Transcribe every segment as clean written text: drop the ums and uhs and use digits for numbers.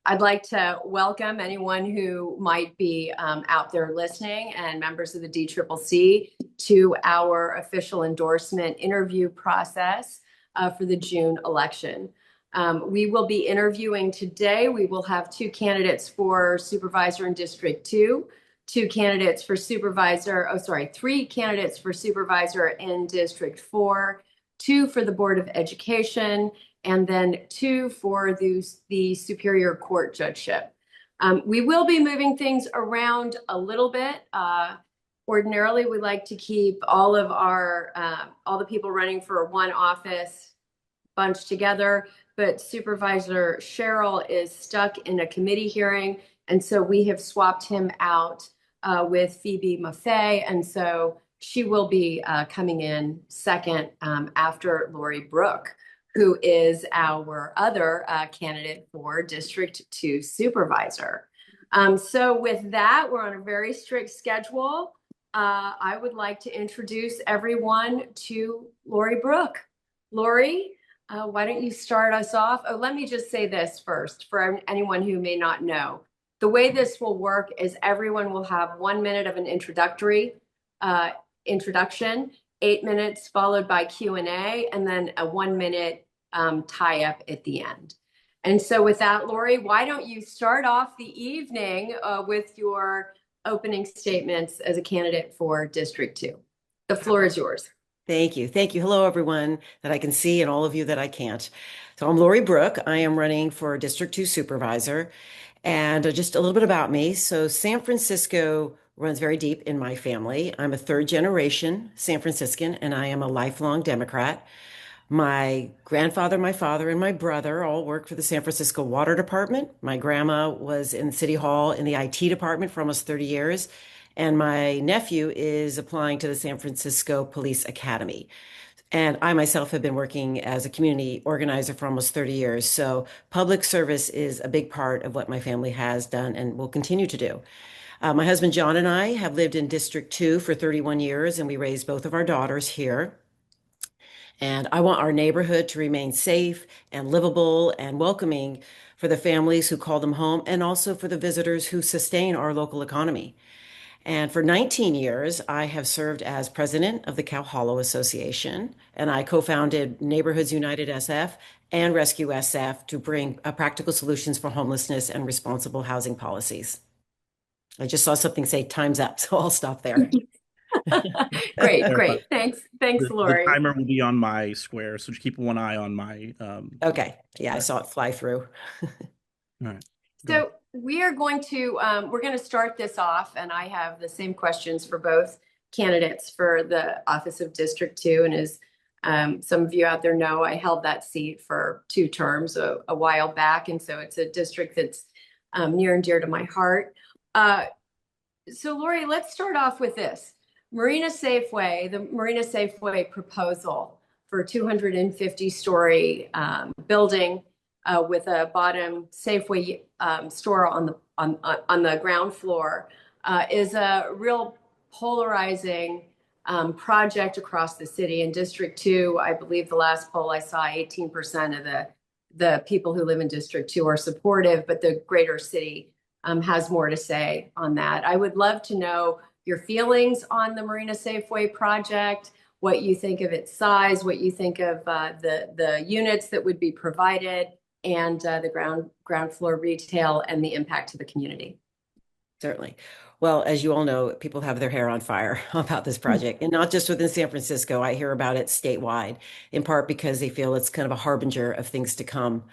I'd like to welcome anyone who might be out there listening and members of the DCCC to our official endorsement interview process for the June election. We will be interviewing today. We will have two candidates for supervisor in District 2, three candidates for supervisor in District 4, two for the Board of Education, and then two for the Superior Court judgeship. We will be moving things around a little bit. Ordinarily, we like to keep all the people running for one office bunched together, but Supervisor Sherrill is stuck in a committee hearing, and so we have swapped him out with Phoebe Maffei, and so she will be coming in second after Lori Brooke, who is our other candidate for District 2 Supervisor. So with that, we're on a very strict schedule. I would like to introduce everyone to Lori Brooke. Lori, why don't you start us off? Oh, let me just say this first for anyone who may not know. The way this will work is everyone will have 1 minute of an introduction, 8 minutes followed by Q&A, and then a 1 minute tie-up at the end. And so with that, Lori, why don't you start off the evening with your opening statements as a candidate for District 2. The floor is yours. Thank you. Thank you. Hello, everyone that I can see and all of you that I can't. So I'm Lori Brooke. I am running for District 2 Supervisor. And just a little bit about me. So San Francisco runs very deep in my family. I'm a third generation San Franciscan, and I am a lifelong Democrat. My grandfather, my father, and my brother all worked for the San Francisco Water Department. My grandma was in City Hall in the IT department for almost 30 years. And my nephew is applying to the San Francisco Police Academy. And I myself have been working as a community organizer for almost 30 years. So public service is a big part of what my family has done and will continue to do. My husband, John, and I have lived in District 2 for 31 years, and we raised both of our daughters here. And I want our neighborhood to remain safe and livable and welcoming for the families who call them home and also for the visitors who sustain our local economy. And for 19 years, I have served as president of the Cow Hollow Association, and I co-founded Neighborhoods United SF and Rescue SF to bring practical solutions for homelessness and responsible housing policies. I just saw something say time's up, so I'll stop there. Great. Thanks, Lori. The timer will be on my square, so just keep one eye on my. Okay. Yeah, I saw it fly through. All right. So we're going to start this off, and I have the same questions for both candidates for the office of District 2. And as some of you out there know, I held that seat for 2 terms a while back, and so it's a district that's near and dear to my heart. So Lori, let's start off with this. The Marina Safeway proposal for a 250-story building with a bottom Safeway store on the ground floor is a real polarizing project across the city. In District 2, I believe the last poll I saw, 18% of the people who live in District 2 are supportive, but the greater city has more to say on that. I would love to know your feelings on the Marina Safeway project, what you think of its size, what you think of the units that would be provided, and the ground floor retail and the impact to the community. Certainly. Well, as you all know, people have their hair on fire about this project, and not just within San Francisco. I hear about it statewide, in part because they feel it's kind of a harbinger of things to come.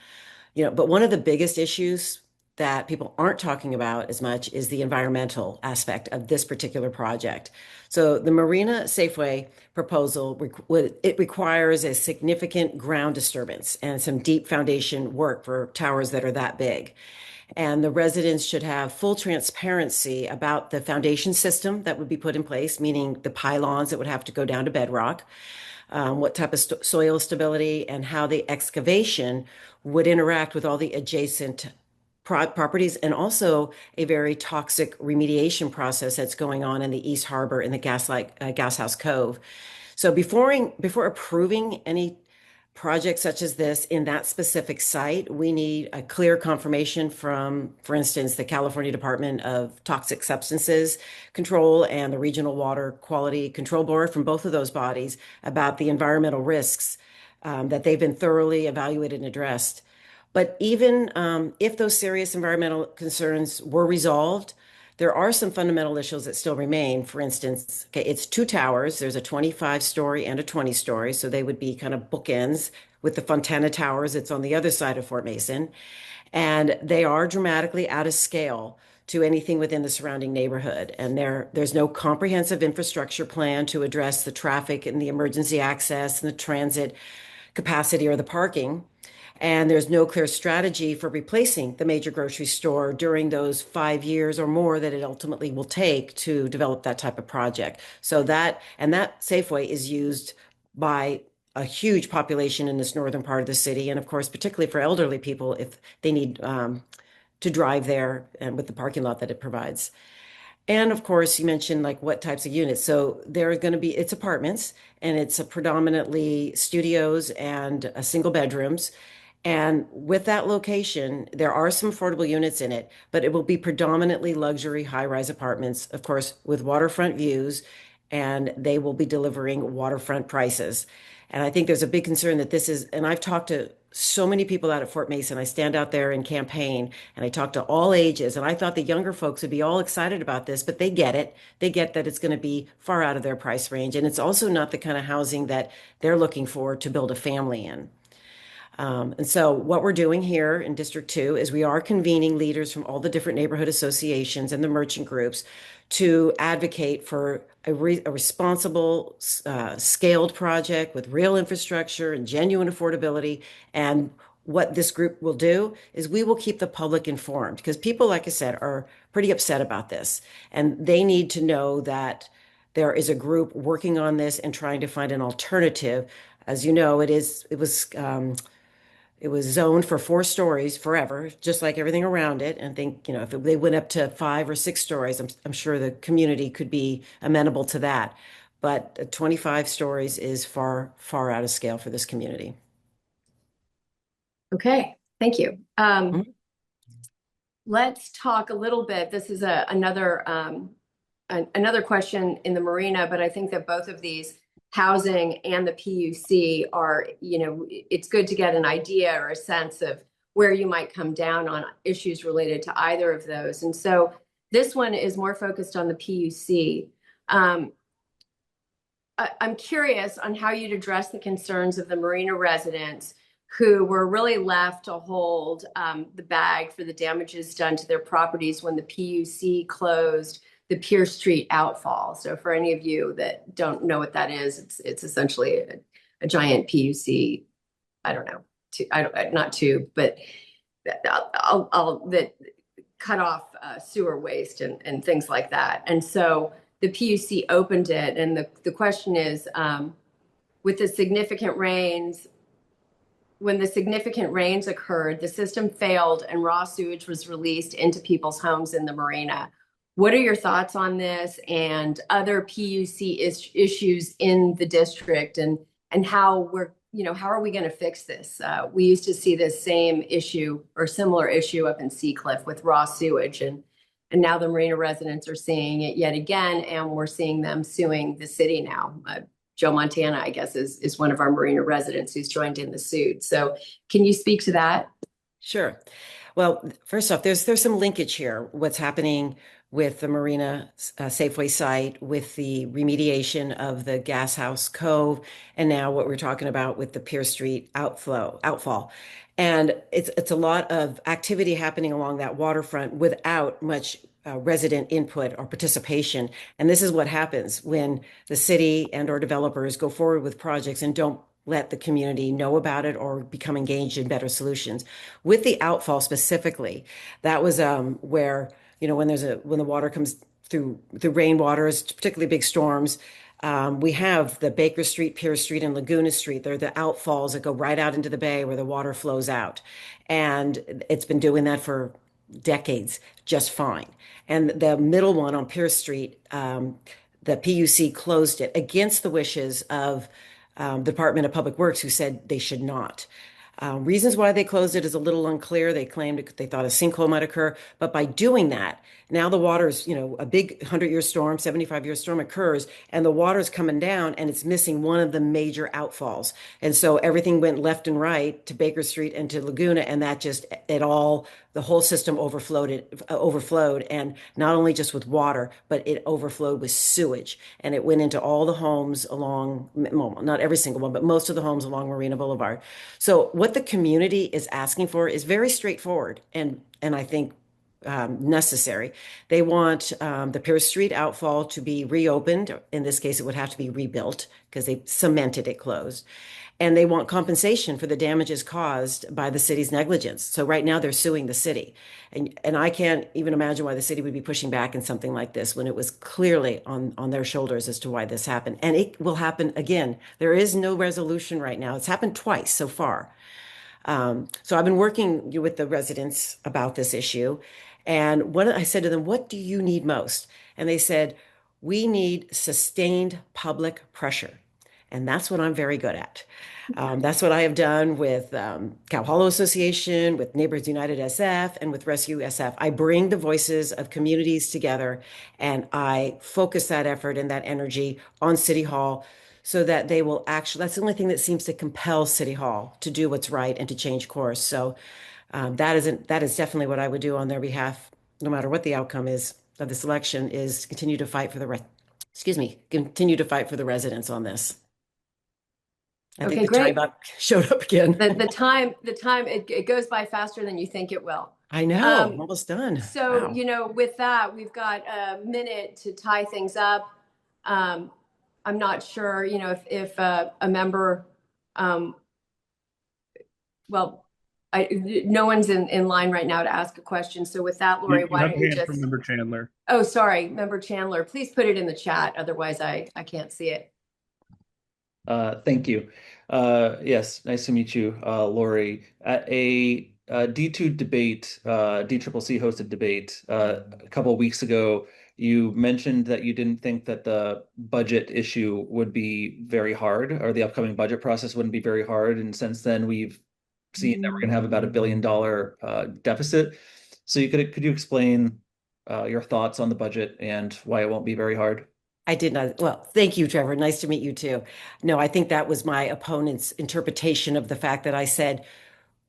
But one of the biggest issues that people aren't talking about as much is the environmental aspect of this particular project. So the Marina Safeway proposal, it requires a significant ground disturbance and some deep foundation work for towers that are that big. And the residents should have full transparency about the foundation system that would be put in place, meaning the pylons that would have to go down to bedrock, what type of soil stability, and how the excavation would interact with all the adjacent properties, and also a very toxic remediation process that's going on in the East Harbor in the Gas House Cove. So before approving any projects such as this in that specific site, we need a clear confirmation from, for instance, the California Department of Toxic Substances Control and the Regional Water Quality Control Board, from both of those bodies, about the environmental risks that they've been thoroughly evaluated and addressed. But even if those serious environmental concerns were resolved, there are some fundamental issues that still remain. For instance, okay, it's two towers. There's a 25-story and a 20-story, so they would be kind of bookends with the Fontana Towers. It's on the other side of Fort Mason, and they are dramatically out of scale to anything within the surrounding neighborhood. And there's no comprehensive infrastructure plan to address the traffic and the emergency access and the transit capacity or the parking. And there's no clear strategy for replacing the major grocery store during those 5 years or more that it ultimately will take to develop that type of project. So that Safeway is used by a huge population in this northern part of the city, and of course, particularly for elderly people if they need to drive there and with the parking lot that it provides. And of course, you mentioned like what types of units. So there are going to be, it's apartments and it's a predominantly studios and single bedrooms. And with that location, there are some affordable units in it, but it will be predominantly luxury high-rise apartments, of course, with waterfront views, and they will be delivering waterfront prices. And I think there's a big concern that this is, and I've talked to so many people out at Fort Mason. I stand out there and campaign, and I talk to all ages. And I thought the younger folks would be all excited about this, but they get it. They get that it's going to be far out of their price range. And it's also not the kind of housing that they're looking for to build a family in. And so what we're doing here in District 2 is we are convening leaders from all the different neighborhood associations and the merchant groups to advocate for a responsible, scaled project with real infrastructure and genuine affordability. And what this group will do is we will keep the public informed because people, like I said, are pretty upset about this. And they need to know that there is a group working on this and trying to find an alternative. As you know, it was zoned for 4 stories forever, just like everything around it. And think, if they went up to 5 or 6 stories, I'm sure the community could be amenable to that. But 25 stories is far, far out of scale for this community. Okay, thank you. Mhm. Let's talk a little bit. This is another question in the marina, but I think that both of these, housing and the PUC, are, it's good to get an idea or a sense of where you might come down on issues related to either of those. And so this one is more focused on the PUC. I'm curious on how you'd address the concerns of the marina residents who were really left to hold the bag for the damages done to their properties when the PUC closed the Pierce Street outfall. So for any of you that don't know what that is, it's essentially a giant PUC. I don't know, not tube, but that cut off sewer waste and things like that. And so the PUC opened it, and the question is, with the significant rains. When the significant rains occurred, the system failed and raw sewage was released into people's homes in the marina. What are your thoughts on this and other PUC issues in the district, and how how are we going to fix this? We used to see this same issue or similar issue up in Seacliff with raw sewage, and now the marina residents are seeing it yet again, and we're seeing them suing the city now. Joe Montana, I guess, is one of our marina residents who's joined in the suit. So can you speak to that? Sure. Well, first off, there's some linkage here. What's happening with the Marina Safeway site, with the remediation of the Gas House Cove, and now what we're talking about with the Pierce Street outfall. And it's a lot of activity happening along that waterfront without much resident input or participation. And this is what happens when the city and or developers go forward with projects and don't let the community know about it or become engaged in better solutions. With the outfall specifically, that was where, when the water comes through rainwaters, particularly big storms, we have the Baker Street, Pierce Street, and Laguna Street. They're the outfalls that go right out into the bay where the water flows out. And it's been doing that for decades just fine. And the middle one on Pierce Street, the PUC closed it against the wishes of the Department of Public Works, who said they should not. Reasons why they closed it is a little unclear. They claimed they thought a sinkhole might occur, but by doing that, now the water's, a big 100-year storm, 75-year storm occurs, and the water's coming down and it's missing one of the major outfalls. And so everything went left and right to Baker Street and to Laguna, and that just, the whole system overflowed, and not only just with water, but it overflowed with sewage. And it went into all the homes along, well, not every single one, but most of the homes along Marina Boulevard. So what the community is asking for is very straightforward and I think necessary. They want the Pierce Street outfall to be reopened. In this case, it would have to be rebuilt because they cemented it closed. And they want compensation for the damages caused by the city's negligence. So right now they're suing the city. And I can't even imagine why the city would be pushing back in something like this when it was clearly on their shoulders as to why this happened. And it will happen again. There is no resolution right now. It's happened twice so far. So I've been working with the residents about this issue. And what I said to them, what do you need most? And they said, we need sustained public pressure. And that's what I'm very good at. That's what I have done with Cow Hollow Association, with Neighborhoods United SF, and with Rescue SF. I bring the voices of communities together and I focus that effort and that energy on City Hall so that they will actually, that's the only thing that seems to compel City Hall to do what's right and to change course. So that is definitely what I would do on their behalf, no matter what the outcome is of this election, is continue to fight for continue to fight for the residents on this. I think Okay, the time great. up showed up again. The time, it goes by faster than you think it will. I know, I'm almost done. So, Wow. with that, we've got a minute to tie things up. I'm not sure, if a member, well, no one's in line right now to ask a question. So with that, Lori, You why have don't a you hand from just, Member Chandler. oh, sorry, Member Chandler, please put it in the chat. Otherwise I can't see it. Thank you. Yes, nice to meet you, Lori. At a D2 debate, DCCC hosted debate a couple of weeks ago, you mentioned that you didn't think that the budget issue would be very hard, or the upcoming budget process wouldn't be very hard. And since then, we've seen that we're going to have about $1 billion deficit. So could you explain your thoughts on the budget and why it won't be very hard? I did not. Well, thank you, Trevor. Nice to meet you too. No, I think that was my opponent's interpretation of the fact that I said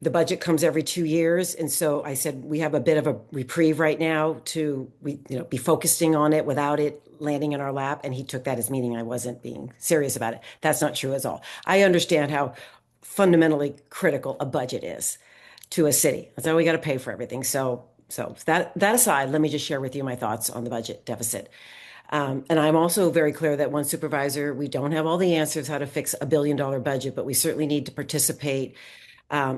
the budget comes every 2 years. And so I said, we have a bit of a reprieve right now to be focusing on it without it landing in our lap. And he took that as meaning I wasn't being serious about it. That's not true at all. I understand how fundamentally critical a budget is to a city. That's how we got to pay for everything. So that aside, let me just share with you my thoughts on the budget deficit. And I'm also very clear that one supervisor, we don't have all the answers how to fix a $1 billion budget, but we certainly need to participate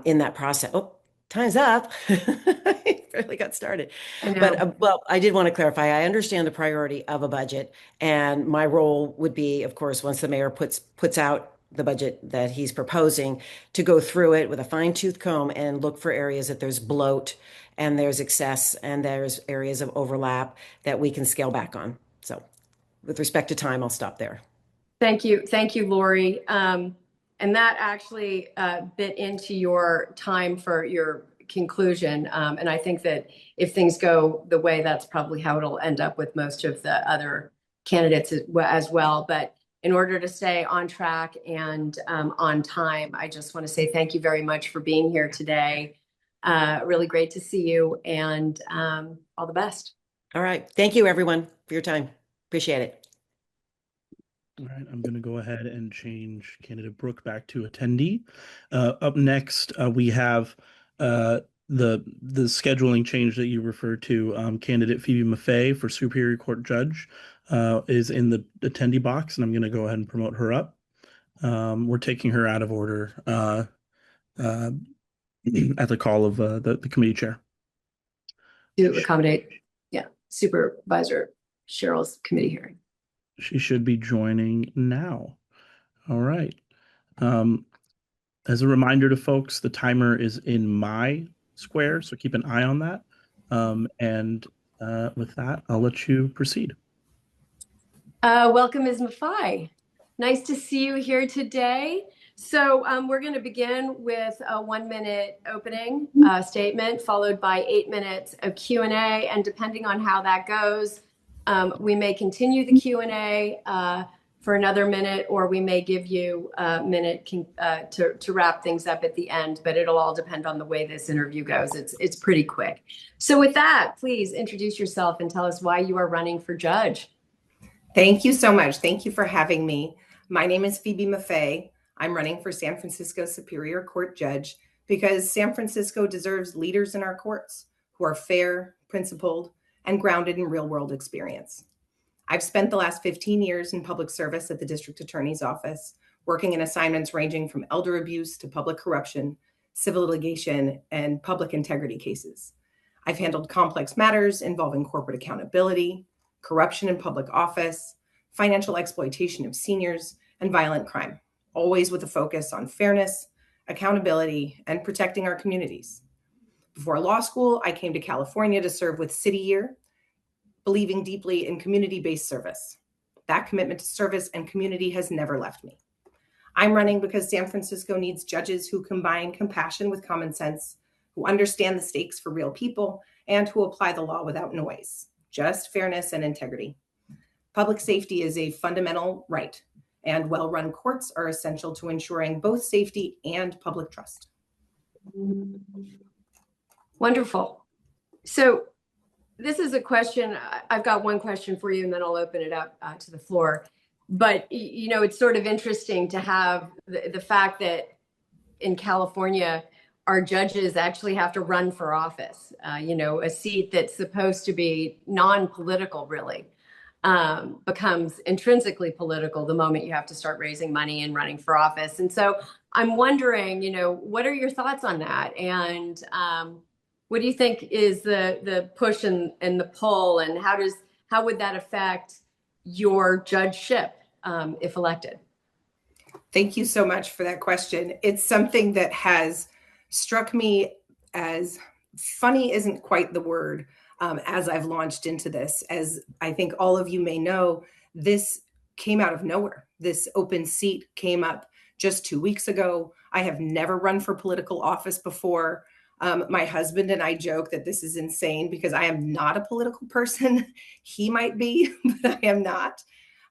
in that process. Oh, time's up. I barely got started. I know. But well, I did want to clarify. I understand the priority of a budget, and my role would be, of course, once the mayor puts out the budget that he's proposing, to go through it with a fine-tooth comb and look for areas that there's bloat and there's excess and there's areas of overlap that we can scale back on. So with respect to time, I'll stop there. Thank you. Thank you, Lori. And that actually bit into your time for your conclusion. And I think that if things go the way, that's probably how it'll end up with most of the other candidates as well. But in order to stay on track and on time, I just want to say thank you very much for being here today. Really great to see you, and all the best. All right. Thank you, everyone, for your time. Appreciate it. All right, I'm going to go ahead and change candidate Brooke back to attendee. Up next, we have the scheduling change that you referred to. Candidate Phoebe Maffei for Superior Court Judge is in the attendee box, and I'm going to go ahead and promote her up. We're taking her out of order at the call of the committee chair. To accommodate, yeah, Supervisor Sherrill's committee hearing. She should be joining now. All right. As a reminder to folks, the timer is in my square, so keep an eye on that. And with that, I'll let you proceed. Welcome, Ms. Maffei. Nice to see you here today. So we're going to begin with a 1-minute opening statement, followed by 8 minutes of Q&A. And depending on how that goes, we may continue the Q&A for another minute, or we may give you a minute to wrap things up at the end. But it'll all depend on the way this interview goes. It's pretty quick. So with that, please introduce yourself and tell us why you are running for judge. Thank you so much. Thank you for having me. My name is Phoebe Maffei. I'm running for San Francisco Superior Court Judge because San Francisco deserves leaders in our courts who are fair, principled, and grounded in real-world experience. I've spent the last 15 years in public service at the District Attorney's Office, working in assignments ranging from elder abuse to public corruption, civil litigation, and public integrity cases. I've handled complex matters involving corporate accountability, corruption in public office, financial exploitation of seniors, and violent crime, always with a focus on fairness, accountability, and protecting our communities. Before law school, I came to California to serve with City Year, believing deeply in community-based service. That commitment to service and community has never left me. I'm running because San Francisco needs judges who combine compassion with common sense, who understand the stakes for real people, and who apply the law without noise. Just fairness and integrity. Public safety is a fundamental right, and well-run courts are essential to ensuring both safety and public trust. Wonderful. So this is a question, I've got one question for you, and then I'll open it up to the floor. But, you know, it's sort of interesting to have the fact that in California, our judges actually have to run for office, you know, a seat that's supposed to be non-political really becomes intrinsically political the moment you have to start raising money and running for office. And so I'm wondering, you know, what are your thoughts on that? And what do you think is the push and the pull, and how would that affect your judgeship if elected? Thank you so much for that question. It's something that has struck me as funny isn't quite the word as I've launched into this. As I think all of you may know, this came out of nowhere. This open seat came up just 2 weeks ago. I have never run for political office before. My husband and I joke that this is insane because I am not a political person. He might be, but I am not.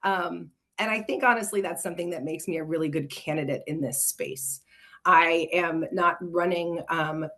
And I think honestly, that's something that makes me a really good candidate in this space. I am not running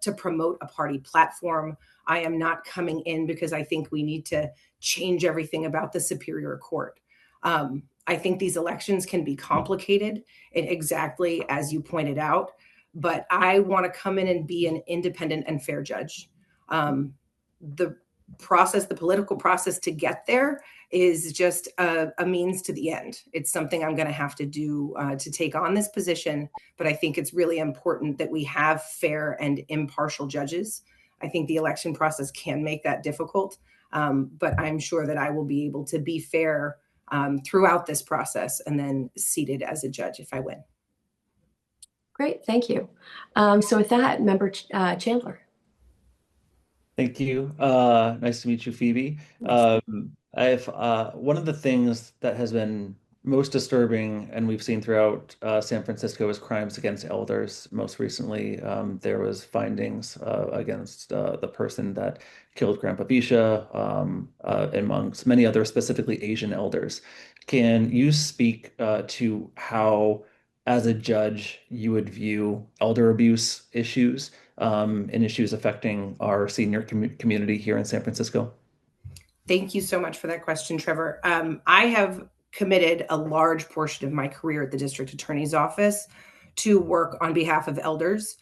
to promote a party platform. I am not coming in because I think we need to change everything about the Superior Court. I think these elections can be complicated, exactly as you pointed out, but I want to come in and be an independent and fair judge. The political process to get there is just a means to the end. It's something I'm going to have to do to take on this position, but I think it's really important that we have fair and impartial judges. I think the election process can make that difficult, but I'm sure that I will be able to be fair throughout this process and then seated as a judge if I win. Great, thank you. So with that, Member Chandler. Thank you. Nice to meet you, Phoebe. I've one of the things that has been most disturbing, and we've seen throughout San Francisco, is crimes against elders. Most recently, there was findings against the person that killed Grandpa Bisha, amongst many other specifically Asian elders. Can you speak to how, as a judge, you would view elder abuse issues and issues affecting our senior community here in San Francisco? Thank you so much for that question, Trevor. I have committed a large portion of my career at the District Attorney's Office to work on behalf of elders,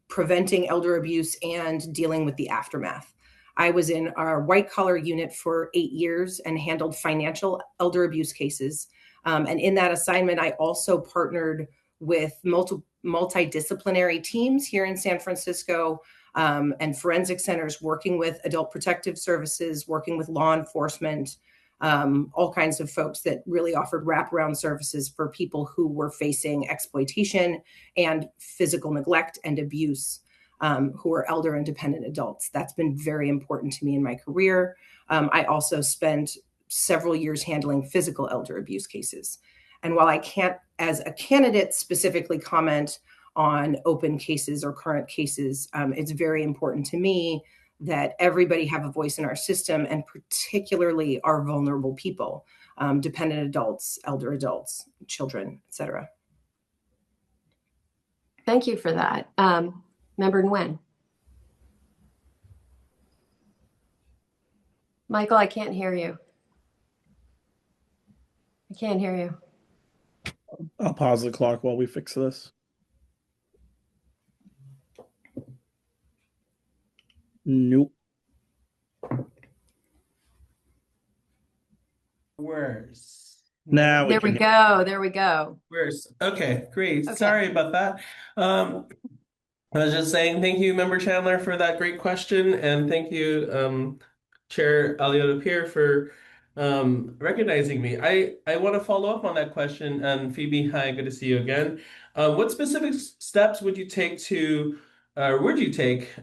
preventing elder abuse and dealing with the aftermath. I was in our white collar unit for 8 years and handled financial elder abuse cases. And in that assignment, I also partnered with multidisciplinary teams here in San Francisco and forensic centers, working with adult protective services, working with law enforcement, all kinds of folks that really offered wraparound services for people who were facing exploitation and physical neglect and abuse, who are elder and dependent adults. That's been very important to me in my career. I also spent several years handling physical elder abuse cases. And while I can't, as a candidate, specifically comment on open cases or current cases, it's very important to me that everybody have a voice in our system, and particularly our vulnerable people, dependent adults, elder adults, children, etc. Thank you for that. Member Nguyen. Michael, I can't hear you. I can't hear you. I'll pause the clock while we fix this. Nope. Worse. Now There we go. There we go. Worse. Okay, great. Okay. Sorry about that. I was just saying thank you, Member Chandler, for that great question, and thank you, Chair Alioto Pierre, for recognizing me. I want to follow up on that question. And Phoebe, hi, good to see you again. What specific steps would you take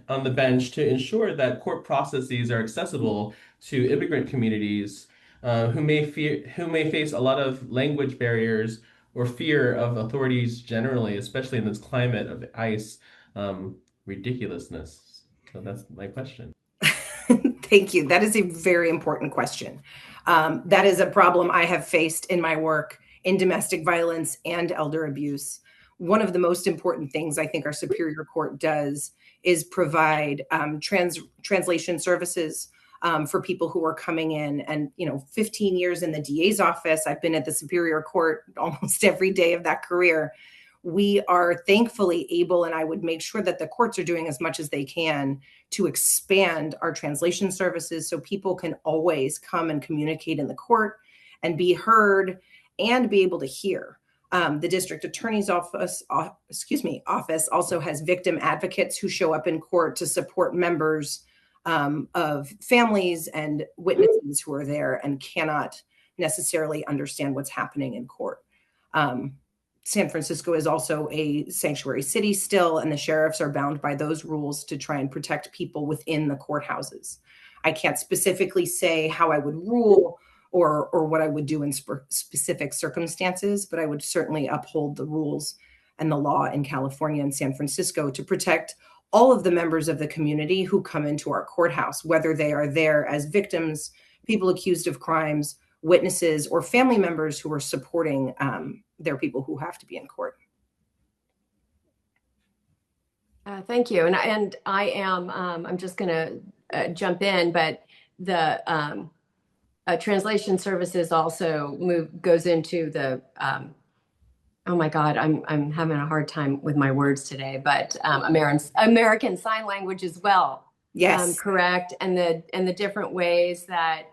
on the bench to ensure that court processes are accessible to immigrant communities who may face a lot of language barriers or fear of authorities generally, especially in this climate of ICE ridiculousness? So that's my question. Thank you. That is a very important question. That is a problem I have faced in my work in domestic violence and elder abuse. One of the most important things I think our Superior Court does is provide translation services for people who are coming in. And, 15 years in the DA's office, I've been at the Superior Court almost every day of that career. We are thankfully able, and I would make sure that the courts are doing as much as they can to expand our translation services so people can always come and communicate in the court and be heard and be able to hear. The district attorney's office also has victim advocates who show up in court to support members of families and witnesses who are there and cannot necessarily understand what's happening in court. San Francisco is also a sanctuary city still, and the sheriffs are bound by those rules to try and protect people within the courthouses. I can't specifically say how I would rule or what I would do in specific circumstances, but I would certainly uphold the rules and the law in California and San Francisco to protect all of the members of the community who come into our courthouse, whether they are there as victims, people accused of crimes, witnesses, or family members who are supporting their people who have to be in court. Thank you. And I am, I'm just going to jump in, but the translation services also goes into the, oh my God, I'm having a hard time with my words today, but American Sign Language as well. Yes. Correct. And the different ways that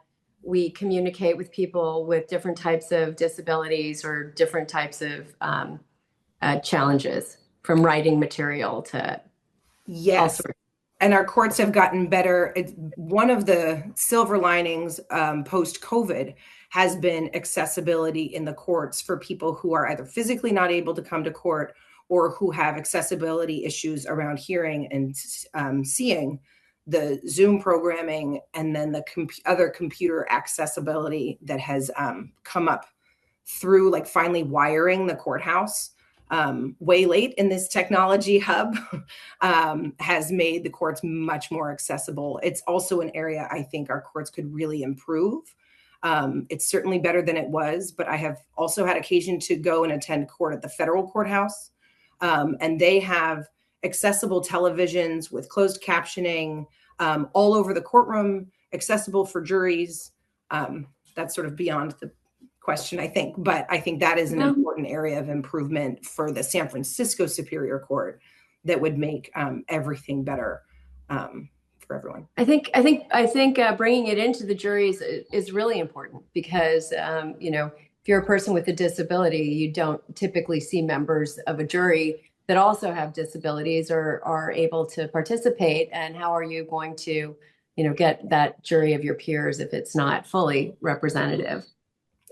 we communicate with people with different types of disabilities or different types of challenges, from writing material to yes. And our courts have gotten better. One of the silver linings post-COVID has been accessibility in the courts for people who are either physically not able to come to court or who have accessibility issues around hearing and seeing. The Zoom programming and then the other computer accessibility that has come up through finally wiring the courthouse way late in this technology hub has made the courts much more accessible. It's also an area I think our courts could really improve. It's certainly better than it was, but I have also had occasion to go and attend court at the federal courthouse, and they have accessible televisions with closed captioning all over the courtroom, accessible for juries. That's sort of beyond the question, I think, but I think that is an important area of improvement for the San Francisco Superior Court that would make everything better for everyone. I think bringing it into the juries is really important because, if you're a person with a disability, you don't typically see members of a jury that also have disabilities or are able to participate. And how are you going to, get that jury of your peers if it's not fully representative?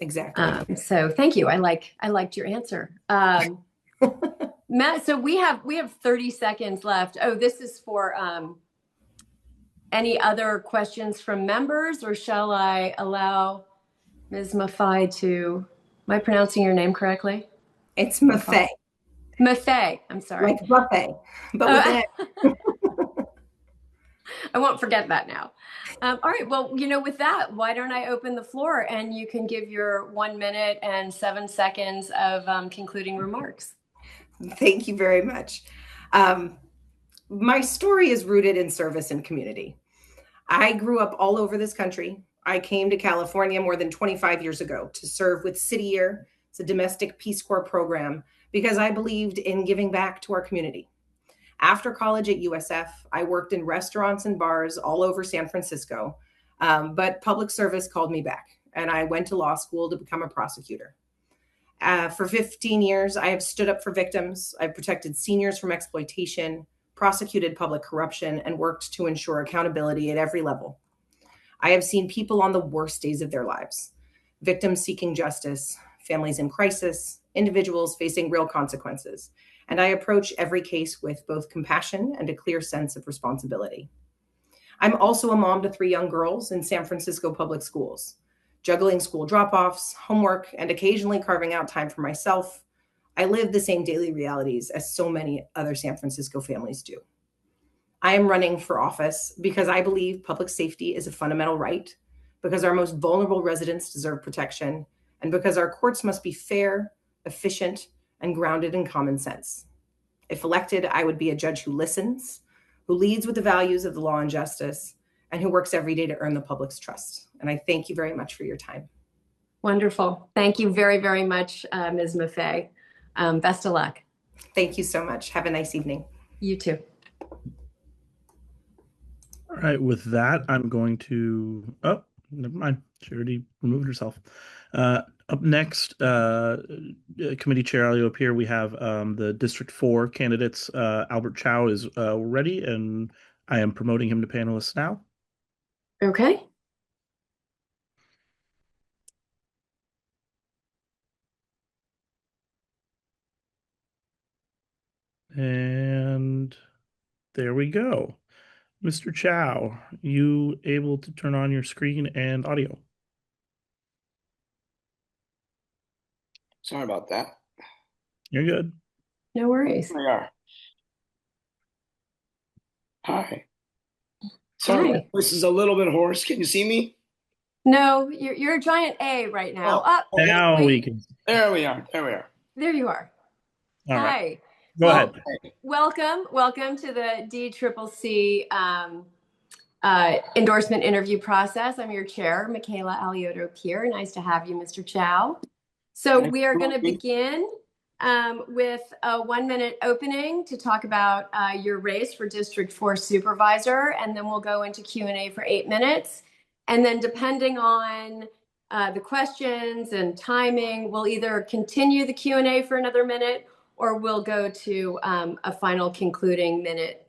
Exactly. So thank you. I liked your answer. Matt, so we have 30 seconds left. Oh, this is for any other questions from members, or shall I allow Ms. Maffei to Am I pronouncing your name correctly? It's Maffei, Maffei. I'm sorry. like buffet, but with an X. I won't forget that now. All right. Well, with that, why don't I open the floor and you can give your 1 minute and 7 seconds of concluding remarks. Thank you very much. My story is rooted in service and community. I grew up all over this country. I came to California more than 25 years ago to serve with City Year. It's a domestic Peace Corps program because I believed in giving back to our community. After college at USF, I worked in restaurants and bars all over San Francisco, but public service called me back, and I went to law school to become a prosecutor. For 15 years, I have stood up for victims. I've protected seniors from exploitation, prosecuted public corruption, and worked to ensure accountability at every level. I have seen people on the worst days of their lives, victims seeking justice, families in crisis, individuals facing real consequences, and I approach every case with both compassion and a clear sense of responsibility. I'm also a mom to 3 young girls in San Francisco public schools, juggling school drop-offs, homework, and occasionally carving out time for myself. I live the same daily realities as so many other San Francisco families do. I am running for office because I believe public safety is a fundamental right, because our most vulnerable residents deserve protection, and because our courts must be fair, efficient, and grounded in common sense. If elected, I would be a judge who listens, who leads with the values of the law and justice, and who works every day to earn the public's trust. And I thank you very much for your time. Wonderful. Thank you very, very much, Ms. Maffei. Best of luck. Thank you so much. Have a nice evening. You too. All right, with that, I'm going to. Oh, never mind. She already removed herself. Up next, Committee Chair Alio up here, we have the District 4 candidates. Albert Chow is ready, and I am promoting him to panelist now. Okay. And there we go. Mr. Chow, you able to turn on your screen and audio? Sorry about that. You're good. No worries. Here we are. Hi. Sorry, Hi. my voice is a little bit hoarse. Can you see me? No, you're a giant A right now. Now wait. we can. There we are. There we are. There you are. All Hi. right. Go ahead. Welcome to the DCCC endorsement interview process. I'm your chair, Michaela Alioto-Pierre. Nice to have you, Mr. Chow. So we are going to begin with a 1 minute opening to talk about your race for District 4 Supervisor, and then we'll go into Q&A for 8 minutes. And then depending on the questions and timing, we'll either continue the Q&A for another minute or we'll go to a final concluding minute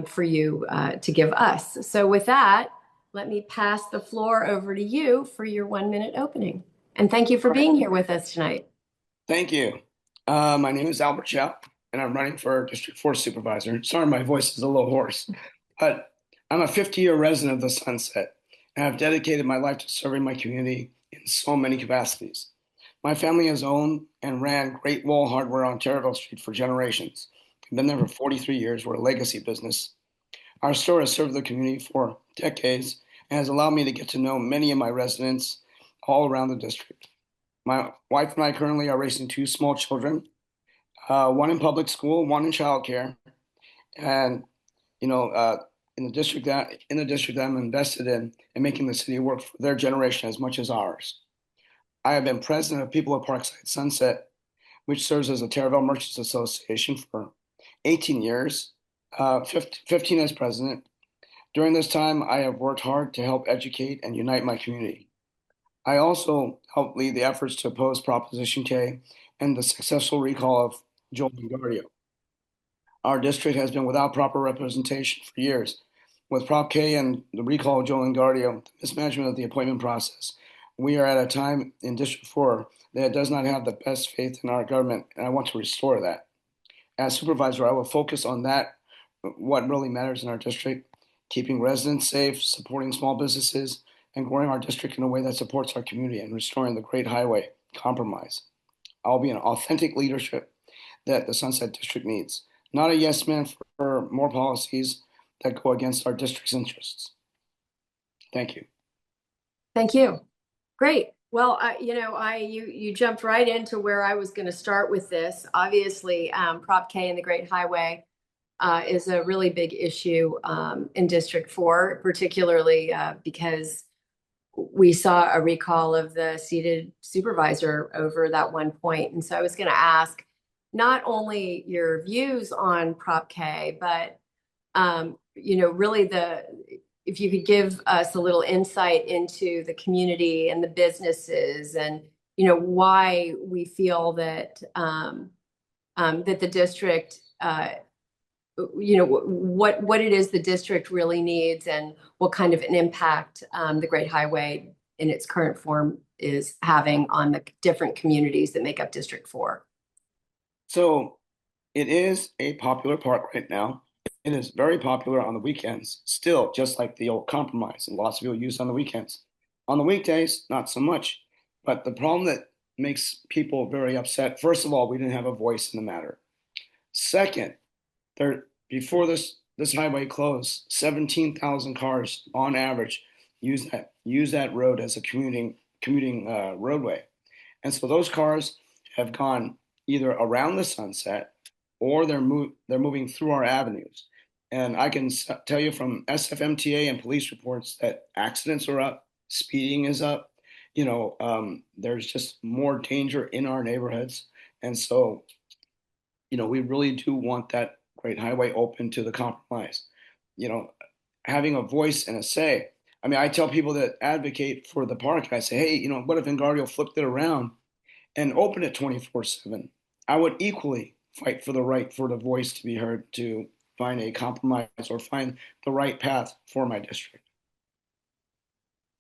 for you to give us. So with that, let me pass the floor over to you for your 1 minute opening. And thank you for being here with us tonight. Thank you. My name is Albert Chow, and I'm running for District 4 Supervisor. Sorry, my voice is a little hoarse, but I'm a 50-year resident of the Sunset, and I've dedicated my life to serving my community in so many capacities. My family has owned and ran Great Wall Hardware on Sherrill Street for generations. I've been there for 43 years. We're a legacy business. Our store has served the community for decades and has allowed me to get to know many of my residents all around the district. My wife and I currently are raising 2 small children, one in public school, one in childcare, and in the district that I'm invested in and making the city work for their generation as much as ours. I have been president of People of Parkside Sunset, which serves as a Terraville Merchants Association for 18 years, 15 as president. During this time, I have worked hard to help educate and unite my community. I also helped lead the efforts to oppose Proposition K and the successful recall of Joel Gardio. Our district has been without proper representation for years. With Prop K and the recall of Joel Gardio, the mismanagement of the appointment process, we are at a time in District 4 that does not have the best faith in our government, and I want to restore that. As supervisor, I will focus on that, what really matters in our district, keeping residents safe, supporting small businesses, and growing our district in a way that supports our community and restoring the great highway compromise. I'll be an authentic leadership that the Sunset District needs, not a yes man for more policies that go against our district's interests. Thank you. Thank you. Great. Well, you jumped right into where I was going to start with this. Obviously, Prop K and the Great Highway is a really big issue in District 4, particularly because we saw a recall of the seated supervisor over that one point. And so I was going to ask not only your views on Prop K, but really if you could give us a little insight into the community and the businesses and, why we feel that that the district, what it is the district really needs and what kind of an impact the Great Highway in its current form is having on the different communities that make up District 4. So it is a popular park right now. It is very popular on the weekends, still, just like the old compromise, and lots of people use it on the weekends. On the weekdays, not so much. But the problem that makes people very upset, first of all, we didn't have a voice in the matter. Second, before this highway closed, 17,000 cars on average use that road as a commuting roadway, and so those cars have gone either around the Sunset or they're moving through our avenues. And I can tell you from SFMTA and police reports that accidents are up, speeding is up. There's just more danger in our neighborhoods, and so we really do want that Great Highway open to the compromise. Having a voice and a say. I mean, I tell people that advocate for the park, I say, hey, what if Engardio flipped it around and opened it 24/7? I would equally fight for the right for the voice to be heard, to find a compromise or find the right path for my district.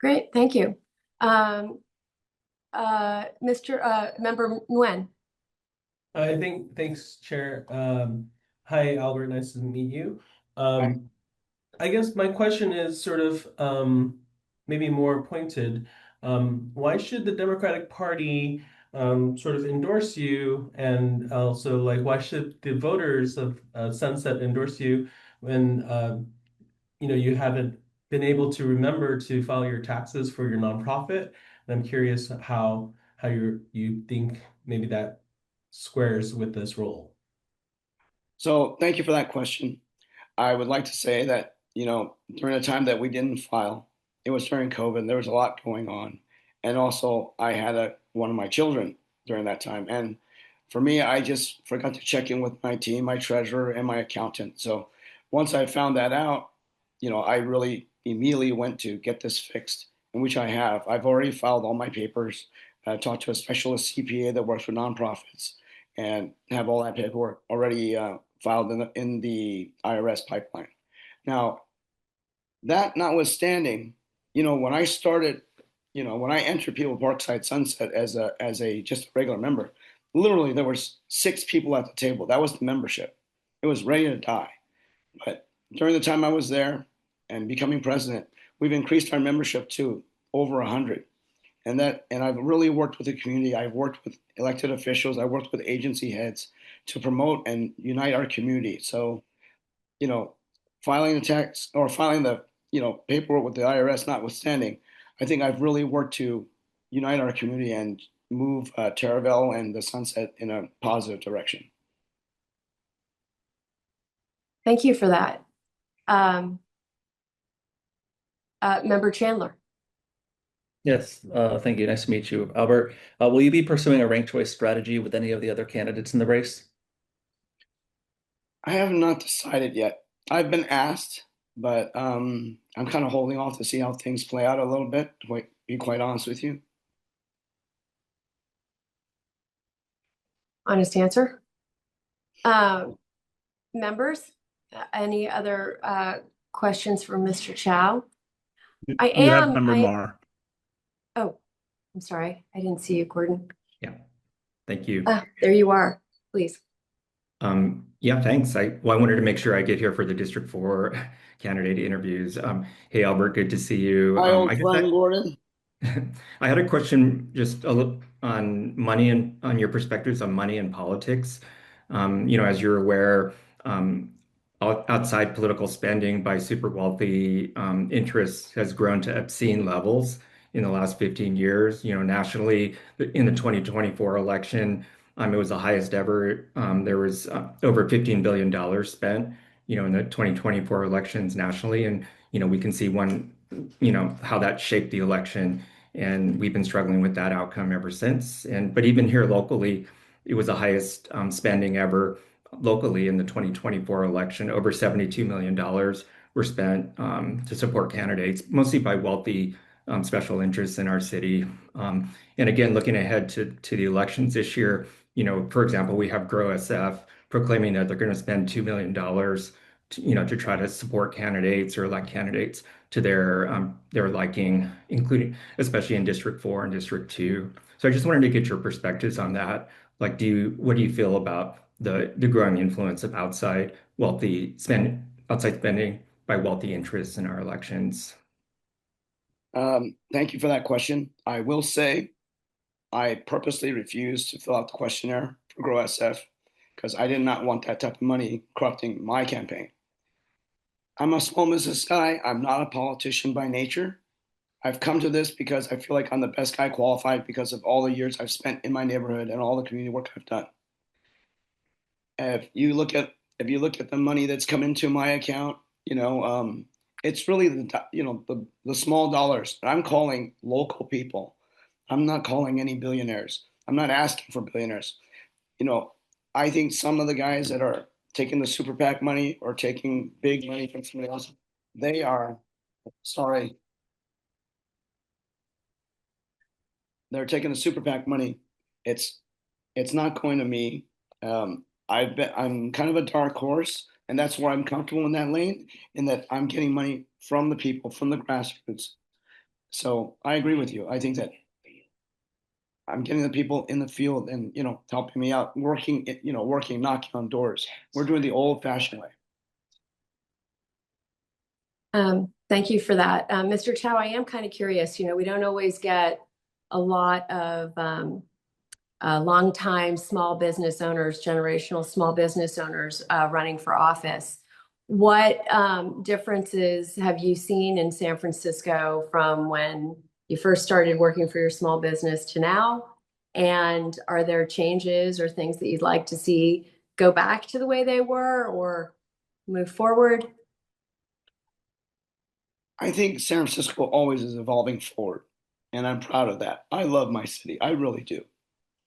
Great, thank you. Mr. Member Nguyen. Thanks, Chair. Hi, Albert, nice to meet you. I guess my question is sort of maybe more pointed. Why should the Democratic Party sort of endorse you, and also why should the voters of Sunset endorse you when you haven't been able to remember to file your taxes for your nonprofit? And I'm curious how you think maybe that squares with this role. So thank you for that question. I would like to say that during the time that we didn't file, it was during COVID. There was a lot going on, and also I had one of my children during that time. And for me, I just forgot to check in with my team, my treasurer, and my accountant. So once I found that out, I really immediately went to get this fixed, in which I have. I've already filed all my papers, talked to a specialist CPA that works with nonprofits, and have all that paperwork already filed in the IRS pipeline. Now, that notwithstanding, when I started, when I entered People Parkside Sunset as just a regular member, literally there was 6 people at the table. That was the membership. It was ready to die. But during the time I was there and becoming president, we've increased our membership to over 100. And I've really worked with the community. I've worked with elected officials. I worked with agency heads to promote and unite our community. So, filing the tax or filing the paperwork with the IRS notwithstanding, I think I've really worked to unite our community and move Terraville and the Sunset in a positive direction. Thank you for that. Member Chandler. Yes, thank you. Nice to meet you, Albert. Will you be pursuing a ranked choice strategy with any of the other candidates in the race? I have not decided yet. I've been asked, but I'm kind of holding off to see how things play out a little bit, to be quite honest with you. Honest answer. Members, any other questions for Mr. Chow? You have Member Marr. Oh, I'm sorry. I didn't see you, Gordon. Yeah, thank you. There you are. Please. Yeah, thanks. I wanted to make sure I get here for the District 4 candidate interviews. Hey, Albert, good to see you. Hi, old friend Gordon. I had a question just on money and on your perspectives on money and politics. As you're aware, outside political spending by super wealthy interests has grown to obscene levels in the last 15 years. Nationally, in the 2024 election, it was the highest ever. There was over $15 billion spent, in the 2024 elections nationally. And, we can see how that shaped the election. And we've been struggling with that outcome ever since. But even here locally, it was the highest spending ever locally in the 2024 election. Over $72 million were spent to support candidates, mostly by wealthy special interests in our city. And again, looking ahead to the elections this year, for example, we have Grow SF proclaiming that they're going to spend $2 million to try to support candidates or elect candidates to their liking, including especially in District 4 and District 2. So I just wanted to get your perspectives on that. Like, what do you feel about the growing influence of outside spending by wealthy interests in our elections? Thank you for that question. I will say I purposely refused to fill out the questionnaire for Grow SF because I did not want that type of money corrupting my campaign. I'm a small business guy. I'm not a politician by nature. I've come to this because I feel like I'm the best guy qualified because of all the years I've spent in my neighborhood and all the community work I've done. If you look at the money that's come into my account, it's really the small dollars. I'm calling local people. I'm not calling any billionaires. I'm not asking for billionaires. I think some of the guys that are taking the super PAC money or taking big money from somebody else, they are, sorry, they're taking the super PAC money. It's not going to me. I'm kind of a dark horse, and that's where I'm comfortable in that lane, in that I'm getting money from the people, from the grassroots. So I agree with you. I think that I'm getting the people in the field and helping me out, working, knocking on doors. We're doing the old-fashioned way. Thank you for that. Mr. Chow, I am kind of curious, we don't always get a lot of longtime small business owners, generational small business owners running for office. What differences have you seen in San Francisco from when you first started working for your small business to now? And are there changes or things that you'd like to see go back to the way they were or move forward? I think San Francisco always is evolving forward, and I'm proud of that. I love my city. I really do.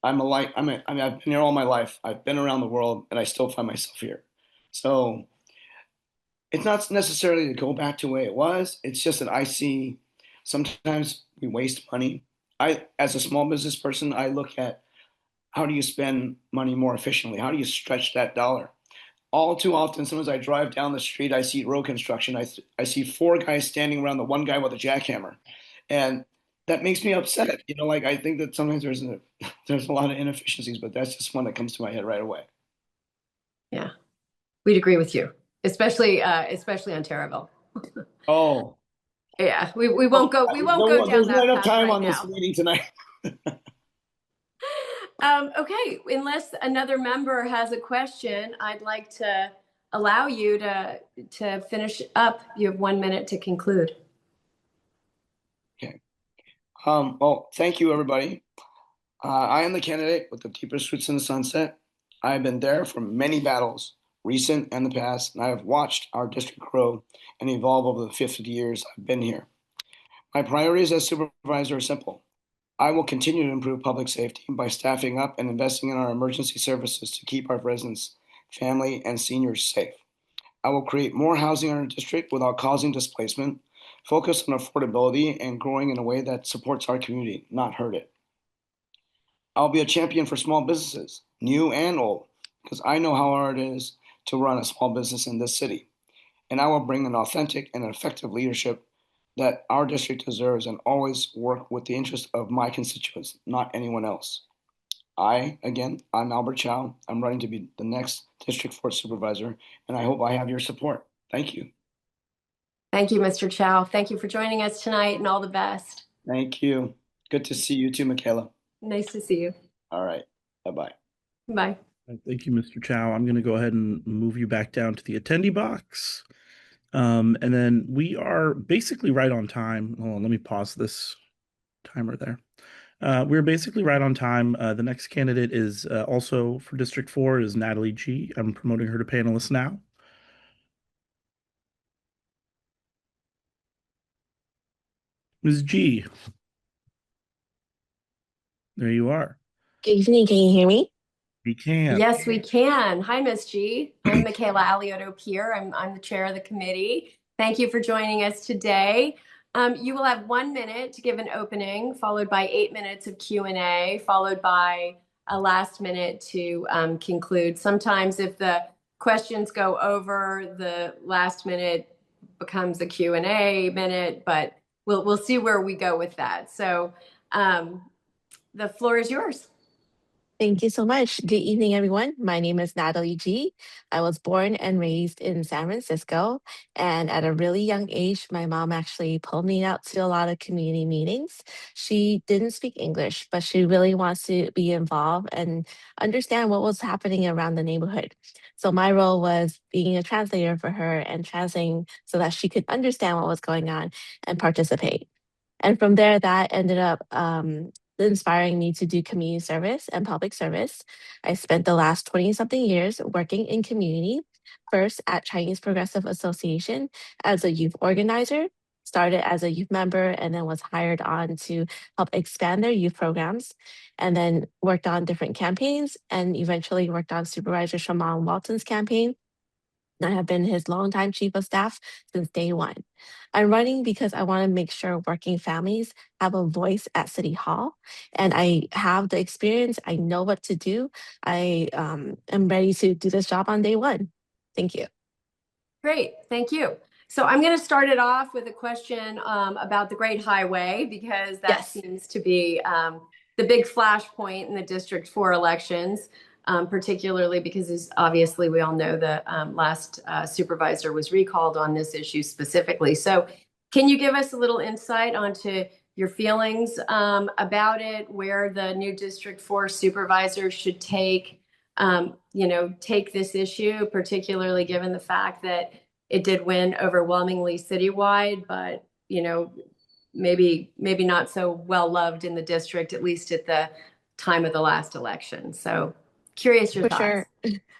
I've been here all my life. I've been around the world, and I still find myself here. So it's not necessarily to go back to the way it was. It's just that I see sometimes we waste money. As a small business person, I look at how do you spend money more efficiently? How do you stretch that dollar? All too often, sometimes I drive down the street, I see road construction. I see four guys standing around the one guy with a jackhammer, and that makes me upset. Like I think that sometimes there's a lot of inefficiencies, but that's just one that comes to my head right away. Yeah, we'd agree with you, especially on Terraville. Oh, yeah, we won't go down there's that not enough path time right on this now. meeting tonight. Okay, unless another member has a question, I'd like to allow you to finish up. You have 1 minute to conclude. Okay. Well, thank you, everybody. I am the candidate with the deepest roots in the sunset. I have been there for many battles, recent and the past, and I have watched our district grow and evolve over the 50 years I've been here. My priorities as supervisor are simple. I will continue to improve public safety by staffing up and investing in our emergency services to keep our residents, family, and seniors safe. I will create more housing in our district without causing displacement, focus on affordability and growing in a way that supports our community, not hurt it. I'll be a champion for small businesses, new and old, because I know how hard it is to run a small business in this city. And I will bring an authentic and effective leadership that our district deserves and always work with the interest of my constituents, not anyone else. I'm Albert Chow. I'm running to be the next District 4 Supervisor, and I hope I have your support. Thank you. Thank you, Mr. Chow. Thank you for joining us tonight, and all the best. Thank you. Good to see you too, Michaela. Nice to see you. All right. Bye-bye. Bye. Thank you, Mr. Chow. I'm going to go ahead and move you back down to the attendee box. And then we are basically right on time. Hold on, let me pause this timer there. We're basically right on time. The next candidate is also for District 4 is Natalie G. I'm promoting her to panelist now. Ms. G. There you are. Good evening. Can you hear me? We can. Yes, we can. Hi, Miss G. I'm Michaela Alioto-Pierre. I'm the chair of the committee. Thank you for joining us today. You will have 1 minute to give an opening, followed by 8 minutes of Q&A, followed by a last minute to conclude. Sometimes if the questions go over, the last minute becomes a Q&A minute, but we'll see where we go with that. So the floor is yours. Thank you so much. Good evening, everyone. My name is Natalie G. I was born and raised in San Francisco. And at a really young age, my mom actually pulled me out to a lot of community meetings. She didn't speak English, but she really wants to be involved and understand what was happening around the neighborhood. So my role was being a translator for her and translating so that she could understand what was going on and participate. And from there, that ended up inspiring me to do community service and public service. I spent the last 20 something years working in community, first at Chinese Progressive Association as a youth organizer, started as a youth member, and then was hired on to help expand their youth programs, and then worked on different campaigns and eventually worked on Supervisor Shaman Walton's campaign. I have been his longtime chief of staff since day one. I'm running because I want to make sure working families have a voice at City Hall, and I have the experience. I know what to do. I am ready to do this job on day one. Thank you. Great, thank you. So I'm going to start it off with a question about the Great Highway, because that Yes. seems to be the big flashpoint in the District 4 elections, particularly because obviously we all know the last supervisor was recalled on this issue specifically. So can you give us a little insight onto your feelings about it, where the new District 4 supervisor should take this issue, particularly given the fact that it did win overwhelmingly citywide, but maybe not so well loved in the district, at least at the time of the last election. So curious your For thoughts. sure.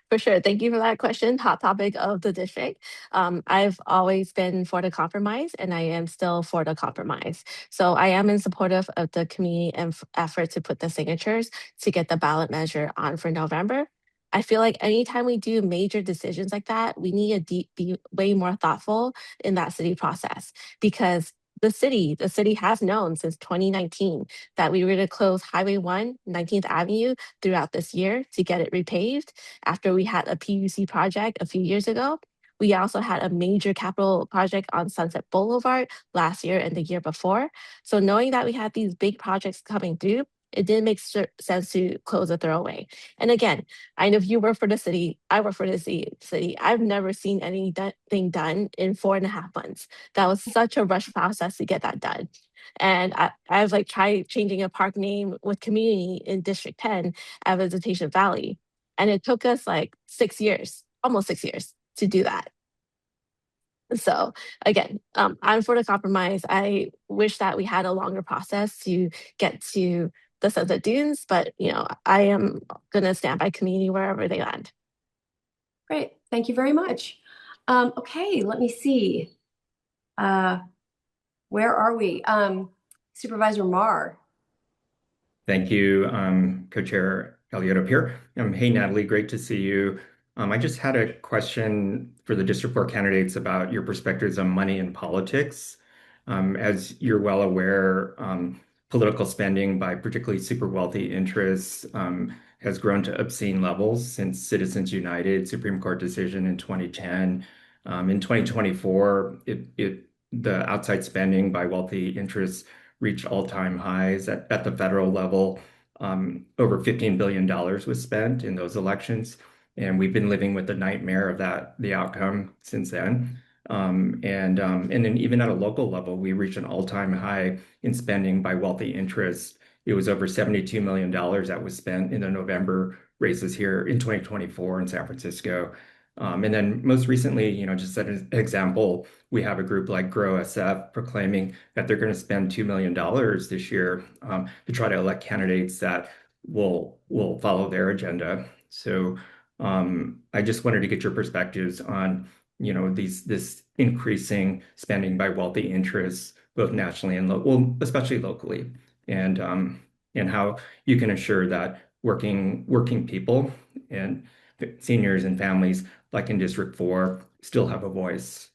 For sure. Thank you for that question. Hot topic of the district. I've always been for the compromise, and I am still for the compromise. So I am in support of the community and effort to put the signatures to get the ballot measure on for November. I feel like anytime we do major decisions like that, we need to be way more thoughtful in that city process, because the city has known since 2019 that we were to close Highway 1, 19th Avenue throughout this year to get it repaved after we had a PUC project a few years ago. We also had a major capital project on Sunset Boulevard last year and the year before. So knowing that we had these big projects coming through, it didn't make sense to close a throwaway. And again, I know if you work for the city, I work for the city. I've never seen anything done in 4.5 months. That was such a rush process to get that done. And I've like tried changing a park name with community in District 10 at Visitation Valley. And it took us like 6 years, almost 6 years to do that. So again, I'm for the compromise. I wish that we had a longer process to get to the Sunset Dunes, but I am gonna stand by community wherever they land. Great, thank you very much. Okay, let me see. Where are we? Supervisor Marr. Thank you, Co-Chair Alioto here. Hey, Natalie, great to see you. I just had a question for the District 4 candidates about your perspectives on money and politics. As you're well aware, political spending by particularly super wealthy interests has grown to obscene levels since Citizens United Supreme Court decision in 2010. In 2024, the outside spending by wealthy interests reached all-time highs at the federal level. Over $15 billion was spent in those elections, and we've been living with the nightmare of the outcome since then. And then even at a local level, we reached an all-time high in spending by wealthy interests. It was over $72 million that was spent in the November races here in 2024 in San Francisco. And then most recently, just as an example, we have a group like Grow SF proclaiming that they're going to spend $2 million this year to try to elect candidates that will follow their agenda. So I just wanted to get your perspectives on, this increasing spending by wealthy interests, both nationally and well, especially locally, and how you can ensure that working people and seniors and families like in District 4 still have a voice.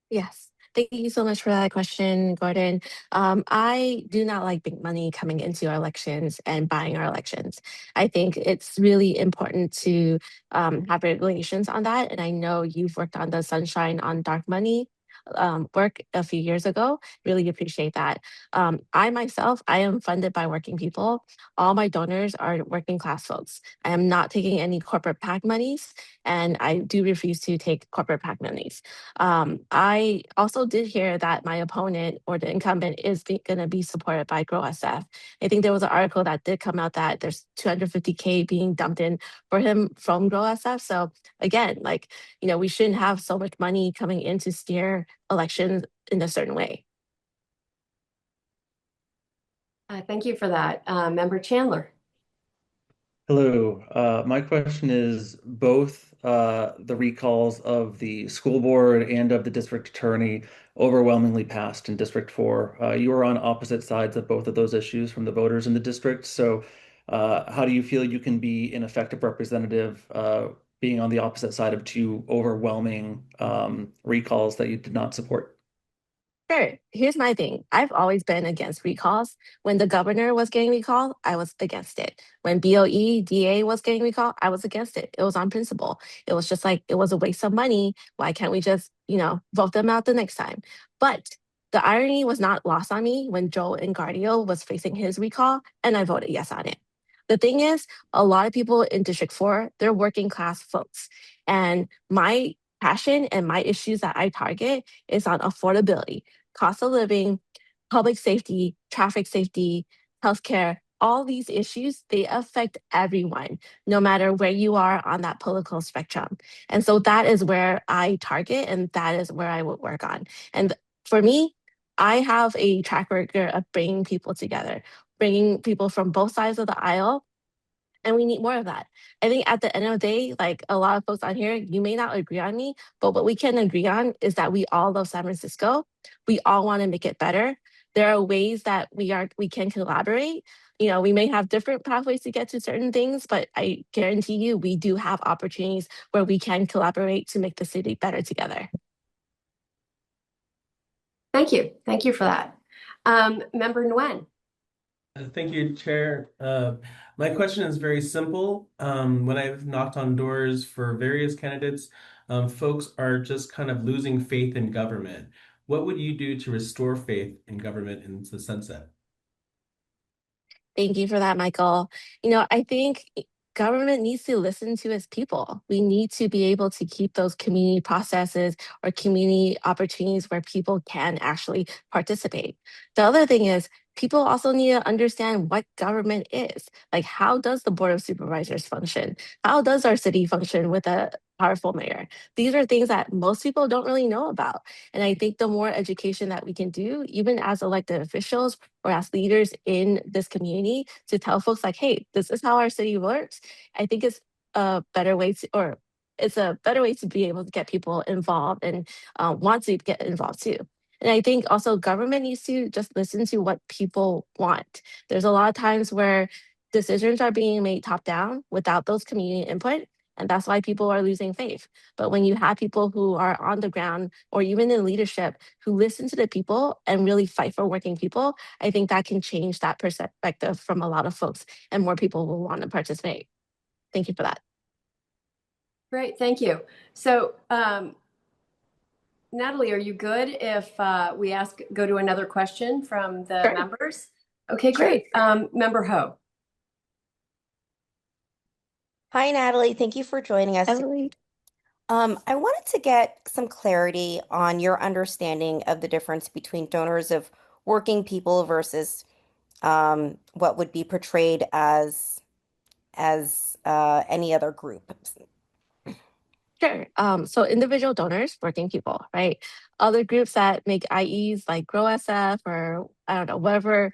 Yes. Thank you so much for that question, Gordon. I do not like big money coming into our elections and buying our elections. I think it's really important to have regulations on that. And I know you've worked on the Sunshine on Dark Money work a few years ago. Really appreciate that. I myself, I am funded by working people. All my donors are working class folks. I am not taking any corporate PAC monies, and I do refuse to take corporate PAC monies. I also did hear that my opponent or the incumbent is going to be supported by Grow SF. I think there was an article that did come out that there's 250K being dumped in for him from Grow SF. So again, we shouldn't have so much money coming in to steer elections in a certain way. Thank you for that. Member Chandler. Hello. My question is both the recalls of the school board and of the district attorney overwhelmingly passed in District 4. You are on opposite sides of both of those issues from the voters in the district. So how do you feel you can be an effective representative being on the opposite side of two overwhelming recalls that you did not support? Sure. Here's my thing. I've always been against recalls. When the governor was getting recalled, I was against it. When BOE, DA was getting recalled, I was against it. It was on principle. It was just like, it was a waste of money. Why can't we just, vote them out the next time? But the irony was not lost on me when Joe Engardio was facing his recall, and I voted yes on it. The thing is, a lot of people in District 4, they're working class folks. And my passion and my issues that I target is on affordability, cost of living, public safety, traffic safety, healthcare. All these issues, they affect everyone, no matter where you are on that political spectrum. And so that is where I target, and that is where I would work on. And for me, I have a track record of bringing people together, bringing people from both sides of the aisle, and we need more of that. I think at the end of the day, like a lot of folks on here, you may not agree on me, but what we can agree on is that we all love San Francisco. We all want to make it better. There are ways that we can collaborate. We may have different pathways to get to certain things, but I guarantee you we do have opportunities where we can collaborate to make the city better together. Thank you. Thank you for that. Member Nguyen. Thank you, Chair. My question is very simple. When I've knocked on doors for various candidates, folks are just kind of losing faith in government. What would you do to restore faith in government into the sunset? Thank you for that, Michael. I think government needs to listen to its people. We need to be able to keep those community processes or community opportunities where people can actually participate. The other thing is, people also need to understand what government is. Like, how does the Board of Supervisors function? How does our city function with a powerful mayor? These are things that most people don't really know about. And I think the more education that we can do, even as elected officials or as leaders in this community, to tell folks like, hey, this is how our city works, I think it's a better way to be able to get people involved and want to get involved too. And I think also government needs to just listen to what people want. There's a lot of times where decisions are being made top down without those community input. And that's why people are losing faith. But when you have people who are on the ground or even in leadership who listen to the people and really fight for working people, I think that can change that perspective from a lot of folks, and more people will want to participate. Thank you for that. Great, thank you. So, Natalie, are you good if we go to another question from the members? Okay, great. Member Ho. Hi, Natalie. Thank you for joining us. Emily. I wanted to get some clarity on your understanding of the difference between donors of working people versus what would be portrayed as any other group. Sure. So individual donors, working people, right? Other groups that make IEs like Grow SF or I don't know, whatever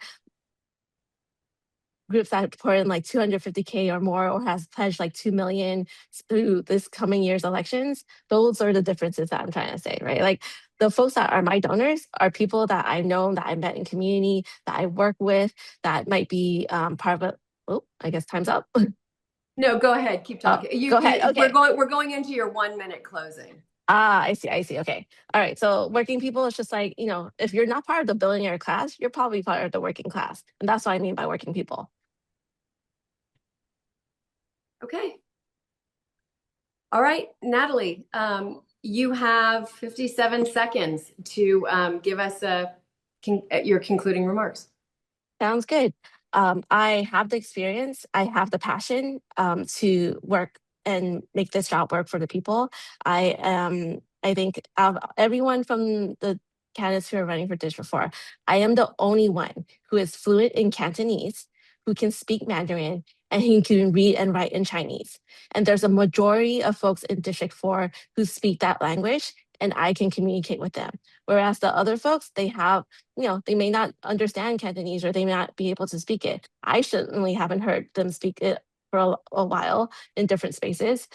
groups that pour in like 250K or more or has pledged like 2 million through this coming year's elections, those are the differences that I'm trying to say, right? Like the folks that are my donors are people that I've known, that I met in community, that I work with, that might be part of a, oh, I guess time's up. No, go ahead. Keep talking. Go ahead. Okay. We're going into your 1 minute closing. Ah, I see. I see. Okay. All right. So working people is just like, if you're not part of the billionaire class, you're probably part of the working class. And that's what I mean by working people. Okay. All right, Natalie, you have 57 seconds to give us your concluding remarks. Sounds good. I have the experience, I have the passion to work and make this job work for the people. I think of everyone from the candidates who are running for District 4, I am the only one who is fluent in Cantonese, who can speak Mandarin, and who can read and write in Chinese. And there's a majority of folks in District 4 who speak that language, and I can communicate with them. Whereas the other folks, they may not understand Cantonese or they may not be able to speak it. I certainly haven't heard them speak it for a while in different spaces.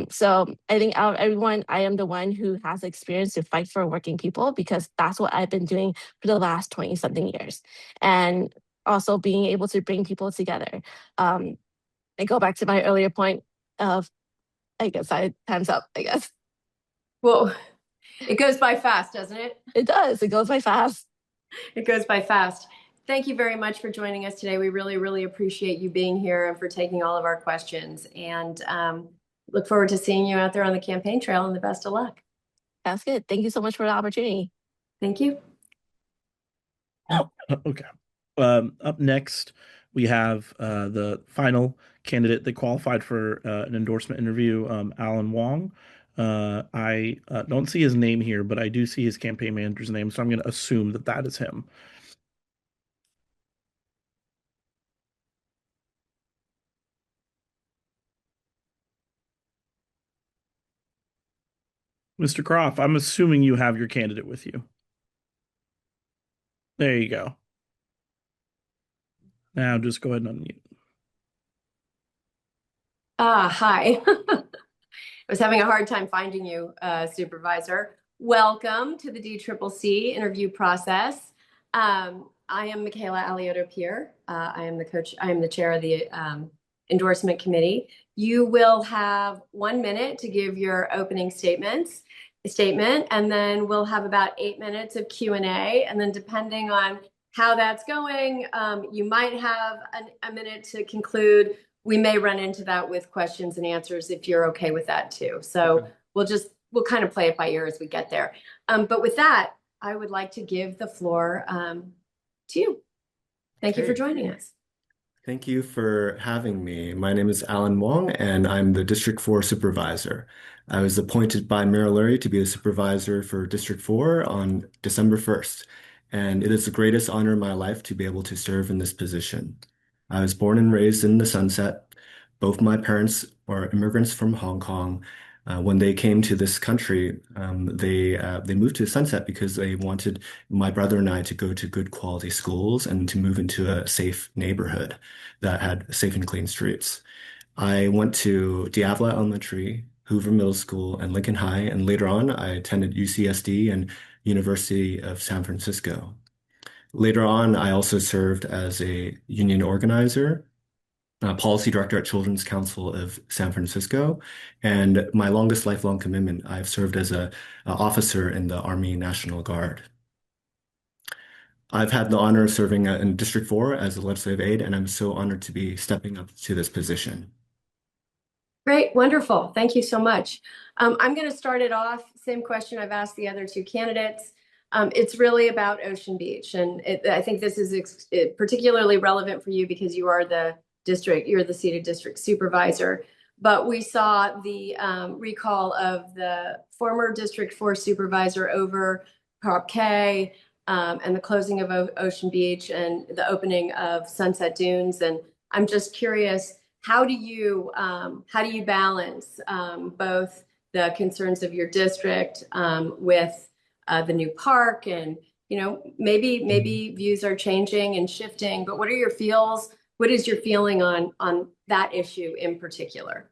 So I think out of everyone, I am the one who has experience to fight for working people because that's what I've been doing for the last 20 something years. And also being able to bring people together. I go back to my earlier point of, time's up, I guess. Well, it goes by fast, doesn't it? It does. It goes by fast. It goes by fast. Thank you very much for joining us today. We really, really appreciate you being here and for taking all of our questions. And look forward to seeing you out there on the campaign trail, and the best of luck. That's good. Thank you so much for the opportunity. Thank you. Okay. Up next, we have the final candidate that qualified for an endorsement interview, Alan Wong. I don't see his name here, but I do see his campaign manager's name, so I'm going to assume that that is him. Mr. Croft, I'm assuming you have your candidate with you. There you go. Now just go ahead and unmute. Hi. I was having a hard time finding you, Supervisor. Welcome to the DCCC interview process. I am Michaela Alioto-Pierre. I am the chair of the endorsement committee. You will have 1 minute to give your opening statement, and then we'll have about 8 minutes of Q&A. And then depending on how that's going, you might have a minute to conclude. We may run into that with questions and answers if you're okay with that too. So okay. We'll kind of play it by ear as we get there. But with that, I would like to give the floor to you. Thank you for joining us. Thank you for having me. My name is Alan Wong, and I'm the District 4 Supervisor. I was appointed by Mayor Lurie to be the Supervisor for District 4 on December 1st, and it is the greatest honor in my life to be able to serve in this position. I was born and raised in the Sunset. Both my parents are immigrants from Hong Kong. When they came to this country, they moved to Sunset because they wanted my brother and I to go to good quality schools and to move into a safe neighborhood that had safe and clean streets. I went to Diavla Elementary, Hoover Middle School, and Lincoln High, and later on I attended UCSD and University of San Francisco. Later on, I also served as a union organizer, policy director at Children's Council of San Francisco, and my longest lifelong commitment, I've served as an officer in the Army National Guard. I've had the honor of serving in District 4 as a legislative aide, and I'm so honored to be stepping up to this position. Great, wonderful. Thank you so much. I'm going to start it off. Same question I've asked the other two candidates. It's really about Ocean Beach, and I think this is particularly relevant for you because you're the seated district supervisor. but we saw the recall of the former District 4 supervisor over Prop K, and the closing of Ocean Beach and the opening of Sunset Dunes. And I'm just curious, how do you balance both the concerns of your district with the new park? And maybe views are changing and shifting, but what are your feels? What is your feeling on that issue in particular?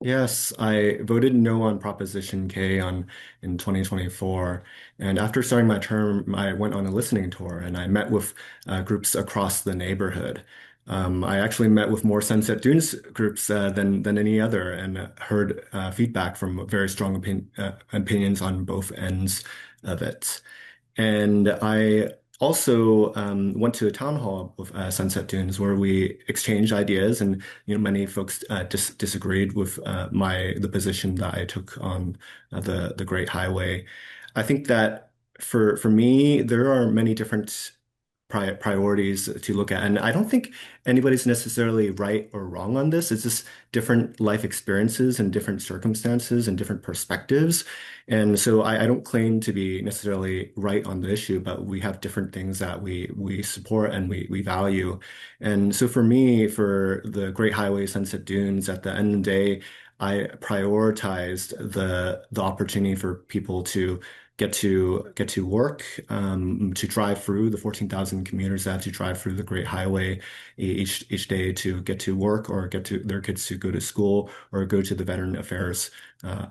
Yes, I voted no on Proposition K in 2024. And after starting my term, I went on a listening tour and I met with groups across the neighborhood. I actually met with more Sunset Dunes groups than any other, and heard feedback from very strong opinions on both ends of it. And I also went to a town hall with Sunset Dunes where we exchanged ideas, and many folks disagreed with the position that I took on the Great Highway. I think that for me, there are many different priorities to look at. And I don't think anybody's necessarily right or wrong on this. It's just different life experiences and different circumstances and different perspectives. And so I don't claim to be necessarily right on the issue, but we have different things that we support and we value. And so for me, for the Great Highway Sunset Dunes, at the end of the day, I prioritized the opportunity for people to get to work, to drive through the 14,000 commuters that have to drive through the Great Highway each day to get to work, or get to their kids to go to school or go to the Veteran Affairs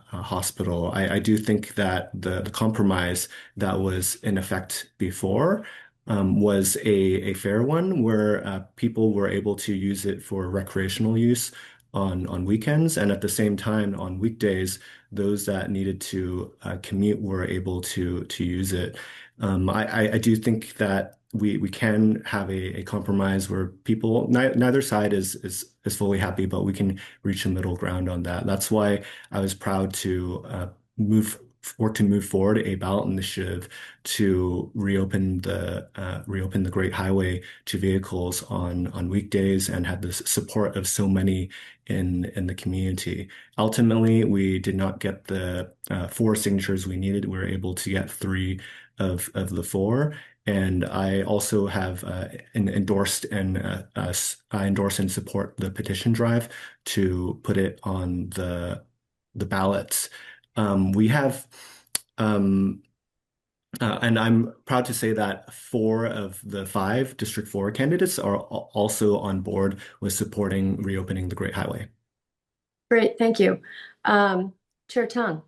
hospital. I do think that the compromise that was in effect before was a fair one, where people were able to use it for recreational use on weekends, and at the same time on weekdays, those that needed to commute were able to use it. I do think that we can have a compromise where people neither side is fully happy, but we can reach a middle ground on that. That's why I was proud to work to move forward a ballot initiative to reopen the Great Highway to vehicles on weekdays, and had the support of so many in the community. Ultimately, we did not get the 4 signatures we needed. We were able to get 3 of the 4. And I also have endorsed I endorse and support the petition drive to put it on the ballots. We have, and I'm proud to say that 4 of the 5 District 4 candidates are also on board with supporting reopening the Great Highway. Great, thank you. Chair Tang.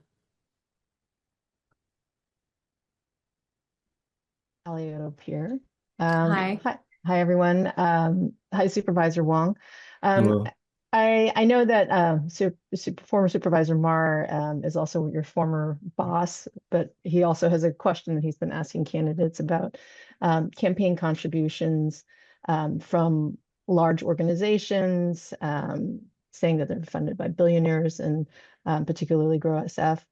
Alioto Pierre. Hi. Hi, everyone. Hi, Supervisor Wong. Hello. I know that former Supervisor Marr is also your former boss, but he also has a question that he's been asking candidates about campaign contributions from large organizations, saying that they're funded by billionaires, and particularly Grow SF.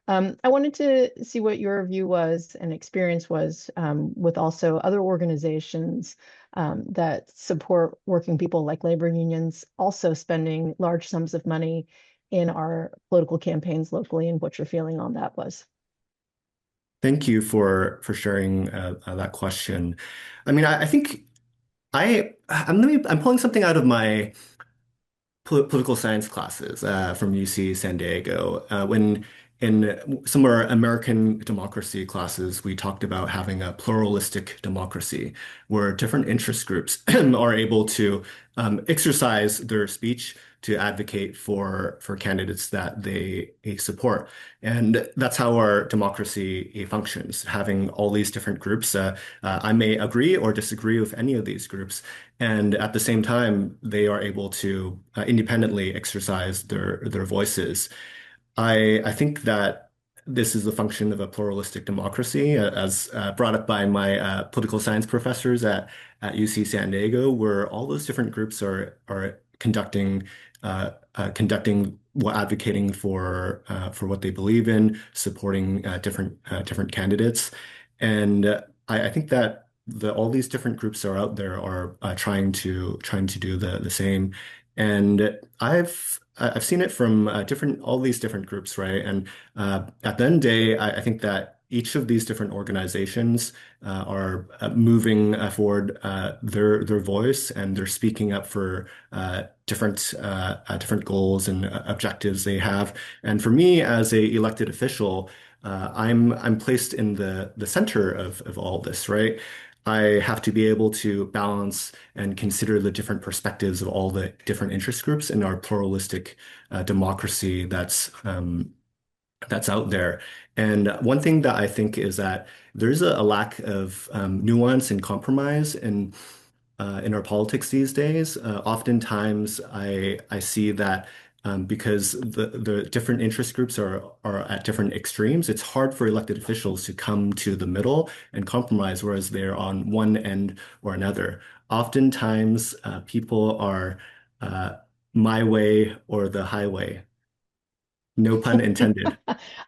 I wanted to see what your view was and experience was with also other organizations that support working people, like labor unions, also spending large sums of money in our political campaigns locally, and what your feeling on that was. Thank you for sharing that question. I mean, I think I'm pulling something out of my political science classes from UC San Diego. When in some of our American democracy classes, we talked about having a pluralistic democracy where different interest groups are able to exercise their speech to advocate for candidates that they support. And that's how our democracy functions, having all these different groups. I may agree or disagree with any of these groups, and at the same time, they are able to independently exercise their voices. I think that this is the function of a pluralistic democracy, as brought up by my political science professors at UC San Diego, where all those different groups are conducting advocating for what they believe in, supporting different candidates. And I think that all these different groups are out there are trying to do the same. And I've seen it from all these different groups, right? And at the end of the day, I think that each of these different organizations are moving forward their voice, and they're speaking up for different goals and objectives they have. And for me, as a elected official, I'm placed in the center of all this, right? I have to be able to balance and consider the different perspectives of all the different interest groups in our pluralistic democracy that's out there. And one thing that I think is that there's a lack of nuance and compromise in our politics these days. Oftentimes, I see that because the different interest groups are at different extremes, it's hard for elected officials to come to the middle and compromise, whereas they're on one end or another. Oftentimes, people are uh, my way or the highway. No pun intended.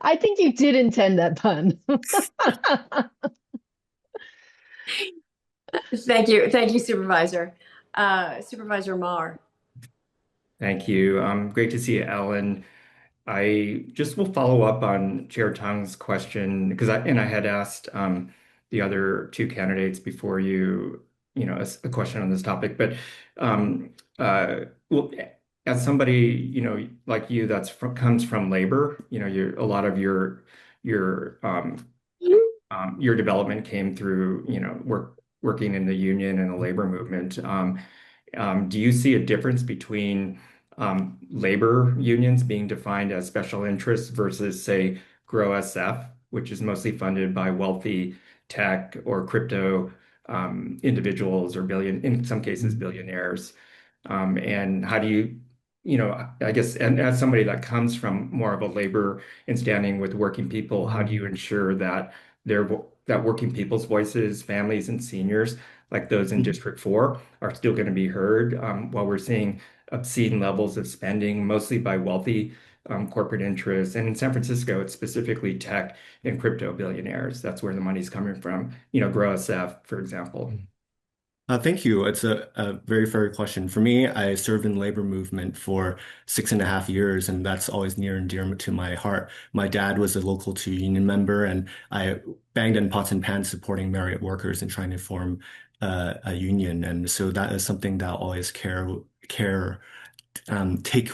I think you did intend that pun. Thank you, Supervisor. Supervisor Mar. Thank you. Great to see you, Ellen. I just will follow up on Chair Tung's question because I had asked the other two candidates before a question on this topic. But um, well, as somebody like you comes from labor, a lot of your your development came through working in the union and the labor movement. Do you see a difference between labor unions being defined as special interests versus, say, Grow SF, which is mostly funded by wealthy tech or crypto individuals or in some cases, billionaires? And how do I guess, and as somebody that comes from more of a labor and standing with working people, how do you ensure that that working people's voices, families, and seniors, like those in District 4, are still going to be heard while we're seeing obscene levels of spending, mostly by wealthy corporate interests. And in San Francisco, it's specifically tech and crypto billionaires. That's where the money's coming from. Grow SF, for example. Thank you. It's a very fair question. For me, I served in the labor movement for 6.5 years, and that's always near and dear to my heart. My dad was a local 2 union member, and I banged in pots and pans supporting Marriott workers and trying to form a union. And so that is something that I'll always take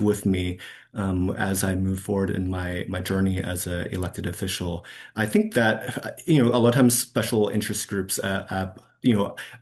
with me as I move forward in my journey as an elected official. I think that a lot of times special interest groups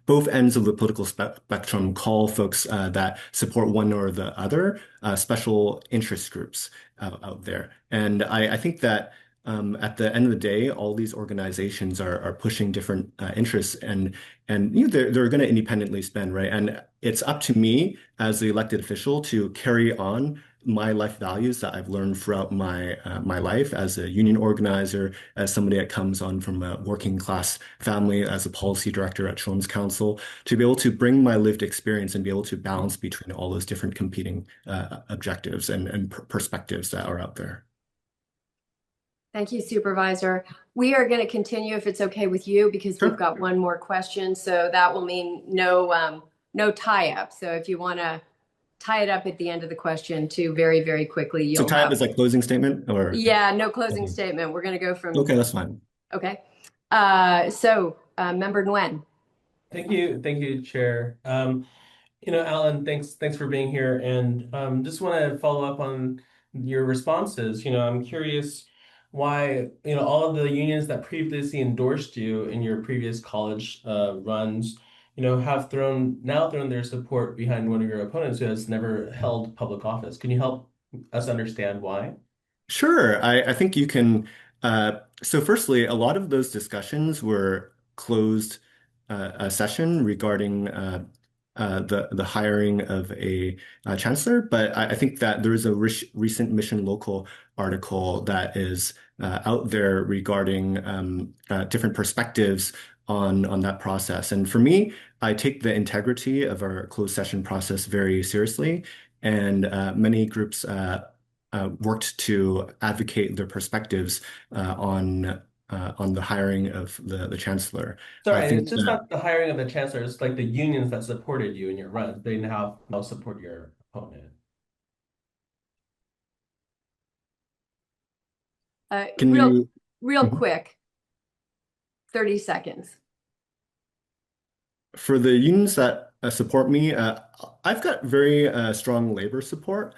both ends of the political spectrum call folks that support one or the other special interest groups out there. And I think that at the end of the day, all these organizations are pushing different interests, and they're going to independently spend, right? And it's up to me as the elected official to carry on my life values that I've learned throughout my life as a union organizer, as somebody that comes on from a working class family, as a policy director at Children's Council, to be able to bring my lived experience and be able to balance between all those different competing objectives and perspectives that are out there. Thank you, Supervisor. We are going to continue if it's okay with you because Sure. we've got one more question. So that will mean no tie up. So if you want to tie it up at the end of the question too, very, very quickly, So you'll tie up have. is like closing statement or? Yeah, no closing Okay. statement. We're going to go from. Okay, that's fine. Okay. Member Nguyen. Thank you, Chair. Alan, thanks for being here, and just want to follow up on your responses. I'm curious why all of the unions that previously endorsed you in your previous college runs, have now thrown their support behind one of your opponents who has never held public office. Can you help us understand why? Sure. I think you can. So, firstly, a lot of those discussions were closed a session regarding the hiring of a chancellor. But I think that there is a recent Mission Local article that is out there regarding different perspectives on that process. And for me, I take the integrity of our closed session process very seriously. And many groups worked to advocate their perspectives on the hiring of the chancellor. I Sorry, think it's just not the hiring of the chancellor, it's like the unions that supported you in your run. They now support your proponent. Can you? Real Mhm. quick, 30 seconds. For the unions that support me, I've got very strong labor support.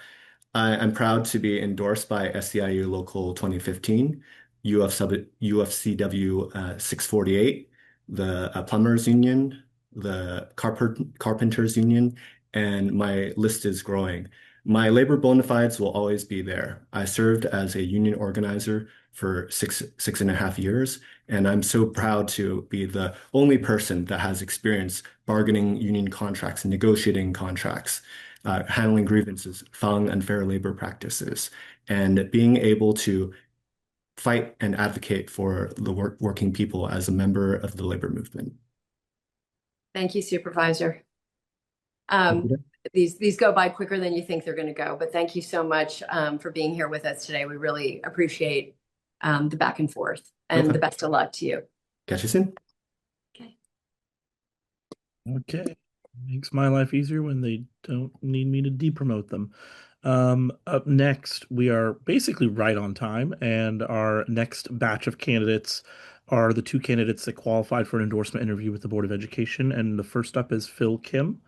I'm proud to be endorsed by SEIU Local 2015, UFCW 648, the Plumbers Union, the Carpenters Union, and my list is growing. My labor bona fides will always be there. I served as a union organizer for six and a half years, and I'm so proud to be the only person that has experience bargaining union contracts and negotiating contracts, handling grievances, filing unfair labor practices, and being able to fight and advocate for the working people as a member of the labor movement. Thank you, Supervisor. These go by quicker than you think they're going to go, but thank you so much for being here with us today. We really appreciate the back and forth, and the best of luck to you. Catch you soon. Okay. Okay. Makes my life easier when they don't need me to depromote them. Up next, we are basically right on time, and our next batch of candidates are the two candidates that qualified for an endorsement interview with the Board of Education. And the first up is Phil Kim.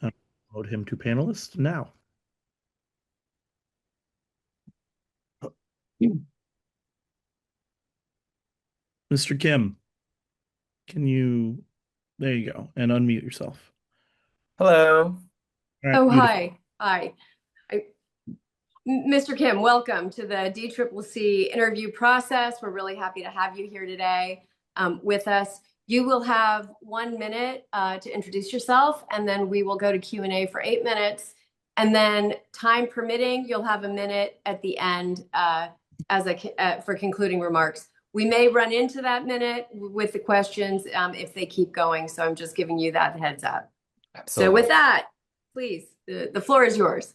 I'll promote him to panelist now. Mr. Kim, can you, there you go, and unmute yourself. Hello. All right, Oh, beautiful. hi. Mr. Kim, welcome to the DCCC interview process. We're really happy to have you here today with us. You will have 1 minute to introduce yourself, and then we will go to Q&A for 8 minutes. And then, time permitting, you'll have a minute at the end for concluding remarks. We may run into that minute with the questions if they keep going, so I'm just giving you that heads up. Absolutely. So with that, please, the floor is yours.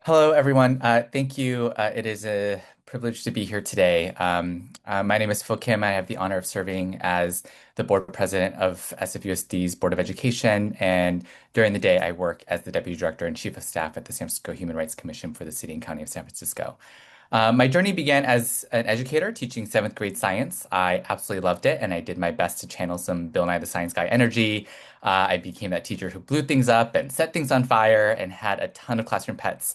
Hello, everyone. Thank you. It is a privilege to be here today. My name is Phil Kim. I have the honor of serving as the board president of SFUSD's Board of Education, and during the day, I work as the deputy director and chief of staff at the San Francisco Human Rights Commission for the city and county of San Francisco. My journey began as an educator teaching 7th grade science. I absolutely loved it, and I did my best to channel some Bill Nye the Science Guy energy. I became that teacher who blew things up and set things on fire and had a ton of classroom pets.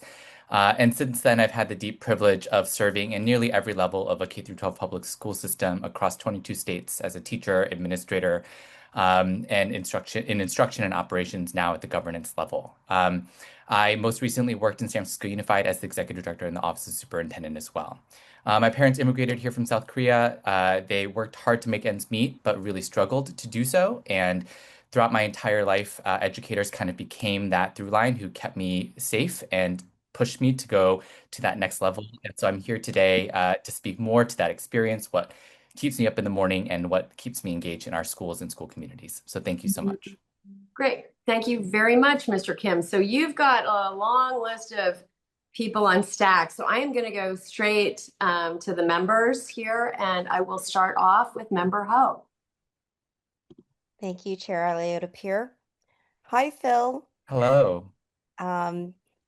And since then, I've had the deep privilege of serving in nearly every level of a K-12 public school system across 22 states as a teacher, administrator, and instruction and operations now at the governance level. I most recently worked in San Francisco Unified as the executive director in the Office of Superintendent as well. My parents immigrated here from South Korea. They worked hard to make ends meet, but really struggled to do so. And throughout my entire life, educators kind of became that through line who kept me safe and pushed me to go to that next level. And so I'm here today to speak more to that experience, what keeps me up in the morning and what keeps me engaged in our schools and school communities. So thank you so much. Great. Thank you very much, Mr. Kim. So you've got a long list of people on stack. So I am going to go straight to the members here, and I will start off with member Ho. Thank you, Chair Aliotta Peer. Hi, Phil. Hello.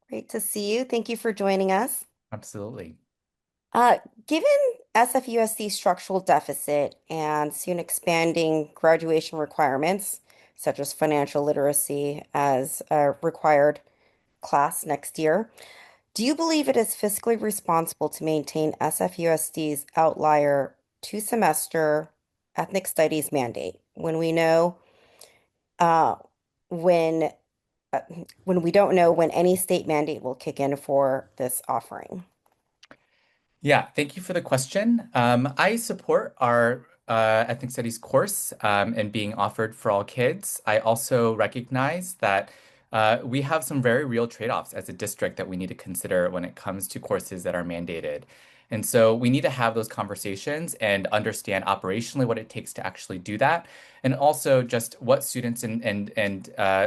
Great to see you. Thank you for joining us. Absolutely. Given SFUSC's structural deficit and soon expanding graduation requirements, such as financial literacy as a required class next year, do you believe it is fiscally responsible to maintain SFUSD's outlier 2-semester ethnic studies mandate when we know when we don't know when any state mandate will kick in for this offering? Yeah, thank you for the question. I support our ethnic studies course and being offered for all kids. I also recognize that we have some very real trade-offs as a district that we need to consider when it comes to courses that are mandated. And so we need to have those conversations and understand operationally what it takes to actually do that, and also just what students and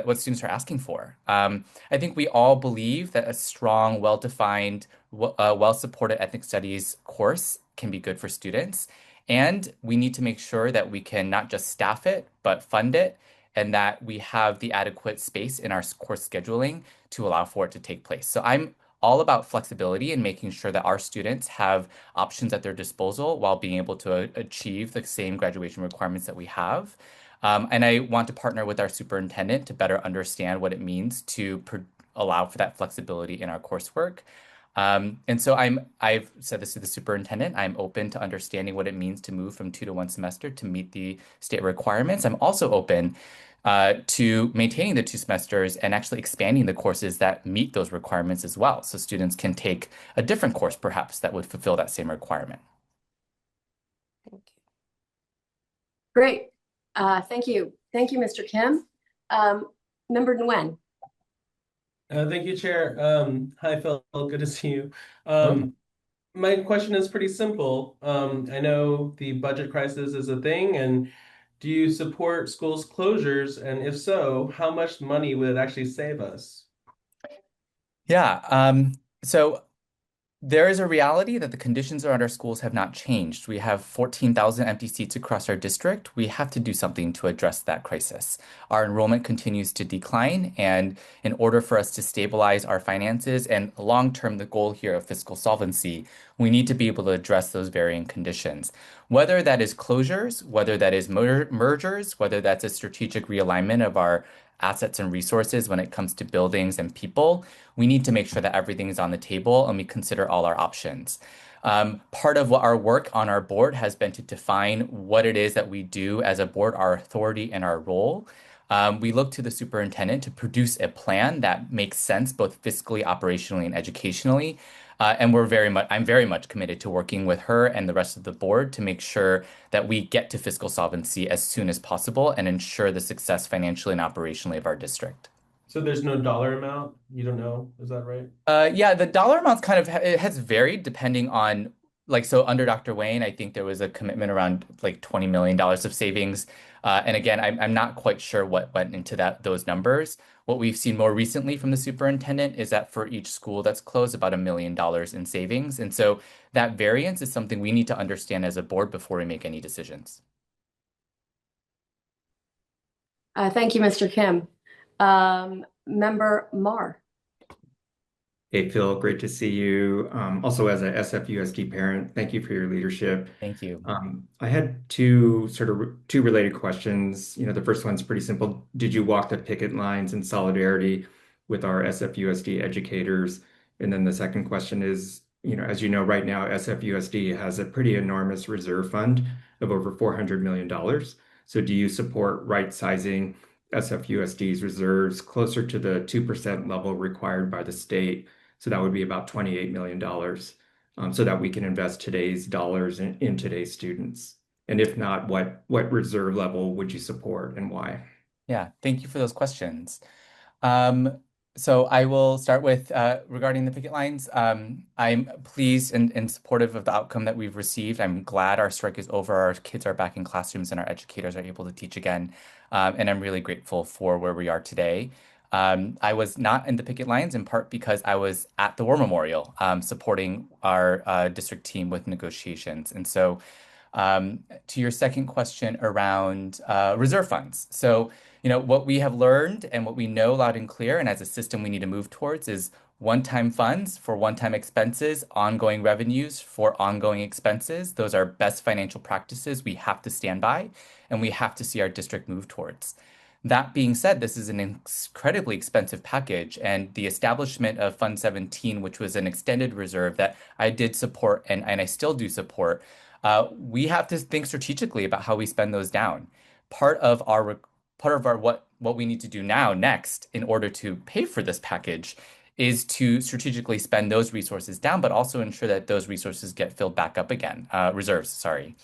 what students are asking for. I think we all believe that a strong, well-defined, well-supported ethnic studies course can be good for students. And we need to make sure that we can not just staff it, but fund it and that we have the adequate space in our course scheduling to allow for it to take place. So I'm all about flexibility and making sure that our students have options at their disposal while being able to achieve the same graduation requirements that we have. And I want to partner with our superintendent to better understand what it means to allow for that flexibility in our coursework. And so I've said this to the superintendent. I'm open to understanding what it means to move from 2 to 1 semester to meet the state requirements. I'm also open to maintaining the 2 semesters and actually expanding the courses that meet those requirements as well. So students can take a different course perhaps that would fulfill that same requirement. Thank you. Great. Thank you. Thank you, Mr. Kim. Member Nguyen. Thank you, Chair. Hi, Phil. Good to see you. Welcome. My question is pretty simple. I know the budget crisis is a thing, and do you support schools closures? And if so, how much money would it actually save us? Yeah. So there is a reality that the conditions around our schools have not changed. We have 14,000 empty seats across our district. We have to do something to address that crisis. Our enrollment continues to decline, and in order for us to stabilize our finances and long-term the goal here of fiscal solvency, we need to be able to address those varying conditions. Whether that is closures, whether that is mergers, whether that's a strategic realignment of our assets and resources when it comes to buildings and people, we need to make sure that everything is on the table and we consider all our options. Part of what our work on our board has been to define what it is that we do as a board, our authority and our role. We look to the superintendent to produce a plan that makes sense both fiscally, operationally, and educationally. And I'm very much committed to working with her and the rest of the board to make sure that we get to fiscal solvency as soon as possible and ensure the success financially and operationally of our district. So there's no dollar amount? You don't know, is that right? Yeah, the dollar amounts kind of it has varied depending on so under Dr. Wayne, I think there was a commitment around like $20 million of savings. And again, I'm not quite sure what went into those numbers. What we've seen more recently from the superintendent is that for each school that's closed, about $1 million in savings. And so that variance is something we need to understand as a board before we make any decisions. Thank you, Mr. Kim. Member Marr. Hey, Phil, great to see you. Also, as a SFUSD parent, thank you for your leadership. Thank you. I had two related questions. The first one's pretty simple. Did you walk the picket lines in solidarity with our SFUSD educators? And then the second question is, as you know, right now, SFUSD has a pretty enormous reserve fund of over $400 million. So do you support right-sizing SFUSD's reserves closer to the 2% level required by the state? So that would be about $28 million, so that we can invest today's dollars in today's students. And if not, what reserve level would you support and why? Yeah, thank you for those questions. So I will start with regarding the picket lines. I'm pleased and supportive of the outcome that we've received. I'm glad our strike is over, our kids are back in classrooms, and our educators are able to teach again. And I'm really grateful for where we are today. I was not in the picket lines in part because I was at the War Memorial supporting our district team with negotiations. And so to your second question around reserve funds. So, what we have learned and what we know loud and clear, and as a system we need to move towards is one-time funds for one-time expenses, ongoing revenues for ongoing expenses. Those are best financial practices we have to stand by, and we have to see our district move towards. That being said, this is an incredibly expensive package, and the establishment of Fund 17, which was an extended reserve that I did support and I still do support, we have to think strategically about how we spend those down. Part of our what we need to do next in order to pay for this package is to strategically spend those resources down, but also ensure that those resources get filled back up again. Reserves, sorry.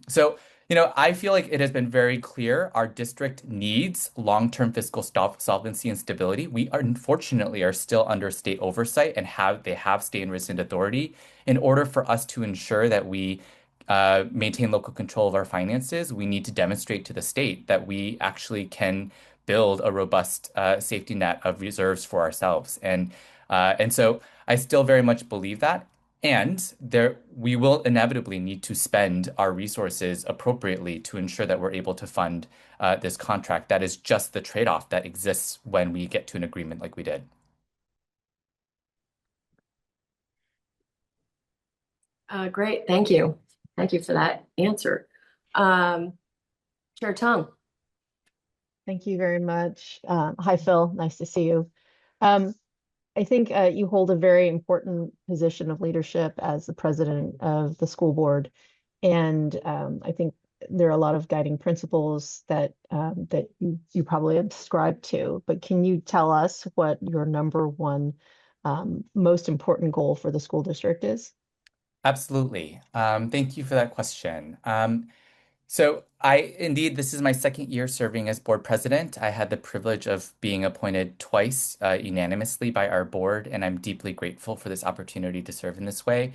So, I feel like it has been very clear our district needs long-term fiscal solvency and stability. We unfortunately are still under state oversight and they have state and resident authority. In order for us to ensure that we maintain local control of our finances, we need to demonstrate to the state that we actually can build a robust safety net of reserves for ourselves. And so I still very much believe that. And we will inevitably need to spend our resources appropriately to ensure that we're able to fund this contract. That is just the trade-off that exists when we get to an agreement like we did. Great, thank you. Thank you for that answer. Chair Tung. Thank you very much. Hi, Phil. Nice to see you. I think you hold a very important position of leadership as the president of the school board. And I think there are a lot of guiding principles that that you probably subscribe to. But can you tell us what your number one most important goal for the school district is? Absolutely. Thank you for that question. Indeed, this is my second year serving as board president. I had the privilege of being appointed twice unanimously by our board, and I'm deeply grateful for this opportunity to serve in this way.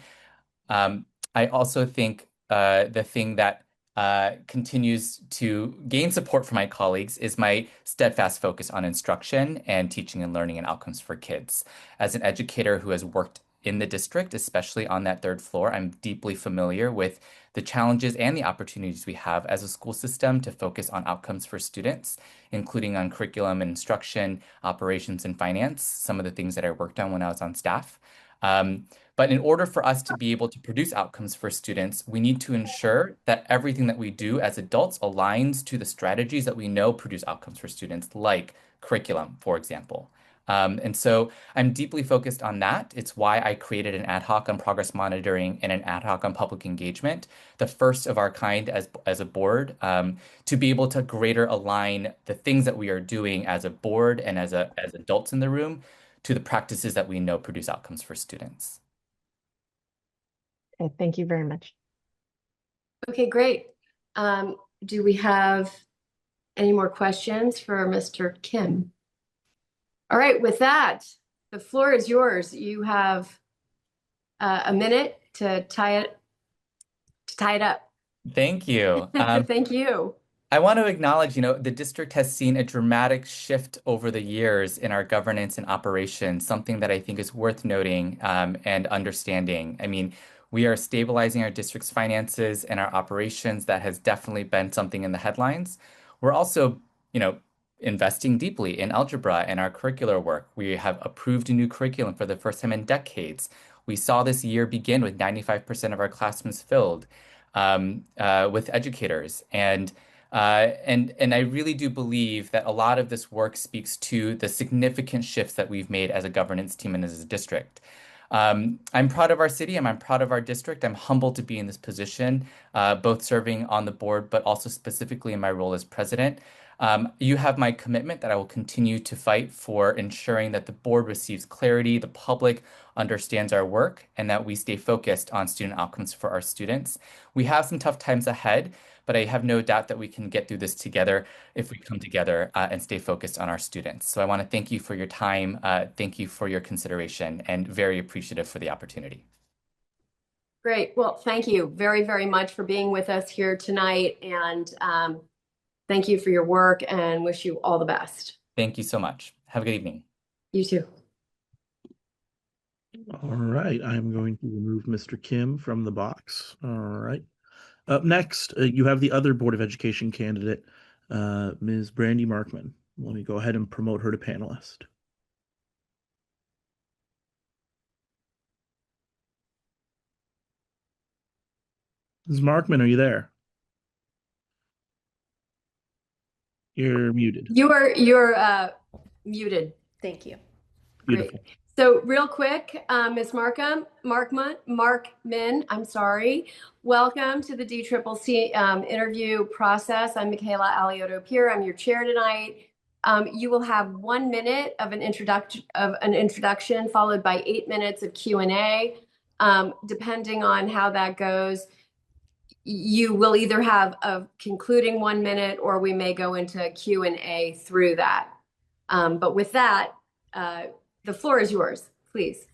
I also think the thing that continues to gain support from my colleagues is my steadfast focus on instruction and teaching and learning and outcomes for kids. As an educator who has worked in the district, especially on that third floor, I'm deeply familiar with the challenges and the opportunities we have as a school system to focus on outcomes for students, including on curriculum and instruction, operations and finance, some of the things that I worked on when I was on staff. But in order for us to be able to produce outcomes for students, we need to ensure that everything that we do as adults aligns to the strategies that we know produce outcomes for students, like curriculum, for example. And so I'm deeply focused on that. It's why I created an ad hoc on progress monitoring and an ad hoc on public engagement, the first of our kind as a board, to be able to greater align the things that we are doing as a board and as adults in the room to the practices that we know produce outcomes for students. Okay, thank you very much. Okay, great. Do we have any more questions for Mr. Kim? All right, with that, the floor is yours. You have a minute to tie it up. Thank you. Thank you. I want to acknowledge, the district has seen a dramatic shift over the years in our governance and operations, something that I think is worth noting and understanding. I mean, we are stabilizing our district's finances and our operations. That has definitely been something in the headlines. We're also, investing deeply in algebra and our curricular work. We have approved a new curriculum for the first time in decades. We saw this year begin with 95% of our classrooms filled with educators. And I really do believe that a lot of this work speaks to the significant shifts that we've made as a governance team and as a district. I'm proud of our city and I'm proud of our district. I'm humbled to be in this position, both serving on the board, but also specifically in my role as president. You have my commitment that I will continue to fight for ensuring that the board receives clarity, the public understands our work, and that we stay focused on student outcomes for our students. We have some tough times ahead, but I have no doubt that we can get through this together if we come together and stay focused on our students. So I want to thank you for your time. Thank you for your consideration, and very appreciative for the opportunity. Great. Well, thank you very, very much for being with us here tonight. And thank you for your work and wish you all the best. Thank you so much. Have a good evening. You too. All right, I'm going to remove Mr. Kim from the box. All right. Up next, you have the other Board of Education candidate, Ms. Brandee Marckmann. Let me go ahead and promote her to panelist. Ms. Marckmann, are you there? You're muted. You're muted. Thank you. Beautiful. Great. So real quick, Ms. Marckmann, I'm sorry. Welcome to the DCCC interview process. I'm Michaela Alioto-Pierre. I'm your chair tonight. You will have 1 minute of an introduction followed by 8 minutes of Q&A. Depending on how that goes, you will either have a concluding 1 minute or we may go into Q&A through that. But with that, the floor is yours, please.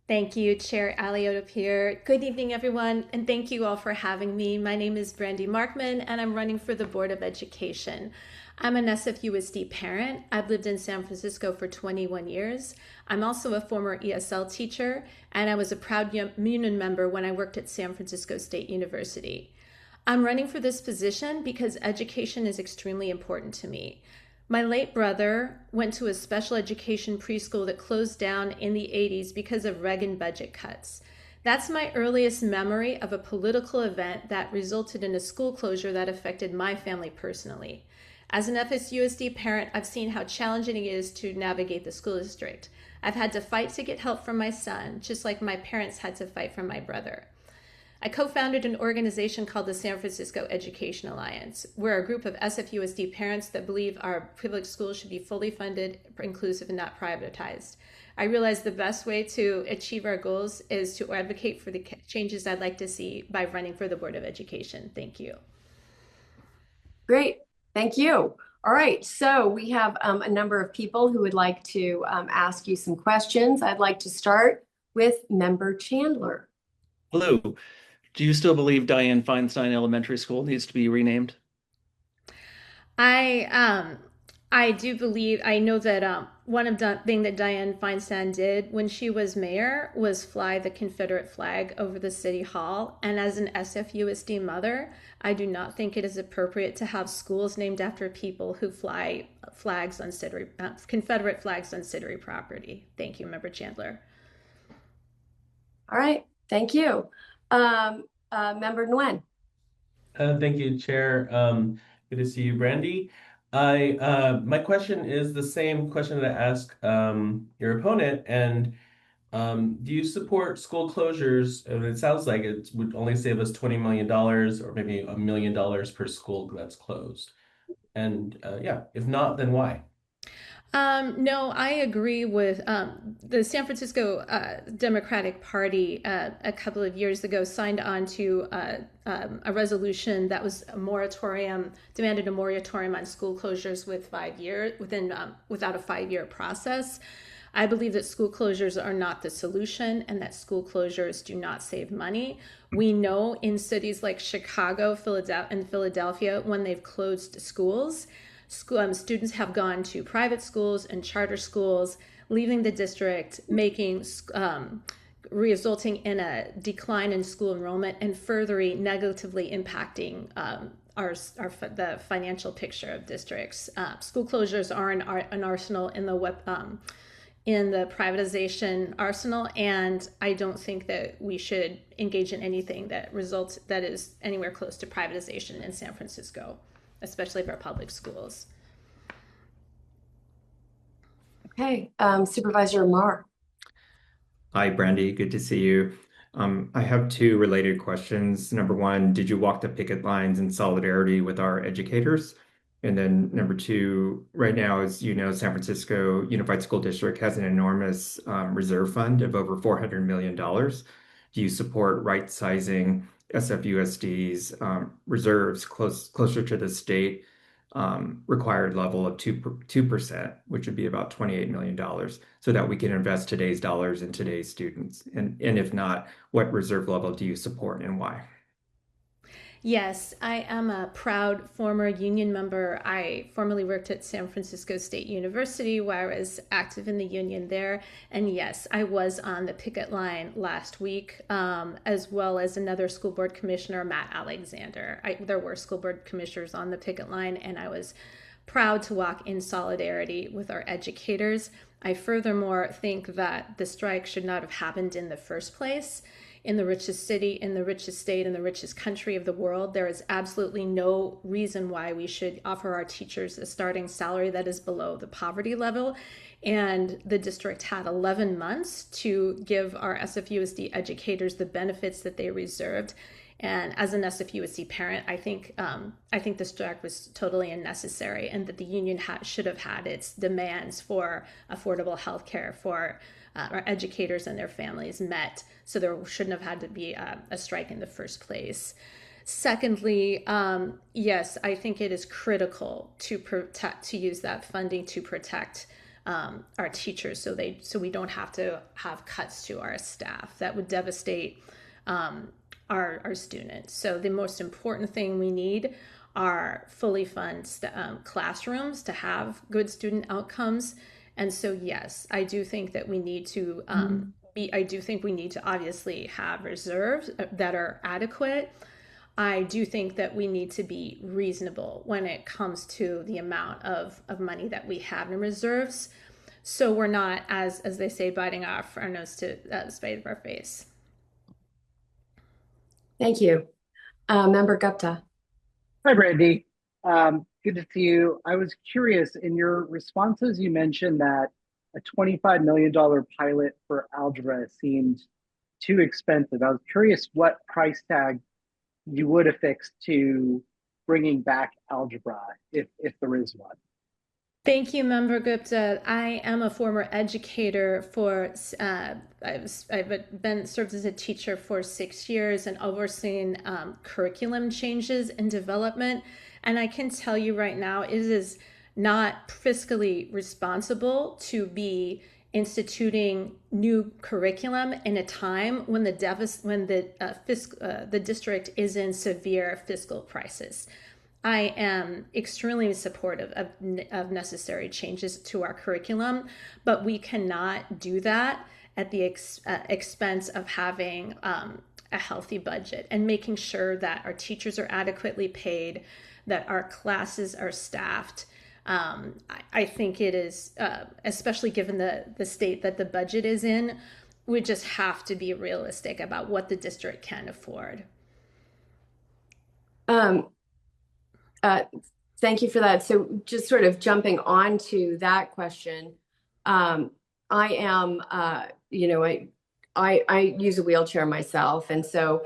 Thank you, Chair Alioto-Pierre. Good evening, everyone, and thank you all for having me. My name is Brandee Marckmann, and I'm running for the Board of Education. I'm an SFUSD parent. I've lived in San Francisco for 21 years. I'm also a former ESL teacher, and I was a proud union member when I worked at San Francisco State University. I'm running for this position because education is extremely important to me. My late brother went to a special education preschool that closed down in the 80s because of Reagan budget cuts. That's my earliest memory of a political event that resulted in a school closure that affected my family personally. As an FSUSD parent, I've seen how challenging it is to navigate the school district. I've had to fight to get help from my son, just like my parents had to fight from my brother. I co-founded an organization called the San Francisco Education Alliance. We're a group of SFUSD parents that believe our public schools should be fully funded, inclusive, and not privatized. I realize the best way to achieve our goals is to advocate for the changes I'd like to see by running for the Board of Education. Thank you. Great, thank you. All right, so we have a number of people who would like to ask you some questions. I'd like to start with Member Chandler. Hello. Do you still believe Dianne Feinstein Elementary School needs to be renamed? I do believe, I know that one of the thing that Dianne Feinstein did when she was mayor was fly the Confederate flag over the city hall. And as an SFUSD mother, I do not think it is appropriate to have schools named after people who fly flags on Confederate flags on city property. Thank you, Member Chandler. All right, thank you. Member Nguyen. Thank you, Chair. Good to see you, Brandee. My question is the same question that I asked your opponent. And do you support school closures? It sounds like it would only save us $20 million or maybe $1 million per school that's closed. And yeah, if not, then why? No, I agree with the San Francisco Democratic Party a couple of years ago signed on to a resolution that was a moratorium, demanded a moratorium on school closures with 5 years, without a 5-year process. I believe that school closures are not the solution and that school closures do not save money. We know in cities like Chicago, and Philadelphia, when they've closed schools, students have gone to private schools and charter schools, leaving the district, resulting in a decline in school enrollment and further negatively impacting the financial picture of districts. School closures are an arsenal in the privatization arsenal, and I don't think that we should engage in anything that is anywhere close to privatization in San Francisco, especially for public schools. Okay, Supervisor Marr. Hi, Brandee. Good to see you. I have two related questions. Number one, did you walk the picket lines in solidarity with our educators? And then number two, right now, as you know, San Francisco Unified School District has an enormous reserve fund of over $400 million. Do you support right-sizing SFUSD's reserves closer to the state required level of 2%, which would be about $28 million, so that we can invest today's dollars in today's students? And if not, what reserve level do you support and why? Yes, I am a proud former union member. I formerly worked at San Francisco State University, where I was active in the union there. And yes, I was on the picket line last week, as well as another school board commissioner, Matt Alexander. There were school board commissioners on the picket line, and I was proud to walk in solidarity with our educators. I furthermore think that the strike should not have happened in the first place. In the richest city, in the richest state, in the richest country of the world, there is absolutely no reason why we should offer our teachers a starting salary that is below the poverty level. And the district had 11 months to give our SFUSD educators the benefits that they reserved. And as an SFUSD parent, I think the strike was totally unnecessary, and that the union should have had its demands for affordable health care for our educators and their families met. So there shouldn't have had to be a strike in the first place. Secondly, yes, I think it is critical to use that funding to protect our teachers, so we don't have to have cuts to our staff that would devastate our students. So the most important thing we need are fully fund classrooms to have good student outcomes. And so, yes, I do think that we need to I do think we need to obviously have reserves that are adequate. I do think that we need to be reasonable when it comes to the amount of money that we have in reserves. So we're not, as they say, biting off our nose to spite of our face. Thank you. Member Gupta. Hi, Brandee. Good to see you. I was curious, in your responses, you mentioned that a $25 million pilot for algebra seemed too expensive. I was curious what price tag you would affix to bringing back algebra, if there is one. Thank you, Member Gupta. I am a former educator for, I've been served as a teacher for 6 years and overseen curriculum changes and development. And I can tell you right now, it is not fiscally responsible to be instituting new curriculum in a time when the district is in severe fiscal crisis. I am extremely supportive of necessary changes to our curriculum, but we cannot do that at the expense of having a healthy budget and making sure that our teachers are adequately paid, that our classes are staffed. I think it is, especially given the state that the budget is in, we just have to be realistic about what the district can afford. Thank you for that. So just sort of jumping on to that question, I am, I use a wheelchair myself. And so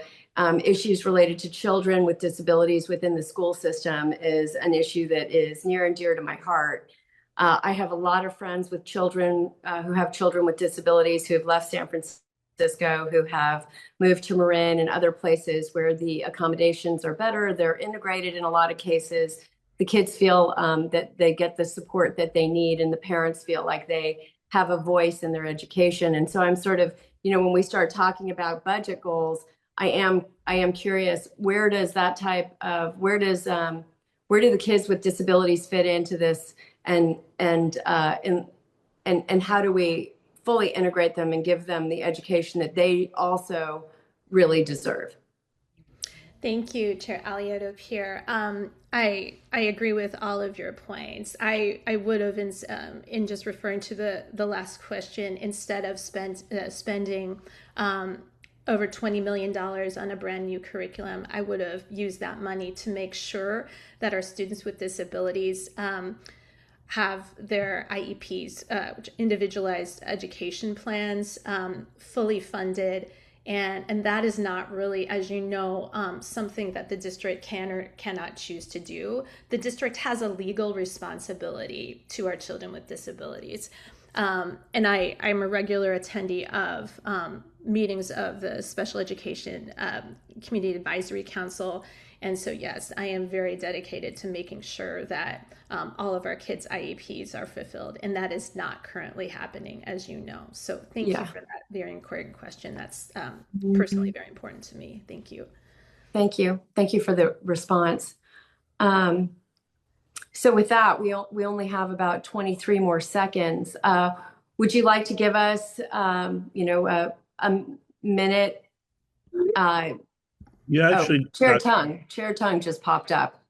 issues related to children with disabilities within the school system is an issue that is near and dear to my heart. I have a lot of friends with children who have children with disabilities who have left San Francisco, who have moved to Marin and other places where the accommodations are better. They're integrated in a lot of cases. The kids feel that they get the support that they need, and the parents feel like they have a voice in their education. And so I'm sort of, when we start talking about budget goals, I am curious, where do the kids with disabilities fit into this, and how do we fully integrate them and give them the education that they also really deserve? Thank you, Chair Alioto-Pierre. I agree with all of your points. I would have, in just referring to the last question, instead of spending over $20 million on a brand new curriculum, I would have used that money to make sure that our students with disabilities have their IEPs, individualized education plans, fully funded. And that is not really, as you know, something that the district can or cannot choose to do. The district has a legal responsibility to our children with disabilities. And I'm a regular attendee of meetings of the Special Education Community Advisory Council. And so, yes, I am very dedicated to making sure that all of our kids' IEPs are fulfilled. And that is not currently happening, as you know. So thank you for that very important question. That's personally very important to me. Thank you. Thank you. Thank you for the response. So with that, we only have about 23 more seconds. Would you like to give us, a minute? Chair Tung just popped up.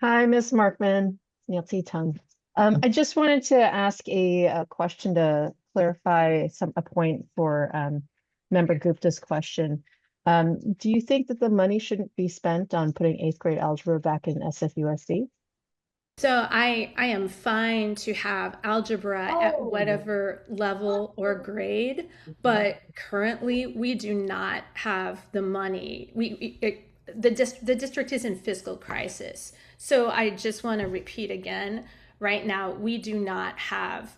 Hi, Ms. Marckmann, Nancy Tung. I just wanted to ask a question to clarify a point for Member Gupta's question. Do you think that the money shouldn't be spent on putting 8th grade algebra back in SFUSD? So I am fine to have algebra at whatever level or grade, but currently we do not have the money. The district is in fiscal crisis. So I just want to repeat again, right now we do not have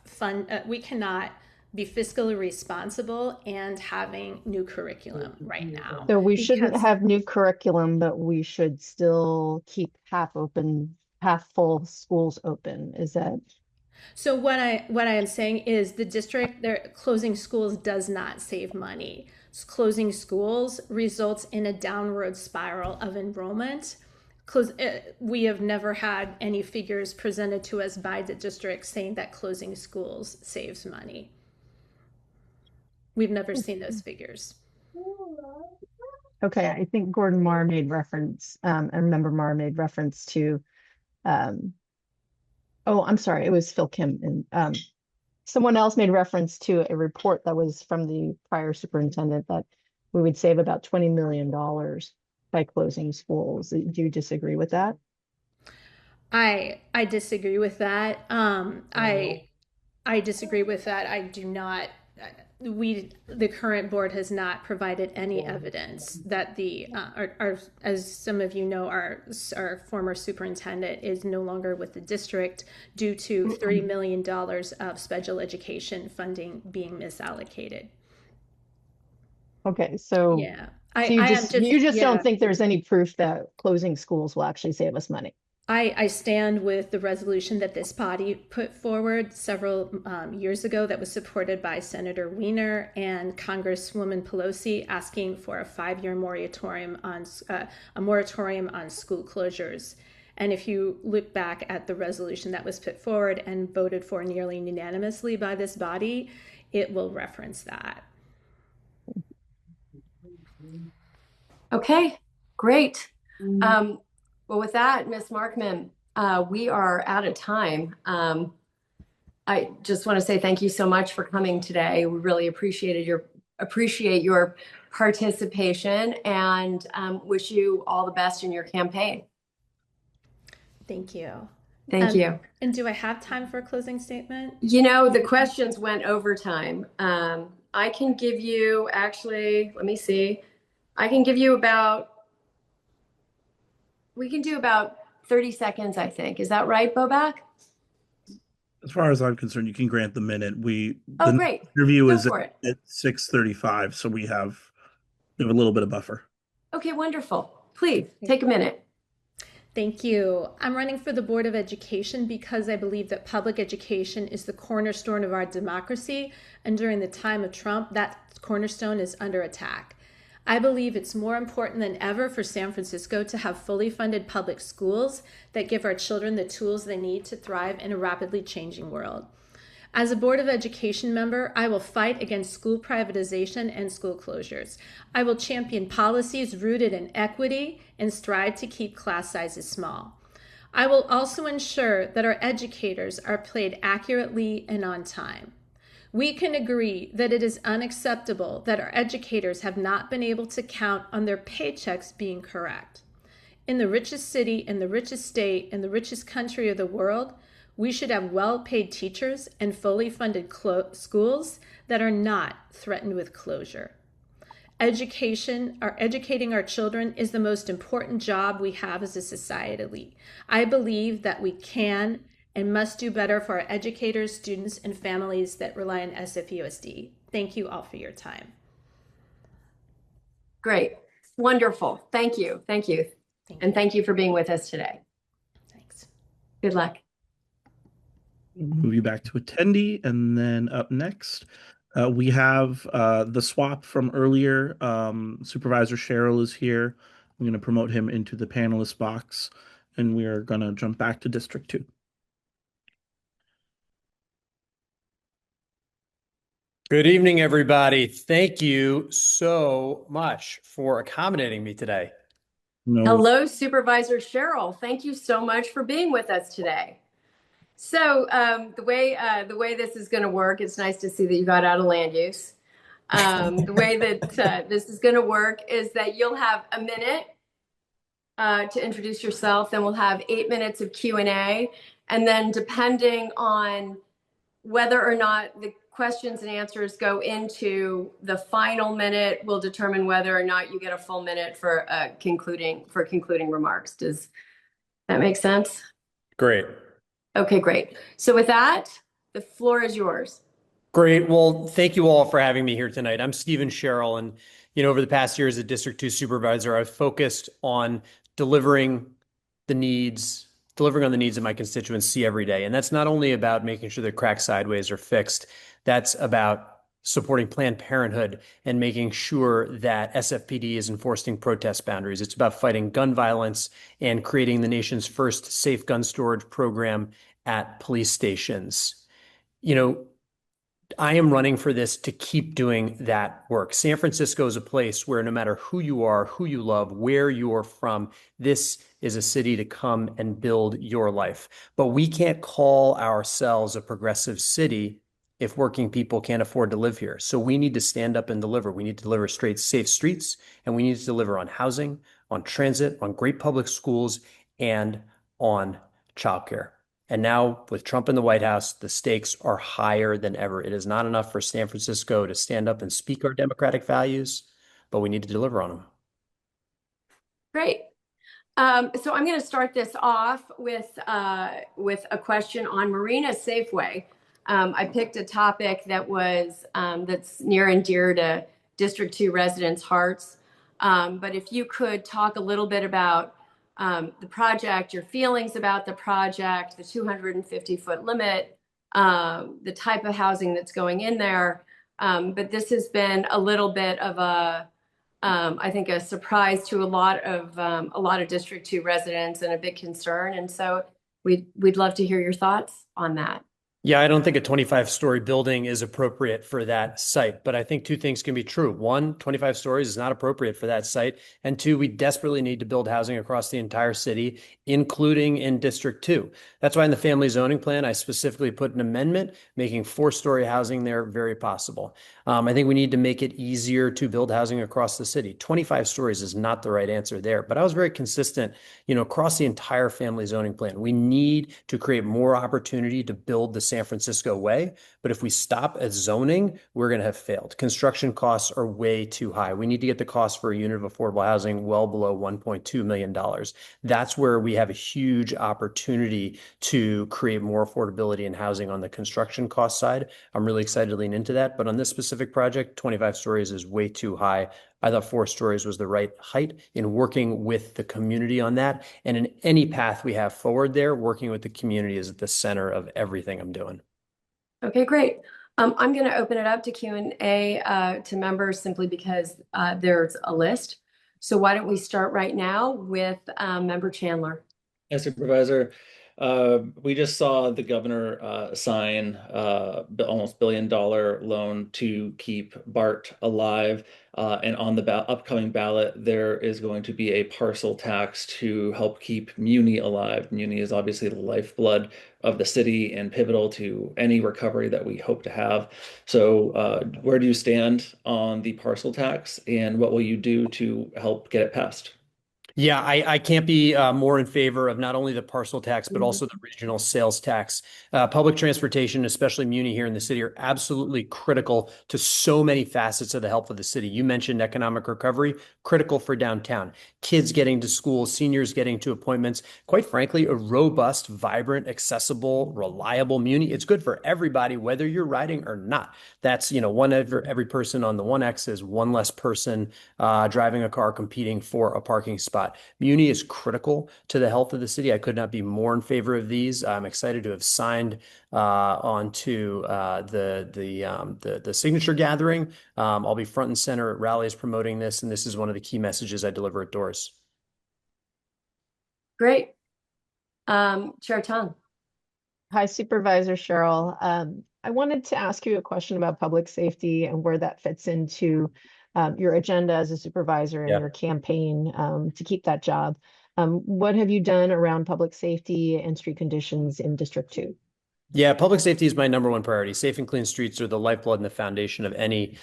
we cannot be fiscally responsible and having new curriculum right now. So we shouldn't have new curriculum, but we should still keep half full schools open. Is that? So what I am saying is the district, closing schools does not save money. Closing schools results in a downward spiral of enrollment. we have never had any figures presented to us by the district saying that closing schools saves money. We've never seen those figures. Okay, I think Gordon Marr made reference, I remember Marr made reference to, oh, I'm sorry, it was Phil Kim. And someone else made reference to a report that was from the prior superintendent that we would save about $20 million by closing schools. Do you disagree with that? I disagree with that. I disagree with that. I do not. The current board has not provided any evidence that as some of you know, our former superintendent is no longer with the district due to $3 million of special education funding being misallocated. Okay, so yeah, so you just don't think there's any proof that closing schools will actually save us money? I stand with the resolution that this body put forward several years ago that was supported by Senator Wiener and Congresswoman Pelosi, asking for a 5-year moratorium on school closures. And if you look back at the resolution that was put forward and voted for nearly unanimously by this body, it will reference that. Okay, great. Well, with that, Ms. Marckmann, we are out of time. I just want to say thank you so much for coming today. We really appreciate your participation, and wish you all the best in your campaign. Thank you. Thank you. And do I have time for a closing statement? You know, the questions went over time. I can give you, actually, let me see. I can give you we can do about 30 seconds, I think. Is that right, Bobak? As far as I'm concerned, you can grant the minute. The great. interview Go is for it. at 6:35, so we have a little bit of buffer. Okay, wonderful. Please take a minute. Thank you. I'm running for the Board of Education because I believe that public education is the cornerstone of our democracy, and during the time of Trump, that cornerstone is under attack. I believe it's more important than ever for San Francisco to have fully funded public schools that give our children the tools they need to thrive in a rapidly changing world. As a Board of Education member, I will fight against school privatization and school closures. I will champion policies rooted in equity and strive to keep class sizes small. I will also ensure that our educators are paid accurately and on time. We can agree that it is unacceptable that our educators have not been able to count on their paychecks being correct. In the richest city, in the richest state, in the richest country of the world, we should have well-paid teachers and fully funded schools that are not threatened with closure. Educating our children is the most important job we have as a society. I believe that we can and must do better for our educators, students, and families that rely on SFUSD. Thank you all for your time. Great. Wonderful. Thank you. Thank you. And thank you for being with us today. Thanks. Good luck. Move you back to attendee, and then up next, we have the swap from earlier. Supervisor Sherrill is here. I'm going to promote him into the panelist box, and we are going to jump back to District 2. Good evening, everybody. Thank you so much for accommodating me today. Hello, Supervisor Sherrill. Thank you so much for being with us today. So the way this is going to work, it's nice to see that you got out of land use. The way that this is going to work is that you'll have a minute to introduce yourself, then we'll have 8 minutes of Q&A, and then depending on whether or not the questions and answers go into the final minute, will determine whether or not you get a full minute for concluding remarks. Does that make sense? Great. Okay, great. So with that, the floor is yours. Great. Well, thank you all for having me here tonight. I'm Stephen Sherrill, and over the past year as a District 2 supervisor, I've focused on delivering on the needs of my constituents see every day. And that's not only about making sure the cracks sideways are fixed, that's about supporting Planned Parenthood and making sure that SFPD is enforcing protest boundaries. It's about fighting gun violence and creating the nation's first safe gun storage program at police stations. You know, I am running for this to keep doing that work. San Francisco is a place where no matter who you are, who you love, where you're from, this is a city to come and build your life. But we can't call ourselves a progressive city if working people can't afford to live here. So we need to stand up and deliver. We need to deliver straight, safe streets, and we need to deliver on housing, on transit, on great public schools, and on childcare. And now, with Trump in the White House, the stakes are higher than ever. It is not enough for San Francisco to stand up and speak our democratic values, but we need to deliver on them. Great. So I'm going to start this off with a question on Marina Safeway. I picked a topic that was that's near and dear to District 2 residents' hearts. But if you could talk a little bit about the project, your feelings about the project, the 250-foot limit, the type of housing that's going in there. But this has been a little bit of I think a surprise to a lot of District 2 residents and a big concern. And so we'd love to hear your thoughts on that. Yeah, I don't think a 25-story building is appropriate for that site, but I think two things can be true. One, 25 stories is not appropriate for that site. And two, we desperately need to build housing across the entire city, including in District 2. That's why in the family zoning plan, I specifically put an amendment making 4-story housing there very possible. I think we need to make it easier to build housing across the city. 25 stories is not the right answer there, but I was very consistent, across the entire family zoning plan. We need to create more opportunity to build the San Francisco way, but if we stop at zoning, we're going to have failed. Construction costs are way too high. We need to get the cost for a unit of affordable housing well below $1.2 million. That's where we have a huge opportunity to create more affordability in housing on the construction cost side. I'm really excited to lean into that, but on this specific project, 25 stories is way too high. I thought 4 stories was the right height. In working with the community on that, and in any path we have forward there, working with the community is at the center of everything I'm doing. Okay, great. I'm going to open it up to Q&A to members simply because there's a list. So why don't we start right now with Member Chandler? Yes, Supervisor. We just saw the governor sign the almost $1 billion loan to keep BART alive. And on the upcoming ballot, there is going to be a parcel tax to help keep Muni alive. Muni is obviously the lifeblood of the city and pivotal to any recovery that we hope to have. So where do you stand on the parcel tax, and what will you do to help get it passed? Yeah, I can't be more in favor of not only the parcel tax, but also the regional sales tax. Public transportation, especially Muni here in the city, are absolutely critical to so many facets of the health of the city. You mentioned economic recovery, critical for downtown. Kids getting to school, seniors getting to appointments. Quite frankly, a robust, vibrant, accessible, reliable Muni. It's good for everybody, whether you're riding or not. That's, every person on the 1X is one less person driving a car competing for a parking spot. Muni is critical to the health of the city. I could not be more in favor of these. I'm excited to have signed onto the signature gathering. I'll be front and center at rallies promoting this, and this is one of the key messages I deliver at doors. Great. Chair Tong. Hi, Supervisor Sherrill. I wanted to ask you a question about public safety and where that fits into your agenda as a supervisor and your campaign to keep that job. What have you done around public safety and street conditions in District 2? Yeah, public safety is my number one priority. Safe and clean streets are the lifeblood and the foundation of any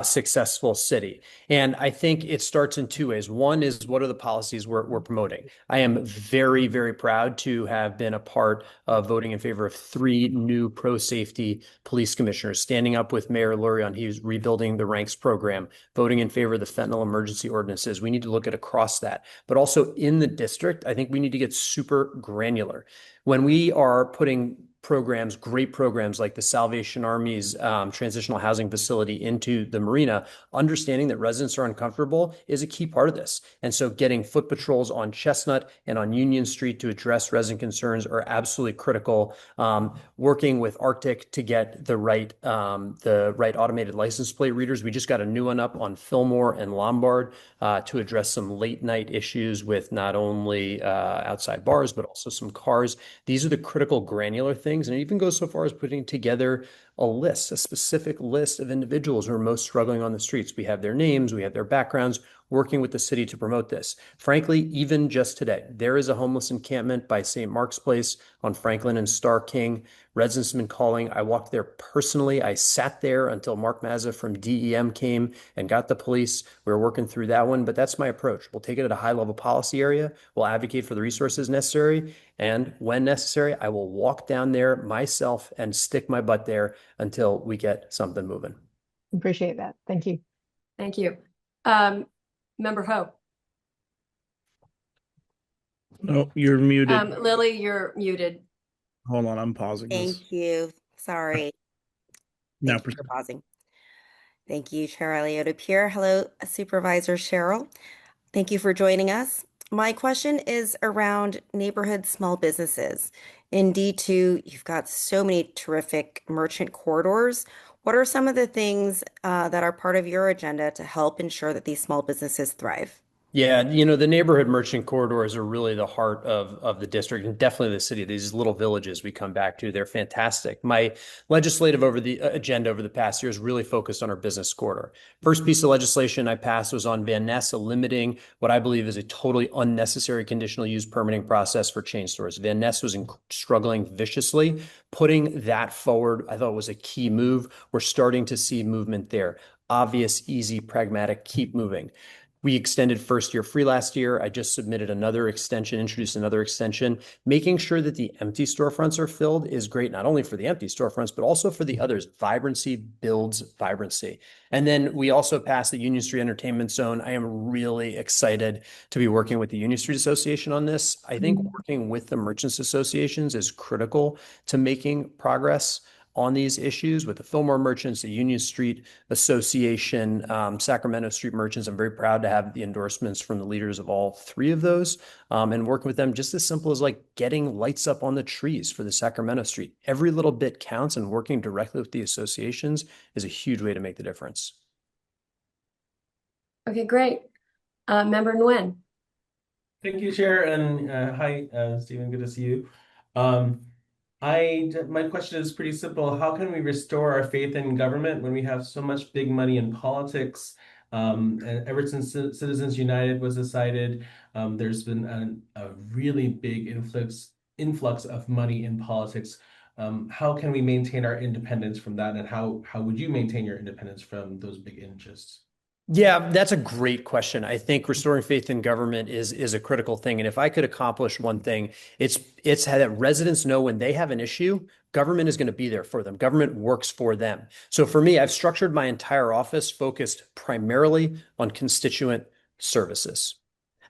successful city. And I think it starts in 2 ways. One is, what are the policies we're promoting? I am very, very proud to have been a part of voting in favor of 3 new pro-safety police commissioners, standing up with Mayor Lurie on he's rebuilding the ranks program, voting in favor of the fentanyl emergency ordinances. We need to look at across that. But also in the district, I think we need to get super granular. When we are putting programs, great programs like the Salvation Army's transitional housing facility into the marina, understanding that residents are uncomfortable is a key part of this. And so getting foot patrols on Chestnut and on Union Street to address resident concerns are absolutely critical. Working with Arctic to get the right automated license plate readers. We just got a new one up on Fillmore and Lombard to address some late night issues with not only outside bars, but also some cars. These are the critical granular things. And it even goes so far as putting together a specific list of individuals who are most struggling on the streets. We have their names, we have their backgrounds, working with the city to promote this. Frankly, even just today, there is a homeless encampment by St. Mark's Place on Franklin and Star King. Residents have been calling. I walked there personally. I sat there until Mark Mazza from DEM came and got the police. We were working through that one, but that's my approach. We'll take it at a high level policy area. We'll advocate for the resources necessary. And when necessary, I will walk down there myself and stick my butt there until we get something moving. Appreciate that. Thank you. Thank you. Member Ho. No, you're muted. Lily, you're muted. Hold on, I'm pausing this. Thank you. Sorry. Now Thank you for pausing. Thank you, Chair Alioto-Pierre. Hello, Supervisor Sherrill. Thank you for joining us. My question is around neighborhood small businesses. In D2, you've got so many terrific merchant corridors. What are some of the things that are part of your agenda to help ensure that these small businesses thrive? Yeah, the neighborhood merchant corridors are really the heart of the district and definitely the city. These little villages we come back to, they're fantastic. My legislative agenda over the past year is really focused on our business corridor. First piece of legislation I passed was on Van Ness, limiting what I believe is a totally unnecessary conditional use permitting process for chain stores. Van Ness was struggling viciously. Putting that forward, I thought was a key move. We're starting to see movement there. Obvious, easy, pragmatic, keep moving. We extended first year free last year. I just submitted another extension, introduced another extension. Making sure that the empty storefronts are filled is great, not only for the empty storefronts, but also for the others. Vibrancy builds vibrancy. And then we also passed the Union Street Entertainment Zone. I am really excited to be working with the Union Street Association on this. I think working with the merchants associations is critical to making progress on these issues with the Fillmore merchants, the Union Street Association, Sacramento Street merchants. I'm very proud to have the endorsements from the leaders of all three of those, and working with them just as simple as like getting lights up on the trees for the Sacramento Street. Every little bit counts, and working directly with the associations is a huge way to make the difference. Okay, great. Member Nguyen. Thank you, Chair, and hi, Stephen. Good to see you. My question is pretty simple. How can we restore our faith in government when we have so much big money in politics? And ever since Citizens United was decided, there's been a really big influx of money in politics. How can we maintain our independence from that? And how would you maintain your independence from those big interests? Yeah, that's a great question. I think restoring faith in government is a critical thing. And if I could accomplish one thing, it's that residents know when they have an issue, government is going to be there for them. Government works for them. So for me, I've structured my entire office focused primarily on constituent services.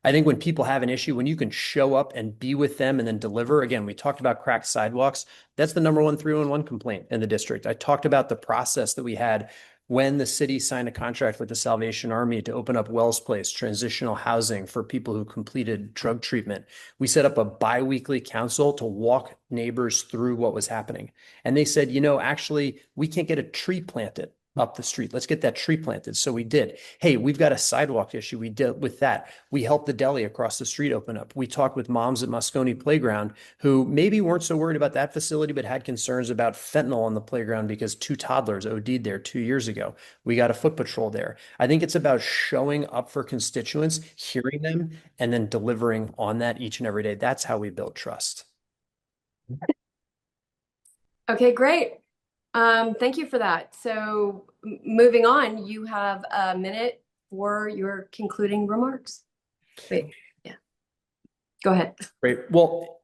I think when people have an issue, when you can show up and be with them and then deliver, again, we talked about cracked sidewalks. That's the number one 311 complaint in the district. I talked about the process that we had when the city signed a contract with the Salvation Army to open up Wells Place, transitional housing for people who completed drug treatment. We set up a biweekly council to walk neighbors through what was happening. And they said, actually, we can't get a tree planted up the street. Let's get that tree planted. So we did. Hey, we've got a sidewalk issue. We dealt with that. We helped the deli across the street open up. We talked with moms at Moscone Playground who maybe weren't so worried about that facility, but had concerns about fentanyl on the playground because 2 toddlers OD'd there 2 years ago. We got a foot patrol there. I think it's about showing up for constituents, hearing them, and then delivering on that each and every day. That's how we build trust. Okay, great. Thank you for that. So moving on, you have a minute for your concluding remarks. Wait, yeah. Go ahead. Great. Well,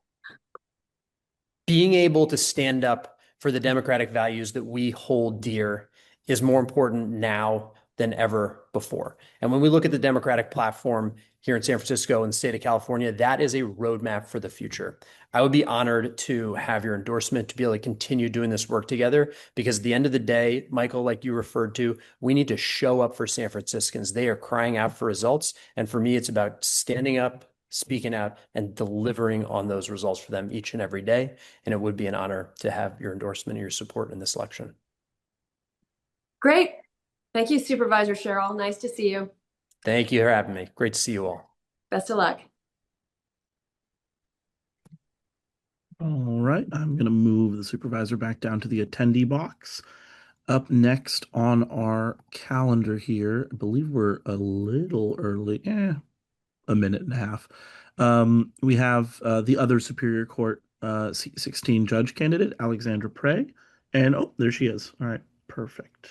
being able to stand up for the democratic values that we hold dear is more important now than ever before. And when we look at the Democratic platform here in San Francisco and the state of California, that is a roadmap for the future. I would be honored to have your endorsement to be able to continue doing this work together, because at the end of the day, Michael, like you referred to, we need to show up for San Franciscans. They are crying out for results. And for me, it's about standing up, speaking out, and delivering on those results for them each and every day. And it would be an honor to have your endorsement and your support in this election. Great. Thank you, Supervisor Sherrill. Nice to see you. Thank you for having me. Great to see you all. Best of luck. All right, I'm going to move the supervisor back down to the attendee box. Up next on our calendar here, I believe we're a little early, a minute and a half. We have the other Superior Court C16 judge candidate, Alexandra Prey. And oh, there she is. All right, perfect.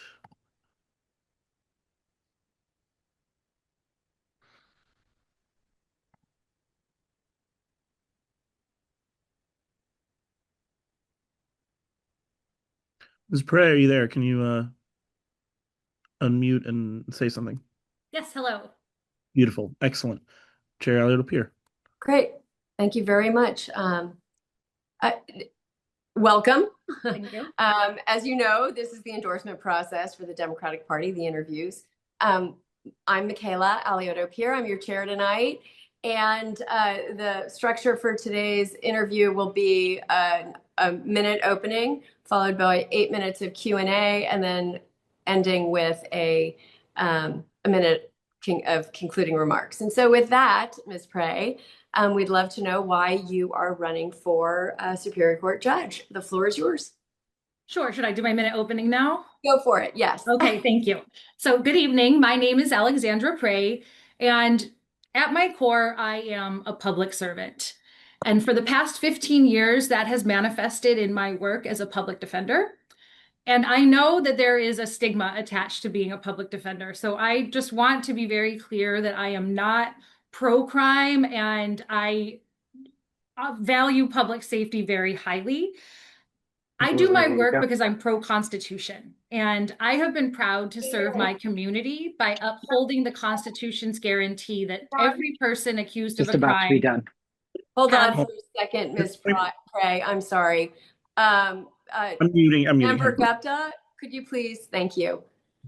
Ms. Prey, are you there? Can you unmute and say something? Yes, hello. Beautiful. Excellent. Chair Elliott Appear. Great. Thank you very much. Welcome. Thank you. As you know, this is the endorsement process for the Democratic Party, the interviews. I'm Michaela Alioto-Pierre. I'm your chair tonight. And the structure for today's interview will be a minute opening, followed by 8 minutes of Q&A, and then ending with a minute of concluding remarks. And so with that, Ms. Prey, we'd love to know why you are running for a Superior Court judge. The floor is yours. Sure. Should I do my minute opening now? Go for it. Yes. Okay. Thank you. So good evening. My name is Alexandra Prey, and at my core, I am a public servant. And for the past 15 years, that has manifested in my work as a public defender. And I know that there is a stigma attached to being a public defender. So I just want to be very clear that I am not pro-crime, and I value public safety very highly. I do my work because I'm pro-Constitution, and I have been proud to serve my community by upholding the Constitution's guarantee that every person accused of a crime— Just about to be done. Hold on for a second, Ms. Prey. I'm sorry. I'm muting Member her. Gupta, could you please? Thank you.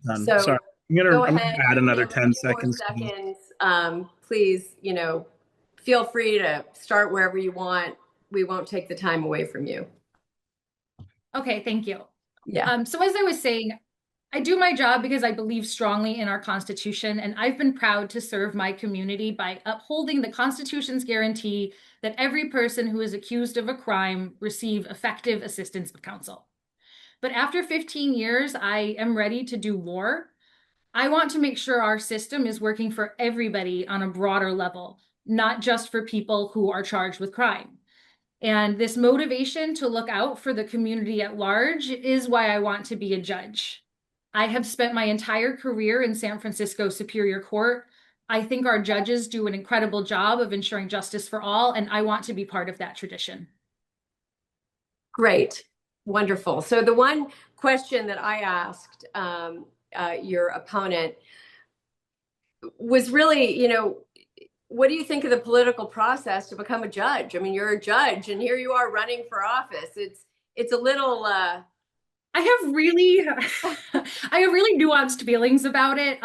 Done. So Sorry. I'm gonna add another 10 seconds. Please, feel free to start wherever you want. We won't take the time away from you. Okay, thank you. Yeah. So as I was saying, I do my job because I believe strongly in our Constitution, and I've been proud to serve my community by upholding the Constitution's guarantee that every person who is accused of a crime receive effective assistance of counsel. But after 15 years, I am ready to do more. I want to make sure our system is working for everybody on a broader level, not just for people who are charged with crime. And this motivation to look out for the community at large is why I want to be a judge. I have spent my entire career in San Francisco Superior Court. I think our judges do an incredible job of ensuring justice for all, and I want to be part of that tradition. Great. Wonderful. So the one question that I asked your opponent was really, what do you think of the political process to become a judge? I mean, you're a judge, and here you are running for office. It's a little. I have really nuanced feelings about it.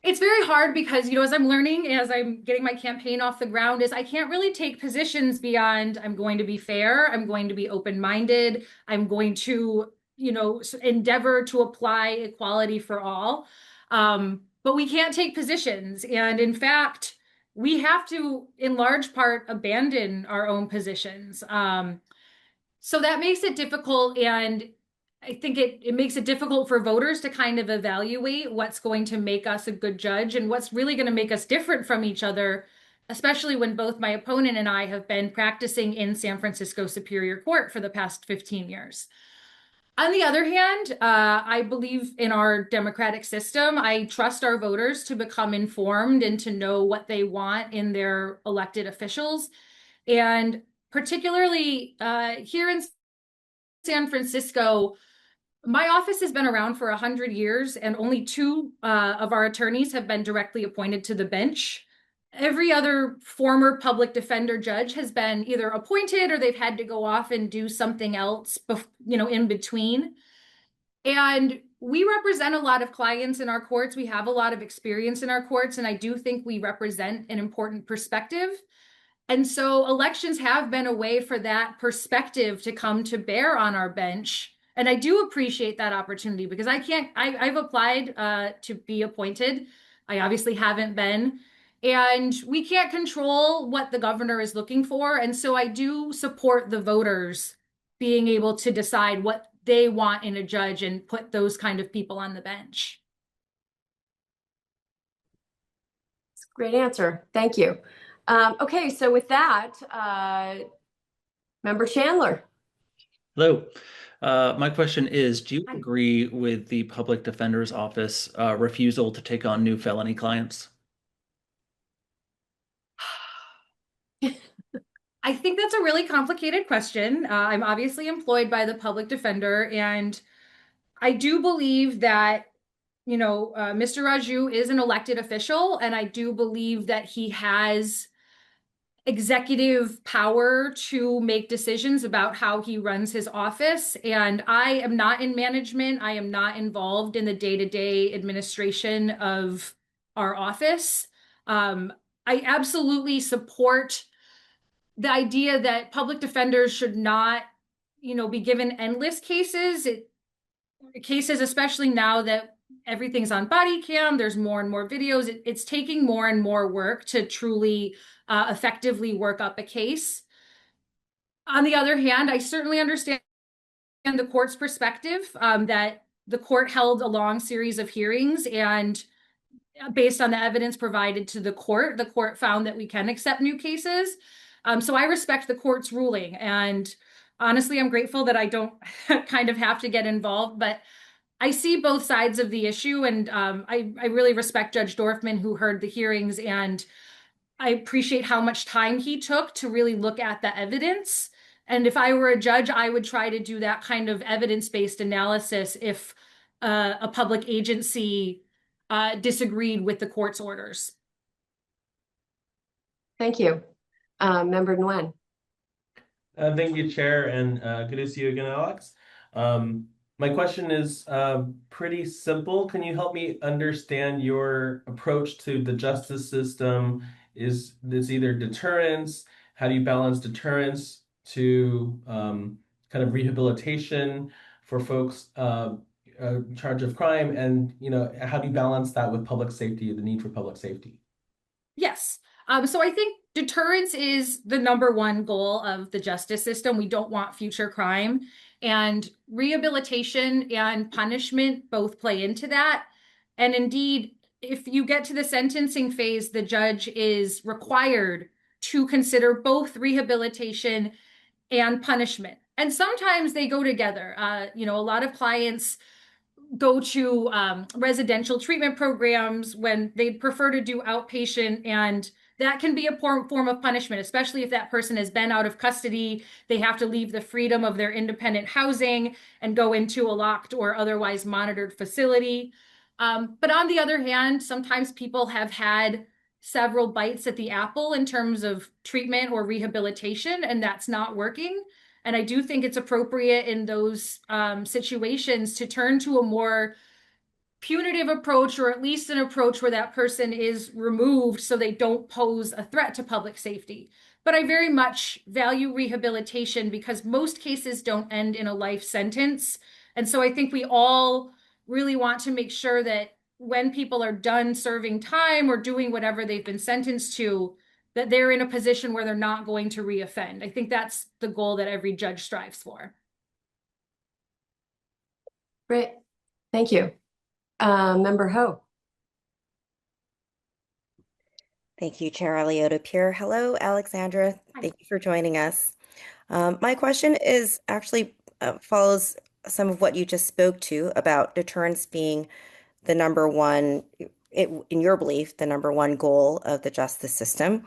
It's very hard because, as I'm learning, as I'm getting my campaign off the ground, is I can't really take positions beyond I'm going to be fair, I'm going to be open-minded, I'm going to, endeavor to apply equality for all. But we can't take positions. And in fact, we have to, in large part, abandon our own positions. So that makes it difficult, and I think it makes it difficult for voters to kind of evaluate what's going to make us a good judge and what's really going to make us different from each other, especially when both my opponent and I have been practicing in San Francisco Superior Court for the past 15 years. On the other hand, I believe in our democratic system. I trust our voters to become informed and to know what they want in their elected officials. And particularly here in San Francisco, My office has been around for 100 years, and only two of our attorneys have been directly appointed to the bench. Every other former public defender judge has been either appointed or they've had to go off and do something else, in between. And we represent a lot of clients in our courts. We have a lot of experience in our courts, and I do think we represent an important perspective. And so elections have been a way for that perspective to come to bear on our bench. And I do appreciate that opportunity because I've applied to be appointed. I obviously haven't been. And we can't control what the governor is looking for. And so I do support the voters being able to decide what they want in a judge and put those kind of people on the bench. Great answer. Thank you. Okay, so with that, Member Chandler. Hello. My question is, do you agree with the Public Defender's Office refusal to take on new felony clients? I think that's a really complicated question. I'm obviously employed by the public defender, and I do believe that, Mr. Raju is an elected official, and I do believe that he has executive power to make decisions about how he runs his office. And I am not in management. I am not involved in the day-to-day administration of our office. I absolutely support the idea that public defenders should not, be given endless cases. Cases, especially now that everything's on body cam, there's more and more videos. It's taking more and more work to truly effectively work up a case. On the other hand, I certainly understand the court's perspective that the court held a long series of hearings, and based on the evidence provided to the court found that we can accept new cases. So I respect the court's ruling, and honestly, I'm grateful that I don't kind of have to get involved, but I see both sides of the issue, and I really respect Judge Dorfman, who heard the hearings, and I appreciate how much time he took to really look at the evidence. And if I were a judge, I would try to do that kind of evidence-based analysis if a public agency disagreed with the court's orders. Thank you. Member Nguyen. Thank you, Chair, and good to see you again, Alex. My question is pretty simple. Can you help me understand your approach to the justice system? Is this either deterrence? How do you balance deterrence to kind of rehabilitation for folks charged of crime? And, how do you balance that with public safety, the need for public safety? Yes. So I think deterrence is the number one goal of the justice system. We don't want future crime. And rehabilitation and punishment both play into that. And indeed, if you get to the sentencing phase, the judge is required to consider both rehabilitation and punishment. And sometimes they go together. A lot of clients go to residential treatment programs when they prefer to do outpatient, and that can be a form of punishment, especially if that person has been out of custody. They have to leave the freedom of their independent housing and go into a locked or otherwise monitored facility. But on the other hand, sometimes people have had several bites at the apple in terms of treatment or rehabilitation, and that's not working. And I do think it's appropriate in those situations to turn to a more punitive approach, or at least an approach where that person is removed so they don't pose a threat to public safety. But I very much value rehabilitation because most cases don't end in a life sentence. And so I think we all really want to make sure that when people are done serving time or doing whatever they've been sentenced to, that they're in a position where they're not going to reoffend. I think that's the goal that every judge strives for. Great. Thank you. Member Ho. Thank you, Chair Alioto-Pierre. Hello, Alexandra. Thank you for joining us. My question is actually follows some of what you just spoke to about deterrence being the number one, in your belief, the number one goal of the justice system.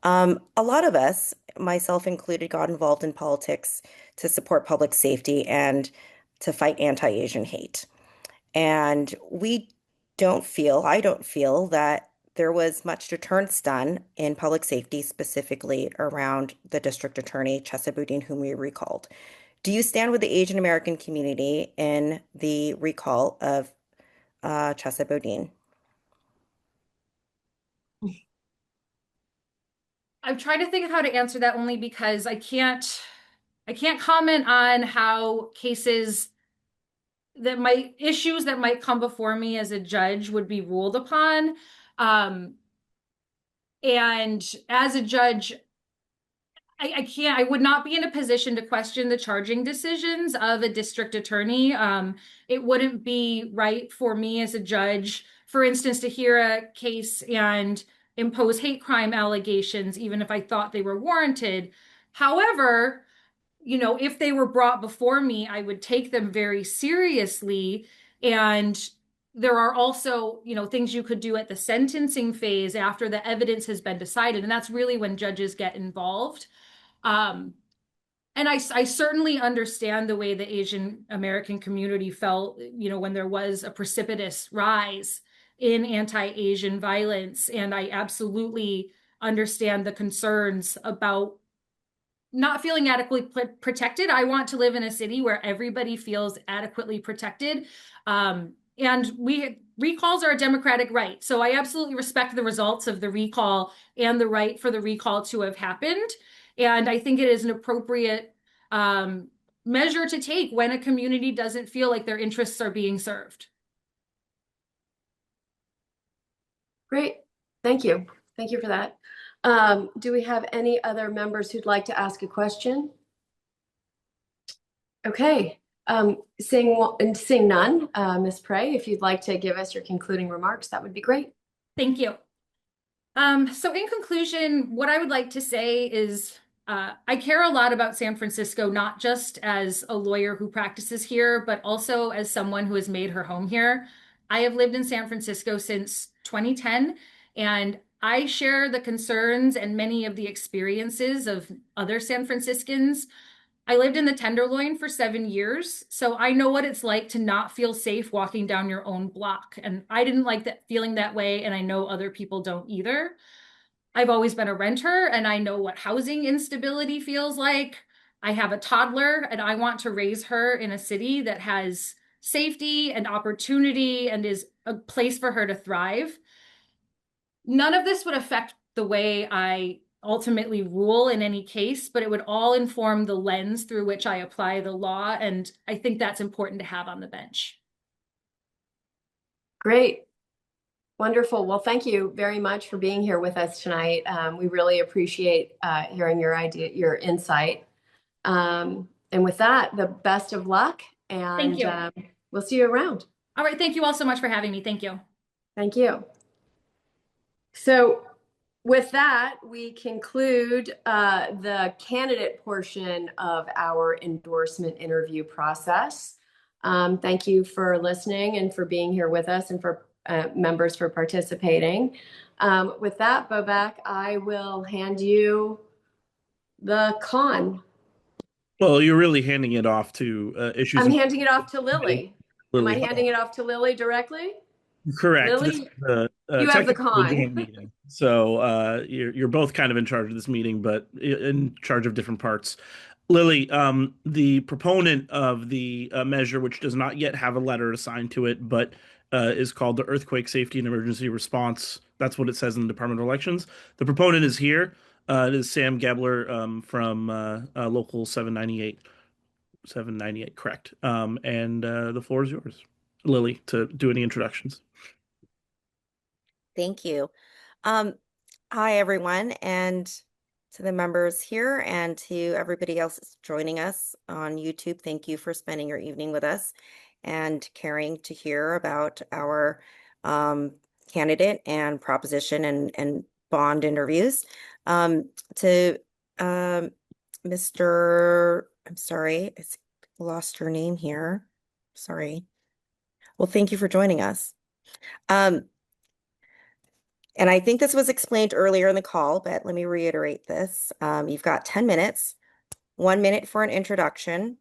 A lot of us, myself included, got involved in politics to support public safety. And to fight anti-Asian hate. And I don't feel that there was much deterrence done in public safety, specifically around the district attorney, Chesa Boudin, whom we recalled. Do you stand with the Asian American community in the recall of Chesa Boudin? I'm trying to think of how to answer that only because I can't comment on how issues that might come before me as a judge would be ruled upon. And as a judge, I would not be in a position to question the charging decisions of a district attorney. It wouldn't be right for me as a judge, for instance, to hear a case and impose hate crime allegations, even if I thought they were warranted. However, if they were brought before me, I would take them very seriously. And there are also, things you could do at the sentencing phase after the evidence has been decided. And that's really when judges get involved. And I certainly understand the way the Asian American community felt, when there was a precipitous rise in anti-Asian violence. And I absolutely understand the concerns about not feeling adequately protected. I want to live in a city where everybody feels adequately protected. And recalls are a democratic right. So I absolutely respect the results of the recall and the right for the recall to have happened. And I think it is an appropriate measure to take when a community doesn't feel like their interests are being served. Great. Thank you. Thank you for that. Do we have any other members who'd like to ask a question? Okay. Seeing none, Ms. Prey, if you'd like to give us your concluding remarks, that would be great. Thank you. So in conclusion, what I would like to say is I care a lot about San Francisco, not just as a lawyer who practices here, but also as someone who has made her home here. I have lived in San Francisco since 2010, and I share the concerns and many of the experiences of other San Franciscans. I lived in the Tenderloin for 7 years, so I know what it's like to not feel safe walking down your own block. And I didn't like that feeling that way, and I know other people don't either. I've always been a renter, and I know what housing instability feels like. I have a toddler, and I want to raise her in a city that has safety and opportunity and is a place for her to thrive. None of this would affect the way I ultimately rule in any case, but it would all inform the lens through which I apply the law. And I think that's important to have on the bench. Great. Wonderful. Well, thank you very much for being here with us tonight. We really appreciate hearing your insight. And with that, the best of luck, and thank you. We'll see you around. All right. Thank you all so much for having me. Thank you. Thank you. So with that, we conclude the candidate portion of our endorsement interview process. Thank you for listening and for being here with us, and for members for participating. With that, Bobak, I will hand you the con. Well, you're really handing it off to issues. I'm handing it off to Lily. Am I handing it off to Lily directly? Correct. Lily, you have the con. Meeting. So you're both kind of in charge of this meeting, but in charge of different parts. Lily, the proponent of the measure, which does not yet have a letter assigned to it, but is called the Earthquake Safety and Emergency Response. That's what it says in the Department of Elections. The proponent is here. It is Sam Gebler from Local 798. 798, correct. And the floor is yours, Lily, to do any introductions. Thank you. Hi, everyone, and to the members here and to everybody else joining us on YouTube. Thank you for spending your evening with us and caring to hear about our candidate and proposition and bond interviews. To Mr. I'm sorry, I lost your name here. Sorry. Well, thank you for joining us. And I think this was explained earlier in the call, but let me reiterate this. You've got 10 minutes, 1 minute for an introduction,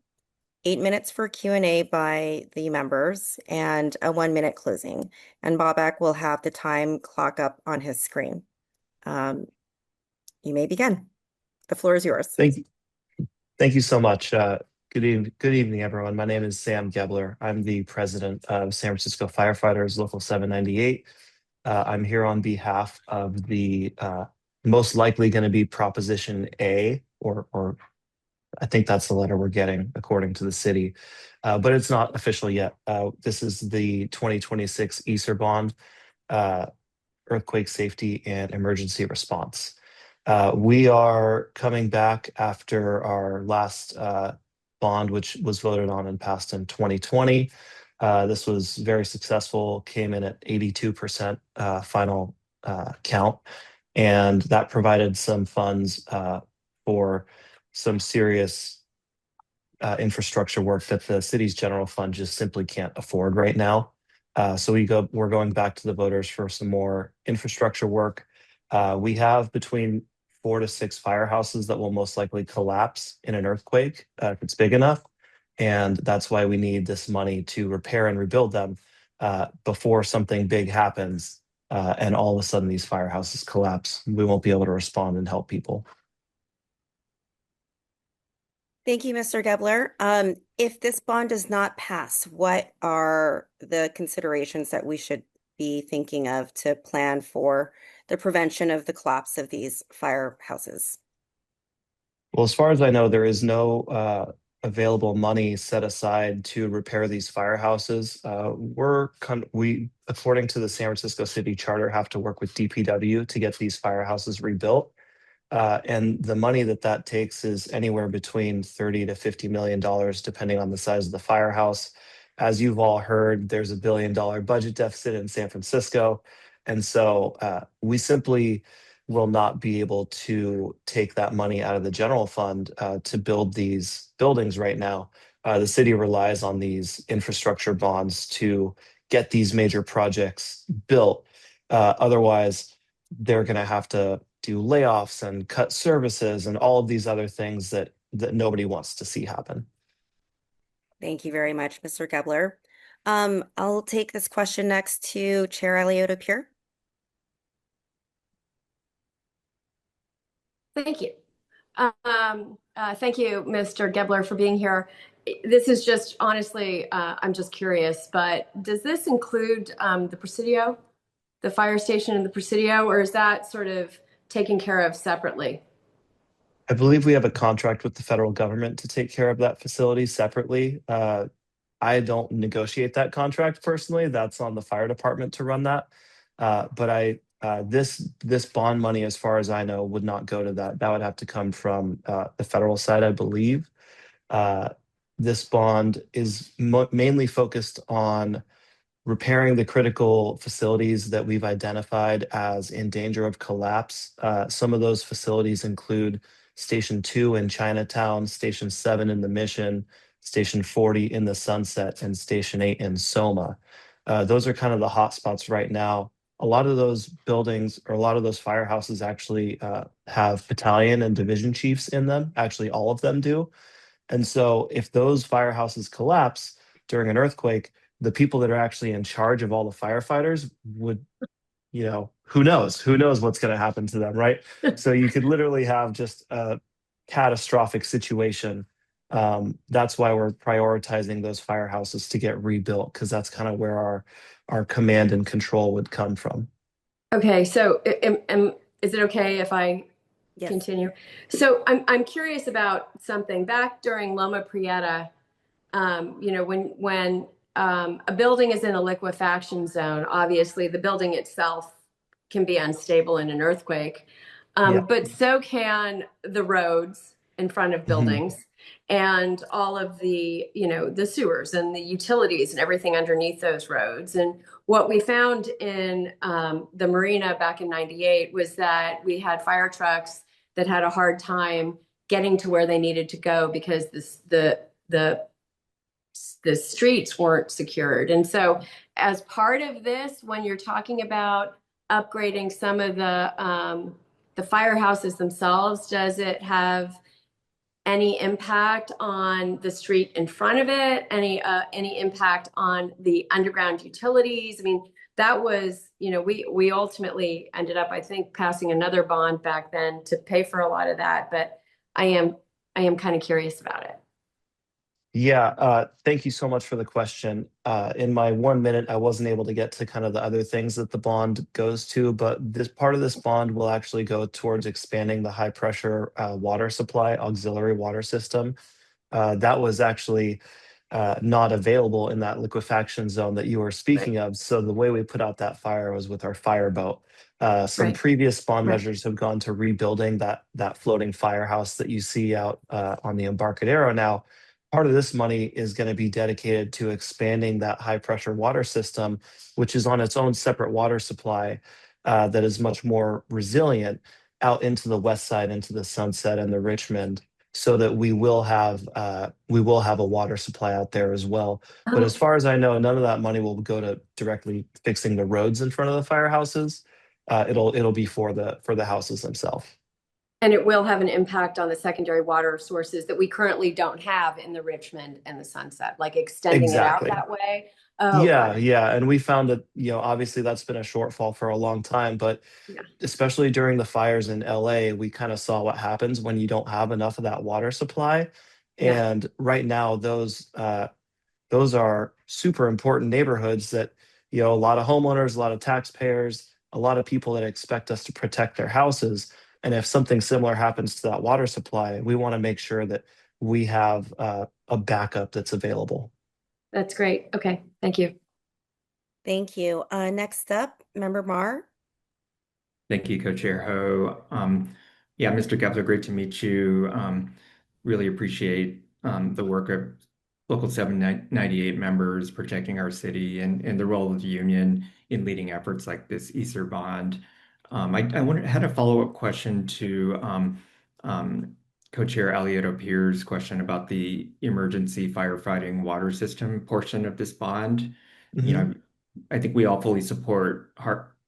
8 minutes for Q&A by the members, and a 1-minute closing. And Bobak will have the time clock up on his screen. You may begin. The floor is yours. Thank you. Thank you so much. Good evening, everyone. My name is Sam Gebler. I'm the president of San Francisco Firefighters Local 798. I'm here on behalf of the most likely going to be Proposition A, or I think that's the letter we're getting according to the city, but it's not official yet. This is the 2026 ESER bond, earthquake safety and emergency response. We are coming back after our last bond, which was voted on and passed in 2020. This was very successful, came in at 82% final count, and that provided some funds for some serious infrastructure work that the city's general fund just simply can't afford right now. So we're going back to the voters for some more infrastructure work. We have between 4 to 6 firehouses that will most likely collapse in an earthquake if it's big enough. And that's why we need this money to repair and rebuild them before something big happens and all of a sudden these firehouses collapse. We won't be able to respond and help people. Thank you, Mr. Gebler. If this bond does not pass, what are the considerations that we should be thinking of to plan for the prevention of the collapse of these firehouses? Well, as far as I know, there is no available money set aside to repair these firehouses. We, according to the San Francisco City Charter, have to work with DPW to get these firehouses rebuilt. And the money that takes is anywhere between $30 to $50 million, depending on the size of the firehouse. As you've all heard, there's $1 billion budget deficit in San Francisco. And so we simply will not be able to take that money out of the general fund to build these buildings right now. The city relies on these infrastructure bonds to get these major projects built. Otherwise, they're going to have to do layoffs and cut services and all of these other things that nobody wants to see happen. Thank you very much, Mr. Gebler. I'll take this question next to Chair Alioto-Pure. Thank you. Thank you, Mr. Gebler, for being here. This is just, honestly, I'm just curious, but does this include the Presidio, the fire station in the Presidio, or is that sort of taken care of separately? I believe we have a contract with the federal government to take care of that facility separately. I don't negotiate that contract personally. That's on the fire department to run that. But this bond money, as far as I know, would not go to that. That would have to come from the federal side, I believe. This bond is mainly focused on repairing the critical facilities that we've identified as in danger of collapse. Some of those facilities include Station 2 in Chinatown, Station 7 in the Mission, Station 40 in the Sunset, and Station 8 in Soma. Those are kind of the hot spots right now. A lot of those buildings, or a lot of those firehouses actually have battalion and division chiefs in them. Actually, all of them do. And so if those firehouses collapse during an earthquake, the people that are actually in charge of all the firefighters would, who knows what's going to happen to them, right? So you could literally have just a catastrophic situation. That's why we're prioritizing those firehouses to get rebuilt, because that's kind of where our command and control would come from. Okay, so is it okay if I continue? So I'm curious about something. Back during Loma Prieta, when a building is in a liquefaction zone, obviously the building itself can be unstable in an earthquake, but so can the roads in front of buildings and all of the, the sewers and the utilities and everything underneath those roads. And what we found in the marina back in '98 was that we had fire trucks that had a hard time getting to where they needed to go because the streets weren't secured. And so as part of this, when you're talking about upgrading some of the firehouses themselves, does it have any impact on the street in front of it? Any impact on the underground utilities? I mean, that was, we ultimately ended up, I think, passing another bond back then to pay for a lot of that, but I am kind of curious about it. Yeah, thank you so much for the question. In my 1 minute, I wasn't able to get to kind of the other things that the bond goes to, but this part of this bond will actually go towards expanding the high pressure water supply auxiliary water system. That was actually not available in that liquefaction zone that you were speaking of. So the way we put out that fire was with our fireboat. Some Right. previous bond Right. measures have gone to rebuilding that floating firehouse that you see out on the Embarcadero now. Part of this money is going to be dedicated to expanding that high pressure water system, which is on its own separate water supply that is much more resilient out into the west side, into the Sunset and the Richmond, so that we will have a water supply out there as well. But as far as I know, none of that money will go to directly fixing the roads in front of the firehouses. It'll be for the houses themselves. And it will have an impact on the secondary water sources that we currently don't have in the Richmond and the Sunset, like extending it out Exactly. that way. Oh, got it. Yeah. And we found that, obviously that's been a shortfall for a long time, but Yeah. especially during the fires in LA, we kind of saw what happens when you don't have enough of that water supply. Yeah. And right now, those are super important neighborhoods that, a lot of homeowners, a lot of taxpayers, a lot of people that expect us to protect their houses. And if something similar happens to that water supply, we want to make sure that we have a backup that's available. That's great. Okay. Thank you. Thank you. Next up, Member Mar. Thank you, Co-Chair Ho. Yeah, Mr. Gepler, great to meet you. Really appreciate the work of Local 798 members protecting our city and the role of the union in leading efforts like this ESER bond. Had a follow-up question to Co-Chair Alioto Pierce's question about the emergency firefighting water system portion of this bond. I think we all fully support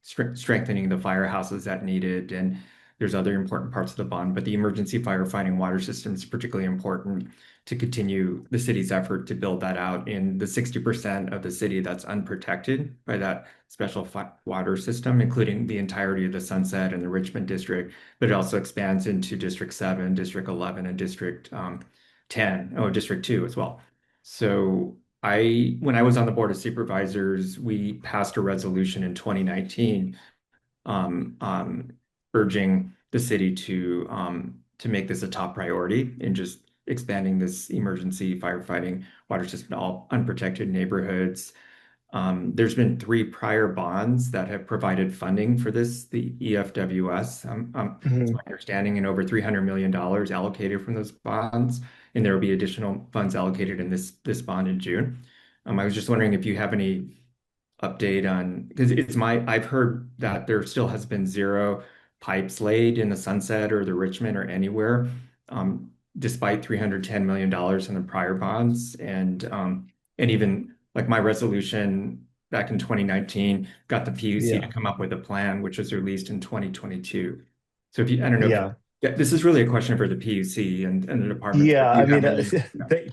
strengthening the firehouses that needed, and there's other important parts of the bond, but the emergency firefighting water system is particularly important to continue the city's effort to build that out in the 60% of the city that's unprotected by that special water system, including the entirety of the Sunset and the Richmond district, but it also expands into District 7, District 11, and District 10, District 2 as well. So when I was on the Board of Supervisors, we passed a resolution in 2019 urging the city to make this a top priority in just expanding this emergency firefighting water system to all unprotected neighborhoods. There's been 3 prior bonds that have provided funding for this, the EFWS. It's my understanding, and over $300 million allocated from those bonds, and there will be additional funds allocated in this bond in June. I was just wondering if you have any update on, because I've heard that there still has been 0 pipes laid in the Sunset or the Richmond or anywhere, despite $310 million in the prior bonds. And even like my resolution back in 2019 got the PUC to come up with a plan, which was released in 2022. So I don't know. This is really a question for the PUC and the department. Yeah, I mean,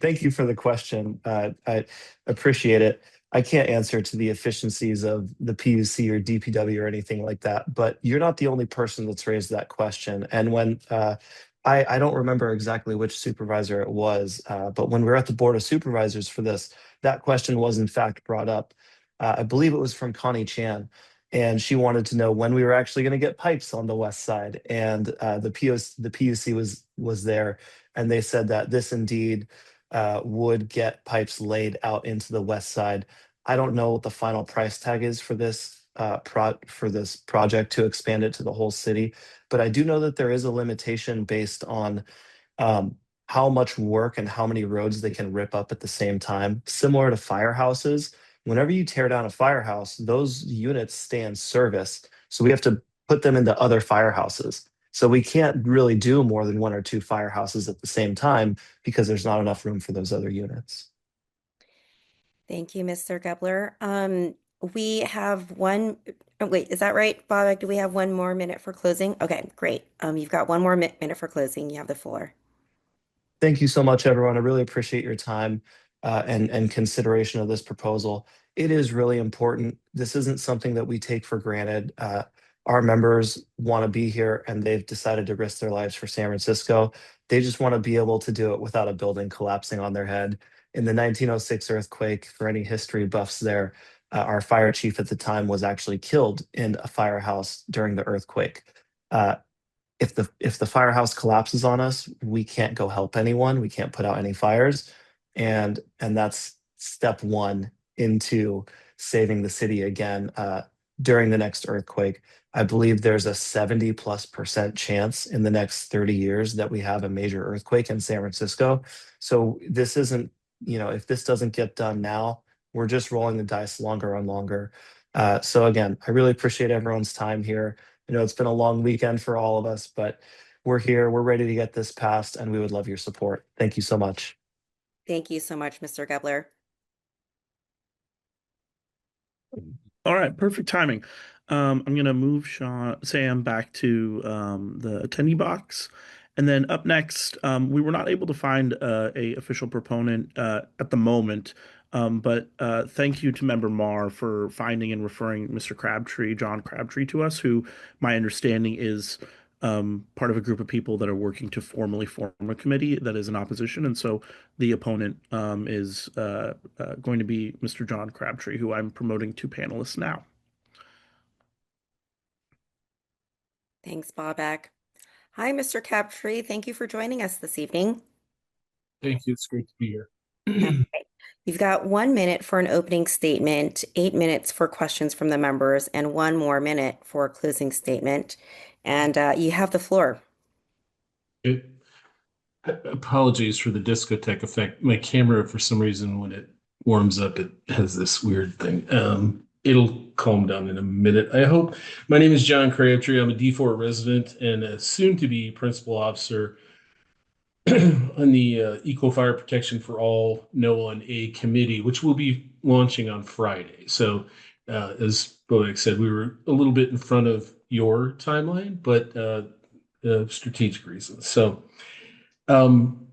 thank you for the question. I appreciate it. I can't answer to the efficiencies of the PUC or DPW or anything like that, but you're not the only person that's raised that question. And when I don't remember exactly which supervisor it was, but when we were at the Board of Supervisors for this, that question was in fact brought up. I believe it was from Connie Chan, and she wanted to know when we were actually going to get pipes on the west side. And the PUC was there, and they said that this indeed would get pipes laid out into the west side. I don't know what the final price tag is for this project to expand it to the whole city, but I do know that there is a limitation based on how much work and how many roads they can rip up at the same time. Similar to firehouses, whenever you tear down a firehouse, those units stay in service. So we have to put them into other firehouses. So we can't really do more than 1 or 2 firehouses at the same time because there's not enough room for those other units. Thank you, Mr. Gepler. We have one. Oh, wait, is that right, Bob? Do we have 1 more minute for closing? Okay, great. You've got 1 more minute for closing. You have the floor. Thank you so much, everyone. I really appreciate your time and consideration of this proposal. It is really important. This isn't something that we take for granted. Our members want to be here and they've decided to risk their lives for San Francisco. They just want to be able to do it without a building collapsing on their head. In the 1906 earthquake, for any history buffs there, our fire chief at the time was actually killed in a firehouse during the earthquake. Uh, if the firehouse collapses on us, we can't go help anyone. We can't put out any fires, and that's step one into saving the city again during the next earthquake. I believe there's a 70+% chance in the next 30 years that we have a major earthquake in San Francisco. So this isn't, if this doesn't get done now, we're just rolling the dice longer and longer. So again, I really appreciate everyone's time here. I know it's been a long weekend for all of us, but we're here. We're ready to get this passed, and we would love your support. Thank you so much. Thank you so much, Mr. Gebler. All right, perfect timing. I'm going to move Sam back to the attendee box. And then up next, we were not able to find a official proponent at the moment, but thank you to Member Marr for finding and referring Mr. Crabtree, John Crabtree, to us, who my understanding is part of a group of people that are working to formally form a committee that is in opposition. And so the opponent is going to be Mr. John Crabtree, who I'm promoting to panelists now. Thanks, Bobak. Hi, Mr. Crabtree. Thank you for joining us this evening. Thank you. It's great to be here. Okay. You've got 1 minute for an opening statement, 8 minutes for questions from the members, and 1 more minute for a closing statement. And you have the floor. Apologies for the discotheque effect. My camera, for some reason, when it warms up, it has this weird thing. It'll calm down in a minute, I hope. My name is John Crabtree. I'm a D4 resident and a soon-to-be principal officer on the Equal Fire Protection for All No. 1A committee, which will be launching on Friday. So, as Bodek said, we were a little bit in front of your timeline, but strategic reasons. So, I'm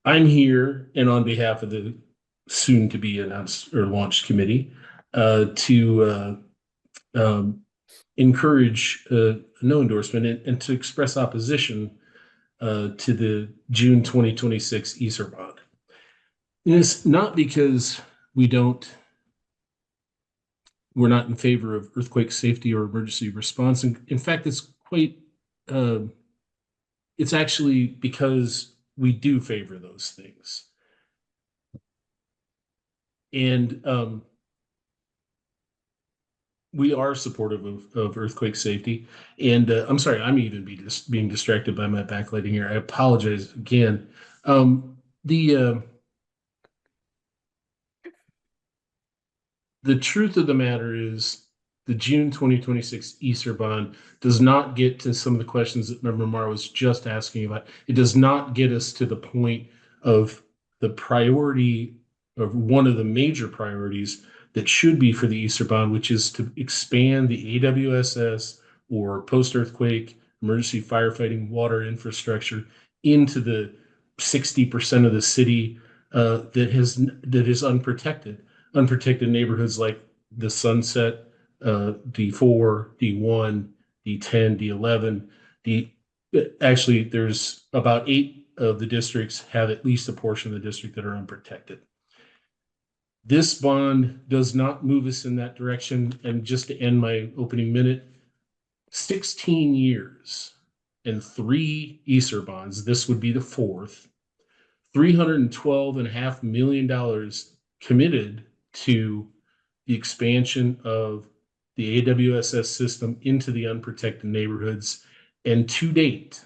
here and on behalf of the soon-to-be announced or launched committee to encourage no endorsement and to express opposition to the June 2026 ESER bond. And it's not because we're not in favor of earthquake safety or emergency response. In fact, it's it's actually because we do favor those things. And we are supportive of earthquake safety. And I'm sorry, I'm even being distracted by my backlighting here. I apologize again. The truth of the matter is the June 2026 ESER bond does not get to some of the questions that Member Marr was just asking about. It does not get us to the point of the priority of one of the major priorities that should be for the ESER bond, which is to expand the AWSS or post-earthquake emergency firefighting water infrastructure into the 60% of the city that is unprotected. Unprotected neighborhoods like the Sunset, D4, D1, D10, D11. Actually, there's about 8 of the districts have at least a portion of the district that are unprotected. This bond does not move us in that direction. And just to end my opening minute, 16 years and 3 ESER bonds, this would be the 4th, $312.5 million committed to the expansion of the AWSS system into the unprotected neighborhoods. And to date,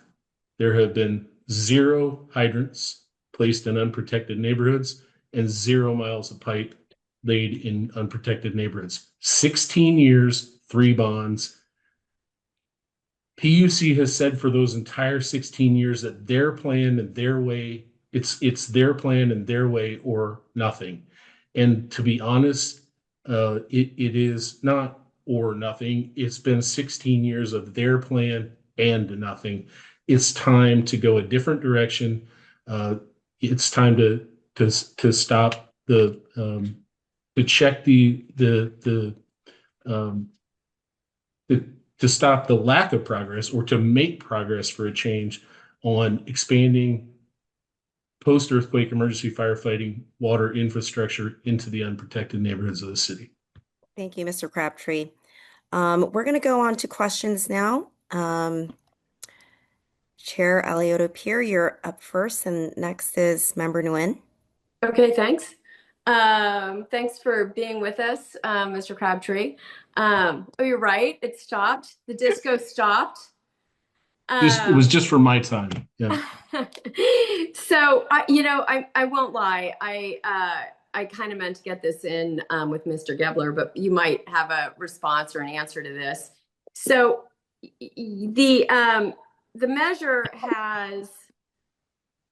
there have been 0 hydrants placed in unprotected neighborhoods and 0 miles of pipe laid in unprotected neighborhoods. 16 years, 3 bonds. PUC has said for those entire 16 years that their plan and their way, it's their plan and their way or nothing. And to be honest, it is not or nothing. It's been 16 years of their plan and nothing. It's time to go a different direction. it's time to stop to check um, to stop the lack of progress or to make progress for a change on expanding post-earthquake emergency firefighting water infrastructure into the unprotected neighborhoods of the city. Thank you, Mr. Crabtree. We're going to go on to questions now. Chair Alioto-Pierre, you're up first, and next is Member Nguyen. Okay, thanks. Thanks for being with us, Mr. Crabtree. Oh, you're right. It stopped. The disco stopped. It was just for my time. Yeah. So, I won't lie. I kind of meant to get this in with Mr. Gebler, but you might have a response or an answer to this. So, the measure has,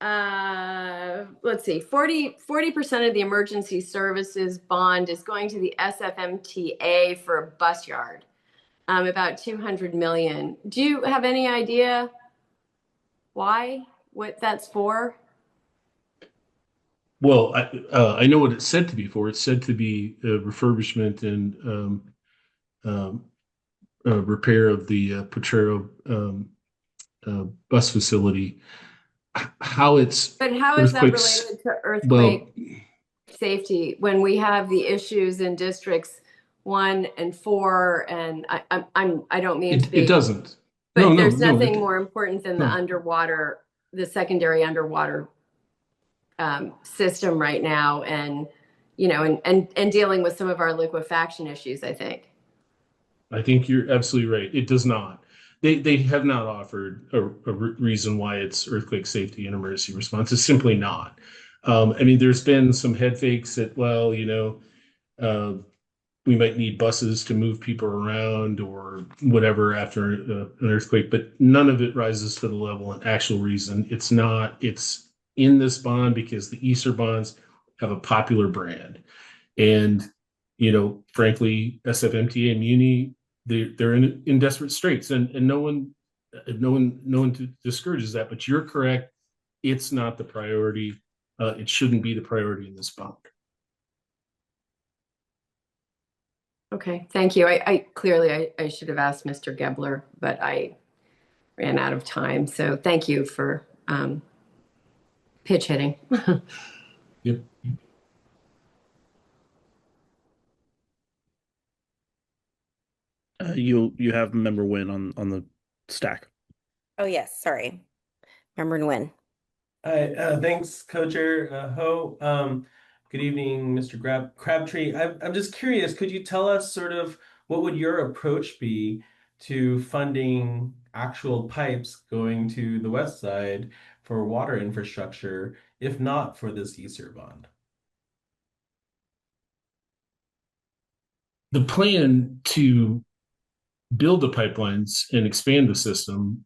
let's see, 40% of the emergency services bond is going to the SFMTA for a bus yard, about 200 million. Do you have any idea why, what that's for? Well, I know what it's said to be for. It's said to be refurbishment and repair of the Potrero bus facility. How it's But how is that related to earthquake safety when we have the issues in districts 1 and 4? And I don't mean to be. It doesn't. But there's nothing more important than the secondary underwater system right now, and dealing with some of our liquefaction issues, I think. I think you're absolutely right. It does not. They have not offered a reason why it's earthquake safety and emergency response. It's simply not. I mean, there's been some head fakes that, well, we might need buses to move people around or whatever after an earthquake, but none of it rises to the level and actual reason. It's not. It's in this bond because the ESER bonds have a popular brand, and frankly, SFMTA and Muni, they're in desperate straits, and no one discourages that. But you're correct; it's not the priority. It shouldn't be the priority in this bond. Okay, thank you. I clearly should have asked Mr. Gebler, but I ran out of time. So thank you for pitch hitting. Yep. You have Member Nguyen on the stack. Oh, yes, sorry. Member Nguyen. Hi, thanks, Co-Chair Ho. Good evening, Mr. Crabtree. I'm just curious, could you tell us sort of what would your approach be to funding actual pipes going to the west side for water infrastructure, if not for this ESER bond? The plan to build the pipelines and expand the system,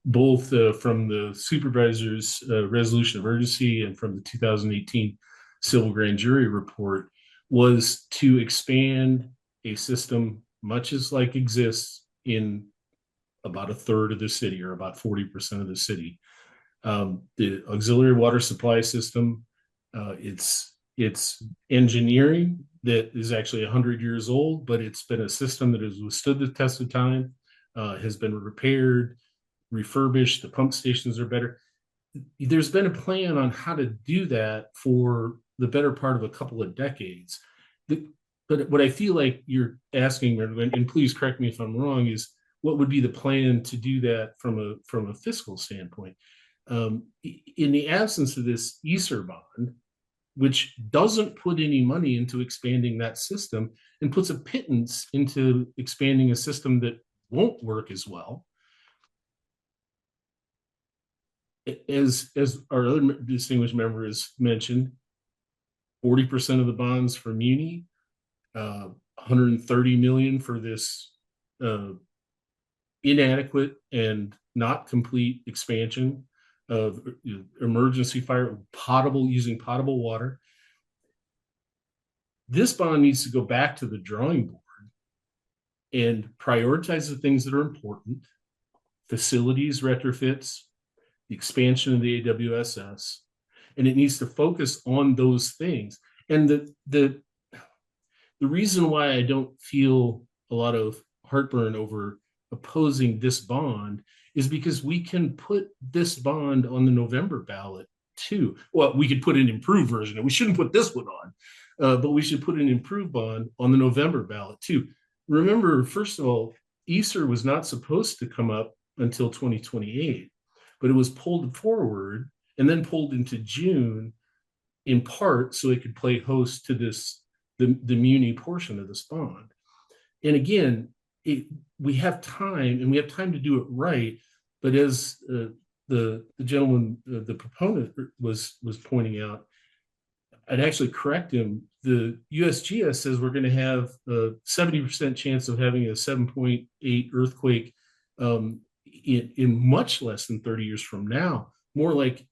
both from the supervisor's resolution of urgency and from the 2018 civil grand jury report, was to expand a system much as like exists in about a third of the city, or about 40% of the city. The auxiliary water supply system, it's engineering that is actually 100 years old, but it's been a system that has withstood the test of time, has been repaired, refurbished. The pump stations are better. There's been a plan on how to do that for the better part of a couple of decades. But what I feel like you're asking, and please correct me if I'm wrong, is what would be the plan to do that from a fiscal standpoint? In the absence of this ESER bond, which doesn't put any money into expanding that system and puts a pittance into expanding a system that won't work as well, as our other distinguished member has mentioned, 40% of the bonds for Muni, 130 million for this inadequate and not complete expansion of emergency fire, using potable water. This bond needs to go back to the drawing board and prioritize the things that are important: facilities retrofits, the expansion of the AWSS, and it needs to focus on those things. And the reason why I don't feel a lot of heartburn over opposing this bond is because we can put this bond on the November ballot too. Well, we could put an improved version, and we shouldn't put this one on, but we should put an improved bond on the November ballot too. Remember, first of all, ESER was not supposed to come up until 2028, but it was pulled forward and then pulled into June in part so it could play host to the muni portion of this bond. And again, we have time, and we have time to do it right. But as the gentleman, the proponent, was pointing out, I'd actually correct him. The USGS says we're going to have a 70% chance of having a 7.8 earthquake in much less than 30 years from now, more like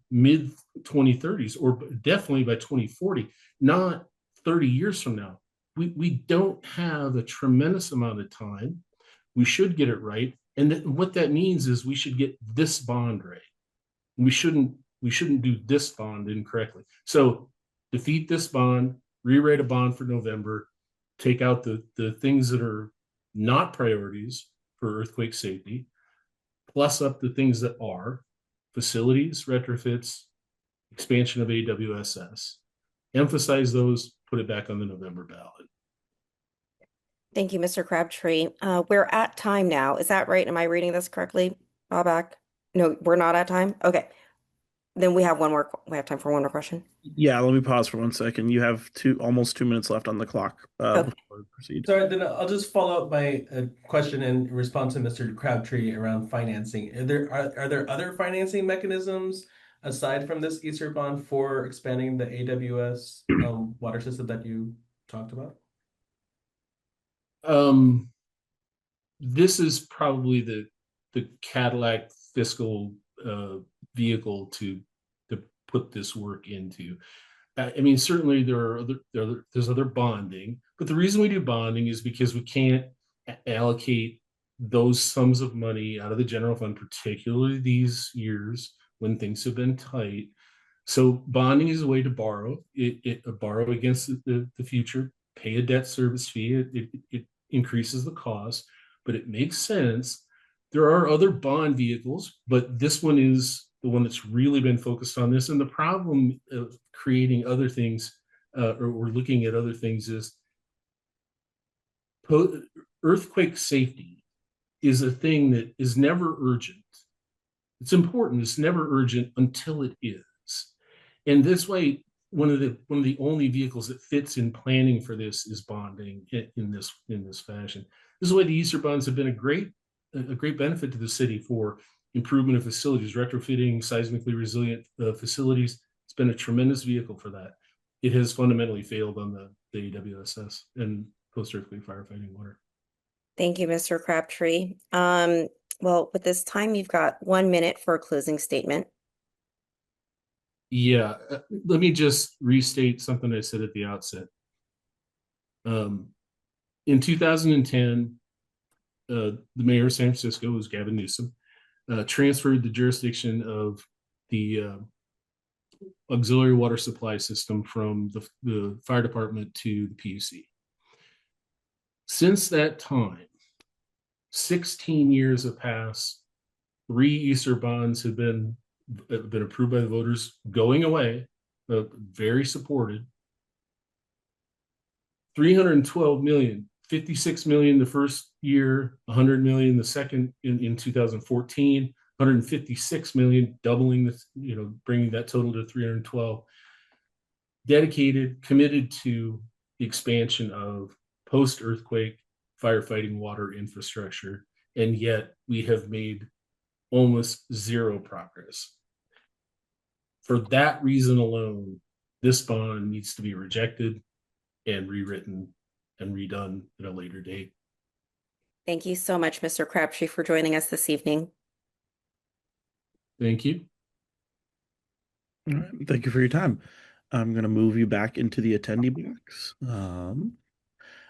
mid 2030s, or definitely by 2040, not 30 years from now. We don't have a tremendous amount of time. We should get it right. And what that means is we should get this bond right. We shouldn't do this bond incorrectly. So defeat this bond, rewrite a bond for November, take out the things that are not priorities for earthquake safety, plus up the things that are: facilities, retrofits, expansion of AWSS. Emphasize those, put it back on the November ballot. Thank you, Mr. Crabtree. We're at time now. Is that right? Am I reading this correctly? Back? No, we're not at time? Okay. Then we have time for one more question. Yeah, let me pause for 1 second. You have almost 2 minutes left on the clock before we proceed. Sorry, then I'll just follow up my question and respond to Mr. Crabtree around financing. Are there other financing mechanisms aside from this ESER bond for expanding the AWS water system that you talked about? This is probably the Cadillac fiscal vehicle to put this work into. I mean, certainly there's other bonding, but the reason we do bonding is because we can't allocate those sums of money out of the general fund, particularly these years when things have been tight. So bonding is a way to borrow. Borrow against the future, pay a debt service fee. It increases the cost, but it makes sense. There are other bond vehicles, but this one is the one that's really been focused on this. And the problem of creating other things, or we're looking at other things, is earthquake safety is a thing that is never urgent. It's important. It's never urgent until it is. And this way, one of the only vehicles that fits in planning for this is bonding in this fashion. This is why the ESER bonds have been a great benefit to the city for improvement of facilities, retrofitting seismically resilient facilities. It's been a tremendous vehicle for that. It has fundamentally failed on the AWSS and post-earthquake firefighting water. Thank you, Mr. Crabtree. Well, with this time, you've got 1 minute for a closing statement. Yeah, let me just restate something I said at the outset. In 2010, the mayor of San Francisco, was Gavin Newsom, transferred the jurisdiction of the auxiliary water supply system from the fire department to the PUC. Since that time, 16 years have passed. 3 ESER bonds have been approved by the voters, going away, very supported. 312 million, 56 million the first year, 100 million the second in 2014, 156 million, doubling bringing that total to 312. Dedicated, committed to the expansion of post-earthquake firefighting water infrastructure, and yet we have made almost zero progress. For that reason alone, this bond needs to be rejected and rewritten and redone at a later date. Thank you so much, Mr. Crabtree, for joining us this evening. Thank you. All right, thank you for your time. I'm going to move you back into the attendee box.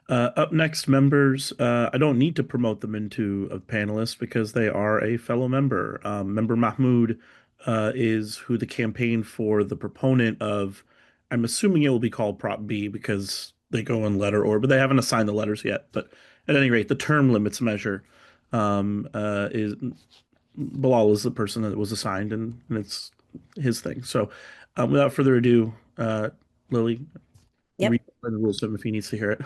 Up next, members, I don't need to promote them into a panelist because they are a fellow member. Member Mahmood is who the campaign for the proponent of, I'm assuming it will be called Prop B because they go in letter order, but they haven't assigned the letters yet. But at any rate, the term limits measure is Bilal is the person that was assigned, and it's his thing. So without further ado, Lily, Yep. read the rules of him if he needs to hear it.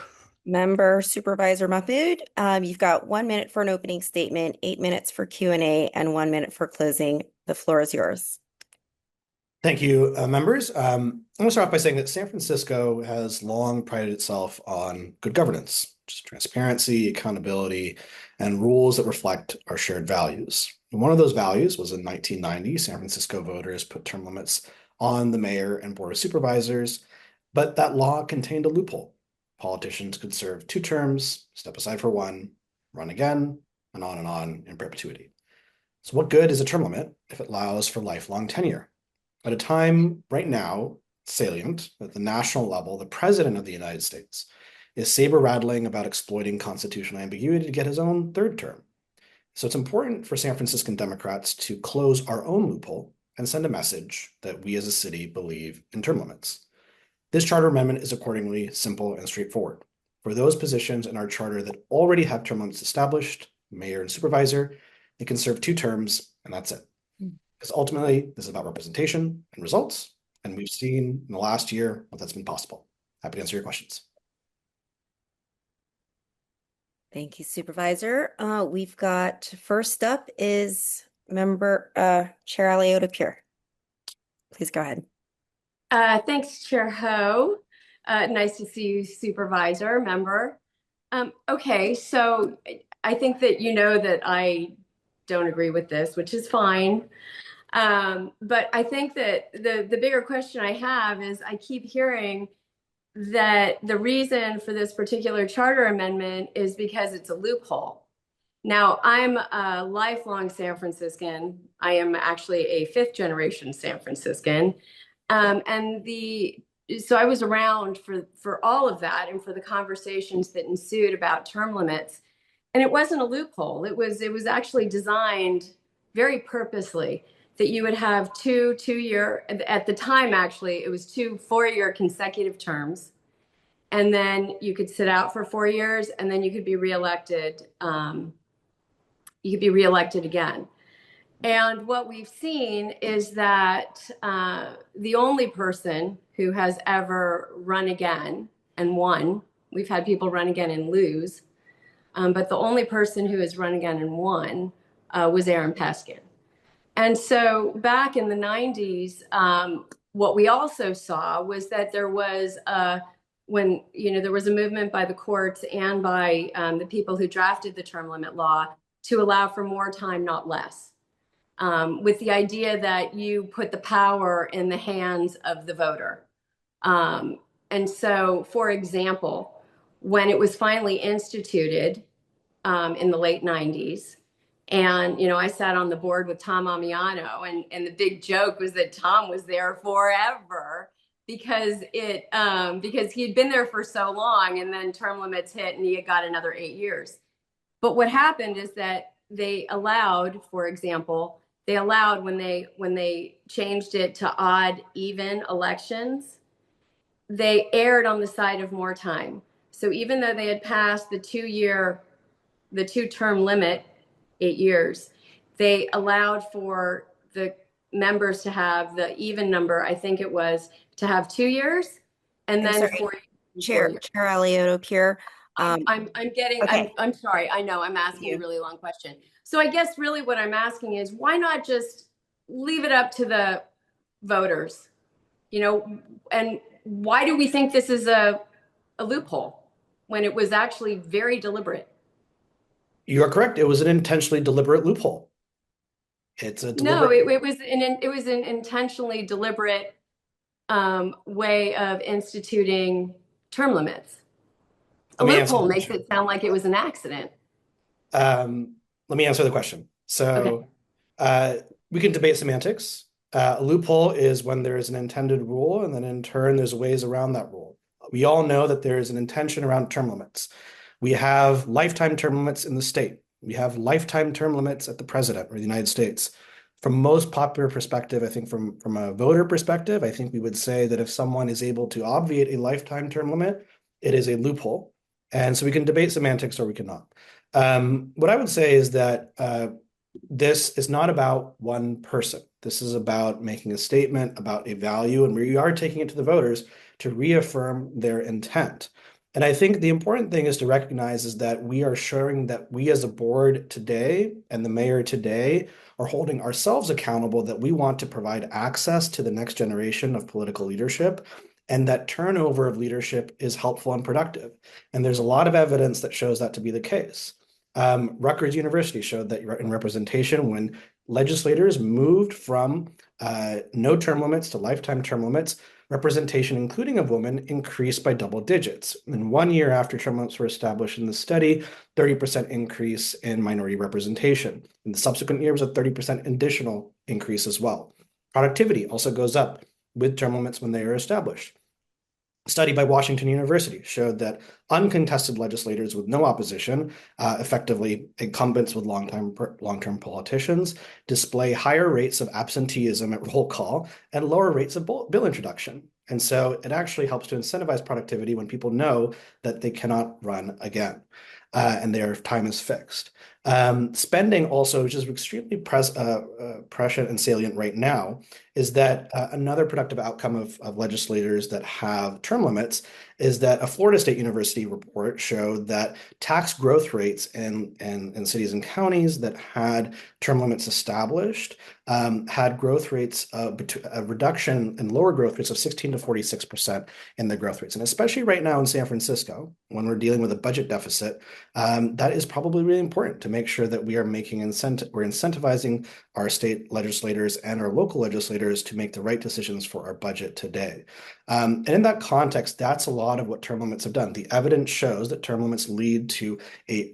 Member Supervisor Mahmood, you've got 1 minute for an opening statement, 8 minutes for Q&A, and 1 minute for closing. The floor is yours. Thank you, members. I'm going to start off by saying that San Francisco has long prided itself on good governance, just transparency, accountability, and rules that reflect our shared values. And one of those values was in 1990, San Francisco voters put term limits on the mayor and board of supervisors, but that law contained a loophole. Politicians could serve 2 terms, step aside for 1, run again, and on in perpetuity. So what good is a term limit if it allows for lifelong tenure? At a time right now, salient, at the national level, the president of the United States is saber-rattling about exploiting constitutional ambiguity to get his own 3rd term. So it's important for San Franciscan Democrats to close our own loophole and send a message that we as a city believe in term limits. This charter amendment is accordingly simple and straightforward. For those positions in our charter that already have term limits established, mayor and supervisor, they can serve 2 terms, and that's it. Because ultimately, this is about representation and results, and we've seen in the last year what that's been possible. Happy to answer your questions. Thank you, Supervisor. We've got first up is Member Chair Alioto-Pure. Please go ahead. Thanks, Chair Ho. Nice to see you, Supervisor, member. Okay, so I think that you know that I don't agree with this, which is fine. But I think that the bigger question I have is I keep hearing that the reason for this particular charter amendment is because it's a loophole. Now, I'm a lifelong San Franciscan. I am actually a 5th generation San Franciscan. So I was around for all of that and for the conversations that ensued about term limits. And it wasn't a loophole. It was actually designed very purposely that you would have 2 2-year, at the time, actually, it was 2 4-year consecutive terms. And then you could sit out for 4 years and then you could be reelected. You could be reelected again. And what we've seen is that the only person who has ever run again and won, we've had people run again and lose, but the only person who has run again and won was Aaron Peskin. And so back in the 90s, what we also saw was that there was there was a movement by the courts and by the people who drafted the term limit law to allow for more time, not less. With the idea that you put the power in the hands of the voter. And so, for example, when it was finally instituted in the late 90s, and, I sat on the board with Tom Amiano, and the big joke was that Tom was there forever because he had been there for so long, and then term limits hit and he had got another 8 years. But what happened is that they allowed, for example, when they changed it to odd, even elections, they erred on the side of more time. So even though they had passed the 2-term limit, 8 years, they allowed for the members to have the even number, I think it was, to have 2 years, and then 4 years. Chair Alioto-Pure. I'm sorry. I know I'm asking a really long question. So I guess really what I'm asking is why not just leave it up to the voters? And why do we think this is a loophole when it was actually very deliberate? You are correct. It was an intentionally deliberate loophole. It's a deliberate. No, it was an intentionally deliberate way of instituting term limits. A loophole makes it sound like it was an accident. Let me answer the question. So we can debate semantics. A loophole is when there is an intended rule, and then in turn, there's ways around that rule. We all know that there is an intention around term limits. We have lifetime term limits in the state. We have lifetime term limits at the president or the United States. from most popular perspective, I think from a voter perspective, I think we would say that if someone is able to obviate a lifetime term limit, it is a loophole. And so we can debate semantics or we cannot. What I would say is that this is not about one person. This is about making a statement about a value, and we are taking it to the voters to reaffirm their intent. And I think the important thing is to recognize is that we are showing that we as a board today and the mayor today are holding ourselves accountable, that we want to provide access to the next generation of political leadership, and that turnover of leadership is helpful and productive. And there's a lot of evidence that shows that to be the case. Rutgers University showed that in representation, when legislators moved from no term limits to lifetime term limits, representation, including of women, increased by double digits. In 1 year after term limits were established in the study, 30% increase in minority representation. In the subsequent year was a 30% additional increase as well. Productivity also goes up with term limits when they are established. A study by Washington University showed that uncontested legislators with no opposition, effectively incumbents with long-term politicians, display higher rates of absenteeism at roll call and lower rates of bill introduction. And so it actually helps to incentivize productivity when people know that they cannot run again and their time is fixed. Spending also, which is extremely prescient and salient right now, is that another productive outcome of legislators that have term limits is that a Florida State University report showed that tax growth rates in cities and counties that had term limits established had growth rates, a reduction in lower growth rates of 16 to 46% in the growth rates. And especially right now in San Francisco, when we're dealing with a budget deficit, that is probably really important to make sure that we are we're incentivizing our state legislators and our local legislators to make the right decisions for our budget today. And in that context, that's a lot of what term limits have done. The evidence shows that term limits lead to a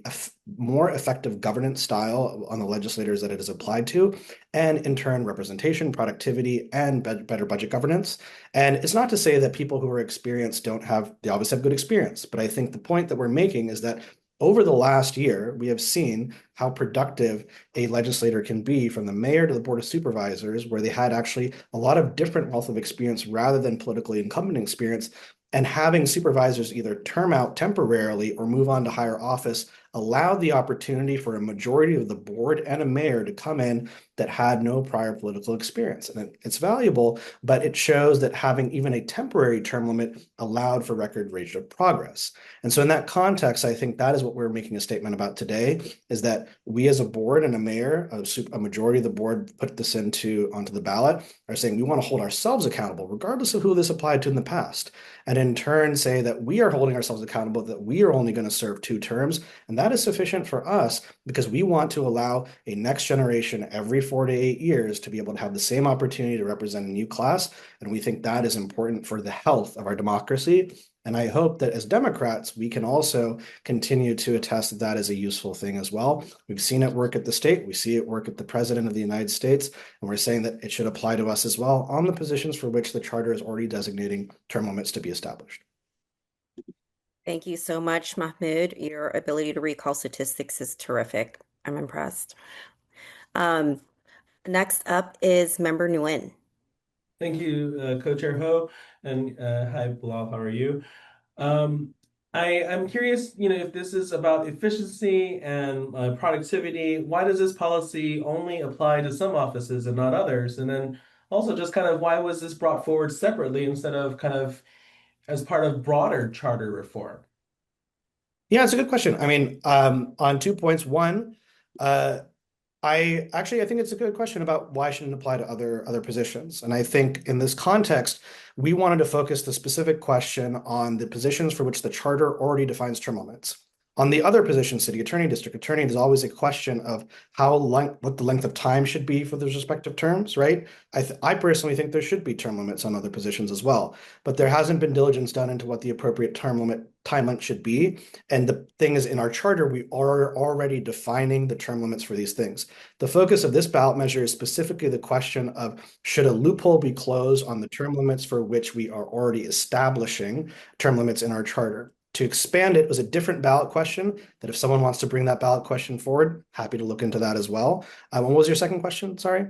more effective governance style on the legislators that it is applied to, and in turn, representation, productivity, and better budget governance. And it's not to say that people who are experienced they always have good experience, but I think the point that we're making is that over the last year, we have seen how productive a legislator can be, from the mayor to the board of supervisors, where they had actually a lot of different wealth of experience rather than politically incumbent experience. And having supervisors either term out temporarily or move on to higher office allowed the opportunity for a majority of the board and a mayor to come in that had no prior political experience. And it's valuable, but it shows that having even a temporary term limit allowed for record rate of progress. And so in that context, I think that is what we're making a statement about today, is that we as a board and a mayor, a majority of the board put this onto the ballot, are saying we want to hold ourselves accountable, regardless of who this applied to in the past. And in turn say that we are holding ourselves accountable, that we are only going to serve 2 terms. And that is sufficient for us because we want to allow a next generation every 4 to 8 years to be able to have the same opportunity to represent a new class. And we think that is important for the health of our democracy. And I hope that as Democrats, we can also continue to attest that that is a useful thing as well. We've seen it work at the state. We see it work at the president of the United States. And we're saying that it should apply to us as well on the positions for which the charter is already designating term limits to be established. Thank you so much, Mahmoud. Your ability to recall statistics is terrific. I'm impressed. Next up is Member Nguyen. Thank you, Co-Chair Ho, and hi, Bilal, how are you? I'm curious, if this is about efficiency and productivity, why does this policy only apply to some offices and not others? And then also just kind of why was this brought forward separately instead of kind of as part of broader charter reform? Yeah, it's a good question. I mean, on 2 points. One, I think it's a good question about why shouldn't it apply to other positions. And I think in this context, we wanted to focus the specific question on the positions for which the charter already defines term limits. On the other positions, city attorney, district attorney, there's always a question of what the length of time should be for those respective terms, right? I personally think there should be term limits on other positions as well, but there hasn't been diligence done into what the appropriate time limit should be. And the thing is, in our charter, we are already defining the term limits for these things. The focus of this ballot measure is specifically the question of, should a loophole be closed on the term limits for which we are already establishing term limits in our charter? To expand it was a different ballot question that if someone wants to bring that ballot question forward, happy to look into that as well. What was your second question? Sorry.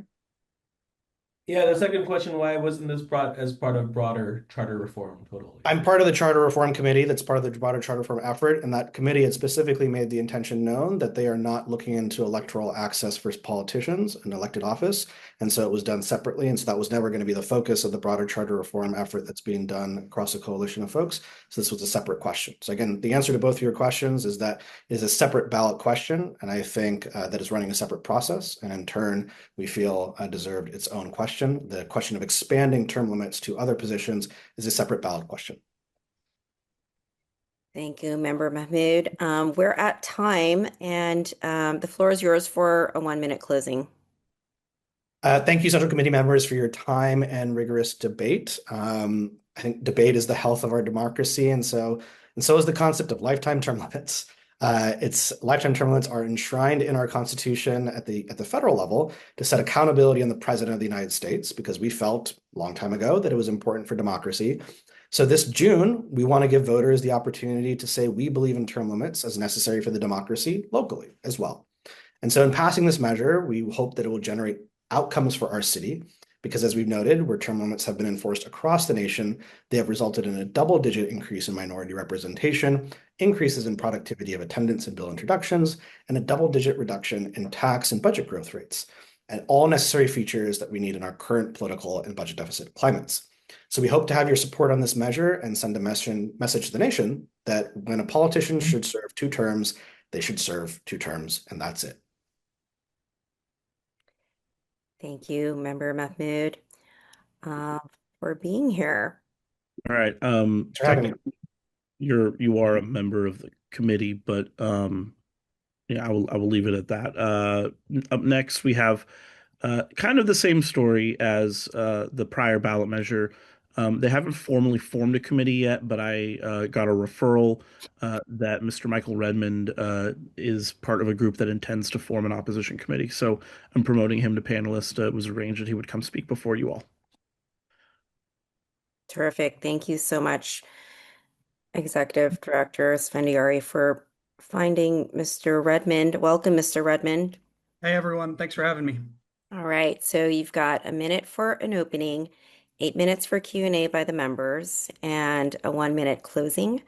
Yeah, the second question, why wasn't this brought as part of broader charter reform totally? I'm part of the Charter Reform Committee that's part of the broader Charter Reform effort, and that committee had specifically made the intention known that they are not looking into electoral access for politicians in elected office, and so it was done separately, and so that was never going to be the focus of the broader Charter Reform effort that's being done across a coalition of folks. So this was a separate question. So again, the answer to both of your questions is that it is a separate ballot question, and I think that is running a separate process, and in turn, we feel deserved its own question. The question of expanding term limits to other positions is a separate ballot question. Thank you, Member Mahmood. We're at time, and the floor is yours for a 1-minute closing. Thank you, Central Committee members, for your time and rigorous debate. I think debate is the health of our democracy, and so is the concept of lifetime term limits. Lifetime term limits are enshrined in our Constitution at the federal level to set accountability on the President of the United States, because we felt a long time ago that it was important for democracy. So this June, we want to give voters the opportunity to say we believe in term limits as necessary for the democracy locally as well. And so in passing this measure, we hope that it will generate outcomes for our city, because as we've noted, where term limits have been enforced across the nation, they have resulted in a double-digit increase in minority representation, increases in productivity of attendance and bill introductions, and a double-digit reduction in tax and budget growth rates, and all necessary features that we need in our current political and budget deficit climates. So we hope to have your support on this measure and send a message to the nation that when a politician should serve 2 terms, they should serve 2 terms, and that's it. Thank you, Member Mahmood, for being here. All right. Thanks for having me. You are a member of the committee, but yeah, I will leave it at that. Up next, we have kind of the same story as the prior ballot measure. They haven't formally formed a committee yet, but I got a referral that Mr. Michael Redmond is part of a group that intends to form an opposition committee. So I'm promoting him to panelist. It was arranged that he would come speak before you all. Terrific. Thank you so much, Executive Director Svendiari, for finding Mr. Redmond. Welcome, Mr. Redmond. Hey, everyone. Thanks for having me. All right. So you've got a minute for an opening, 8 minutes for Q&A by the members, and a 1-minute closing.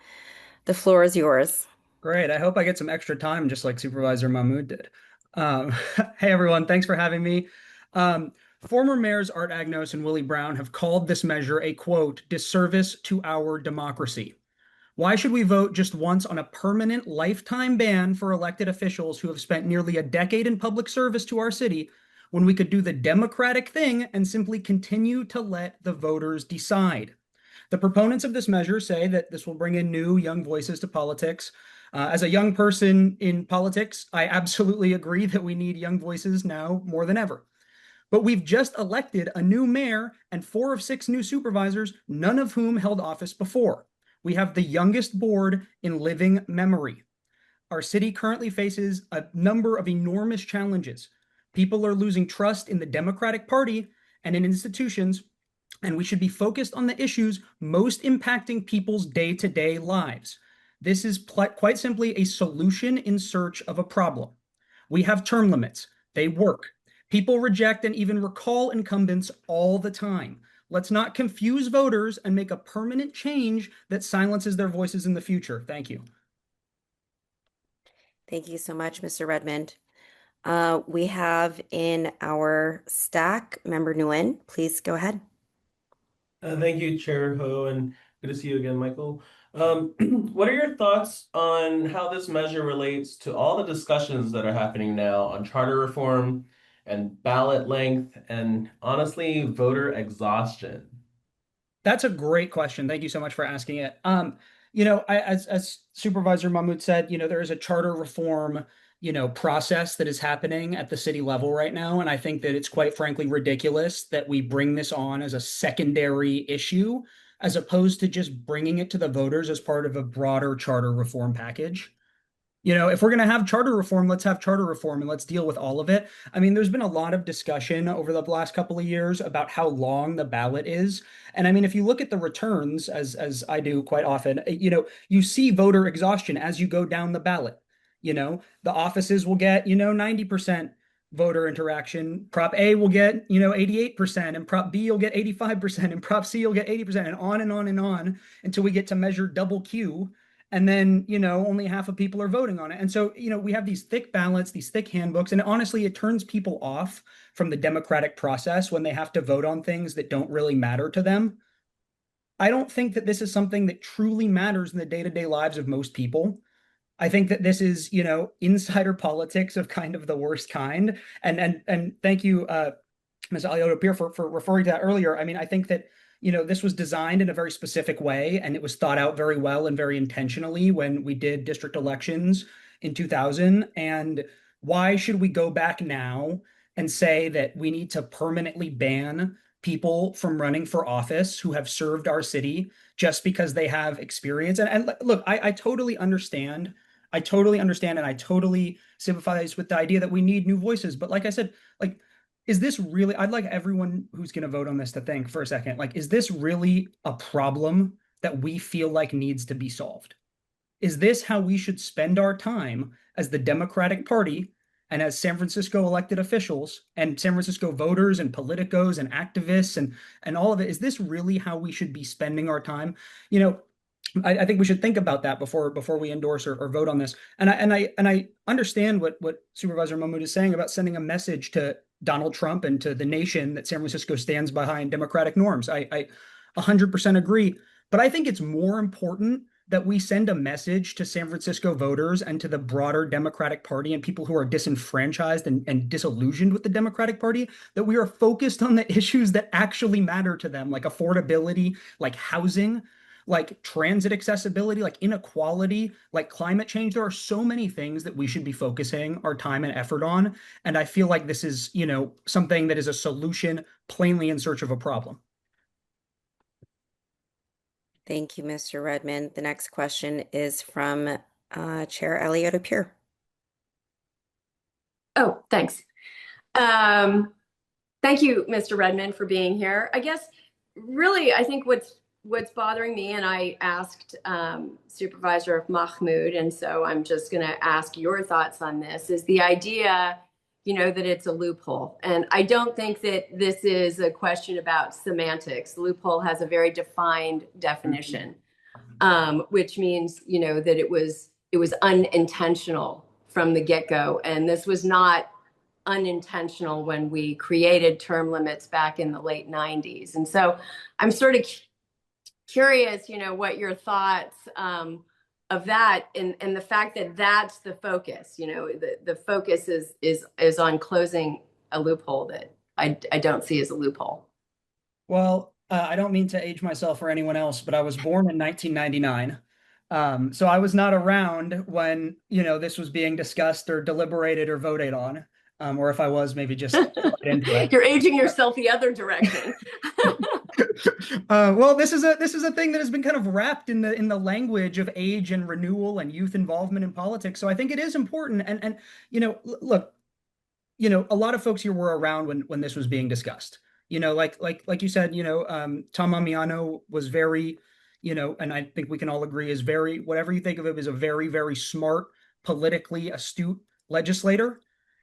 The floor is yours. Great. I hope I get some extra time, just like Supervisor Mahmood did. Hey, everyone. Thanks for having me. Former mayors Art Agnos and Willie Brown have called this measure a, quote, disservice to our democracy. Why should we vote just once on a permanent lifetime ban for elected officials who have spent nearly a decade in public service to our city, when we could do the democratic thing and simply continue to let the voters decide? The proponents of this measure say that this will bring in new young voices to politics. As a young person in politics, I absolutely agree that we need young voices now more than ever. But we've just elected a new mayor and 4 of 6 new supervisors, none of whom held office before. We have the youngest board in living memory. Our city currently faces a number of enormous challenges. People are losing trust in the Democratic Party and in institutions, and we should be focused on the issues most impacting people's day-to-day lives. This is quite simply a solution in search of a problem. We have term limits. They work. People reject and even recall incumbents all the time. Let's not confuse voters and make a permanent change that silences their voices in the future. Thank you. Thank you so much, Mr. Redmond. We have in our stack, Member Nguyen. Please go ahead. Thank you, Chair Ho, and good to see you again, Michael. What are your thoughts on how this measure relates to all the discussions that are happening now on charter reform and ballot length and honestly, voter exhaustion? That's a great question. Thank you so much for asking it. As Supervisor Mahmood said, there is a charter reform, process that is happening at the city level right now. And I think that it's quite frankly ridiculous that we bring this on as a secondary issue, as opposed to just bringing it to the voters as part of a broader charter reform package. If we're going to have charter reform, let's have charter reform and let's deal with all of it. I mean, there's been a lot of discussion over the last couple of years about how long the ballot is. And I mean, if you look at the returns, as I do quite often, you see voter exhaustion as you go down the ballot. The offices will get, 90% voter interaction. Prop A will get, 88%, and Prop B will get 85%, and Prop C will get 80%, and on and on and on until we get to measure double Q. And then, only half of people are voting on it. And so, we have these thick ballots, these thick handbooks, and honestly, it turns people off from the democratic process when they have to vote on things that don't really matter to them. I don't think that this is something that truly matters in the day-to-day lives of most people. I think that this is, insider politics of kind of the worst kind. And thank you, Ms. Alioto-Pierre, for referring to that earlier. I mean, I think that, this was designed in a very specific way, and it was thought out very well and very intentionally when we did district elections in 2000. And why should we go back now and say that we need to permanently ban people from running for office who have served our city just because they have experience? And look, I totally understand. I totally understand, and I totally sympathize with the idea that we need new voices. But like I said, is this really, I'd like everyone who's going to vote on this to think for a second, is this really a problem that we feel like needs to be solved? Is this how we should spend our time as the Democratic Party and as San Francisco elected officials and San Francisco voters and politicos and activists and all of it? Is this really how we should be spending our time? I think we should think about that before we endorse or vote on this. And I understand what Supervisor Mahmoud is saying about sending a message to Donald Trump and to the nation that San Francisco stands behind democratic norms. I 100% agree. But I think it's more important that we send a message to San Francisco voters and to the broader Democratic Party and people who are disenfranchised and disillusioned with the Democratic Party, that we are focused on the issues that actually matter to them, like affordability, like housing, like transit accessibility, like inequality, like climate change. There are so many things that we should be focusing our time and effort on. And I feel like this is, something that is a solution plainly in search of a problem. Thank you, Mr. Redmond. The next question is from Chair Alioto-Pierre. Oh, thanks. Thank you, Mr. Redmond, for being here. I guess, really, I think what's bothering me, and I asked Supervisor Mahmoud, and so I'm just going to ask your thoughts on this, is the idea, that it's a loophole. And I don't think that this is a question about semantics. Loophole has a very defined definition, which means, that it was unintentional from the get-go. And this was not unintentional when we created term limits back in the late 90s. And so I'm sort of curious, what your thoughts of that and the fact that that's the focus. The focus is on closing a loophole that I don't see as a loophole. Well, I don't mean to age myself or anyone else, but I was born in 1999. So I was not around when, this was being discussed or deliberated or voted on. Or if I was, maybe just into it. You're aging yourself the other direction. Well, this is a thing that has been kind of wrapped in the language of age and renewal and youth involvement in politics. So I think it is important. And look, a lot of folks here were around when this was being discussed. Like you said, Tom Ammiano was very, and I think we can all agree is very, whatever you think of him, is a very, very smart, politically astute legislator.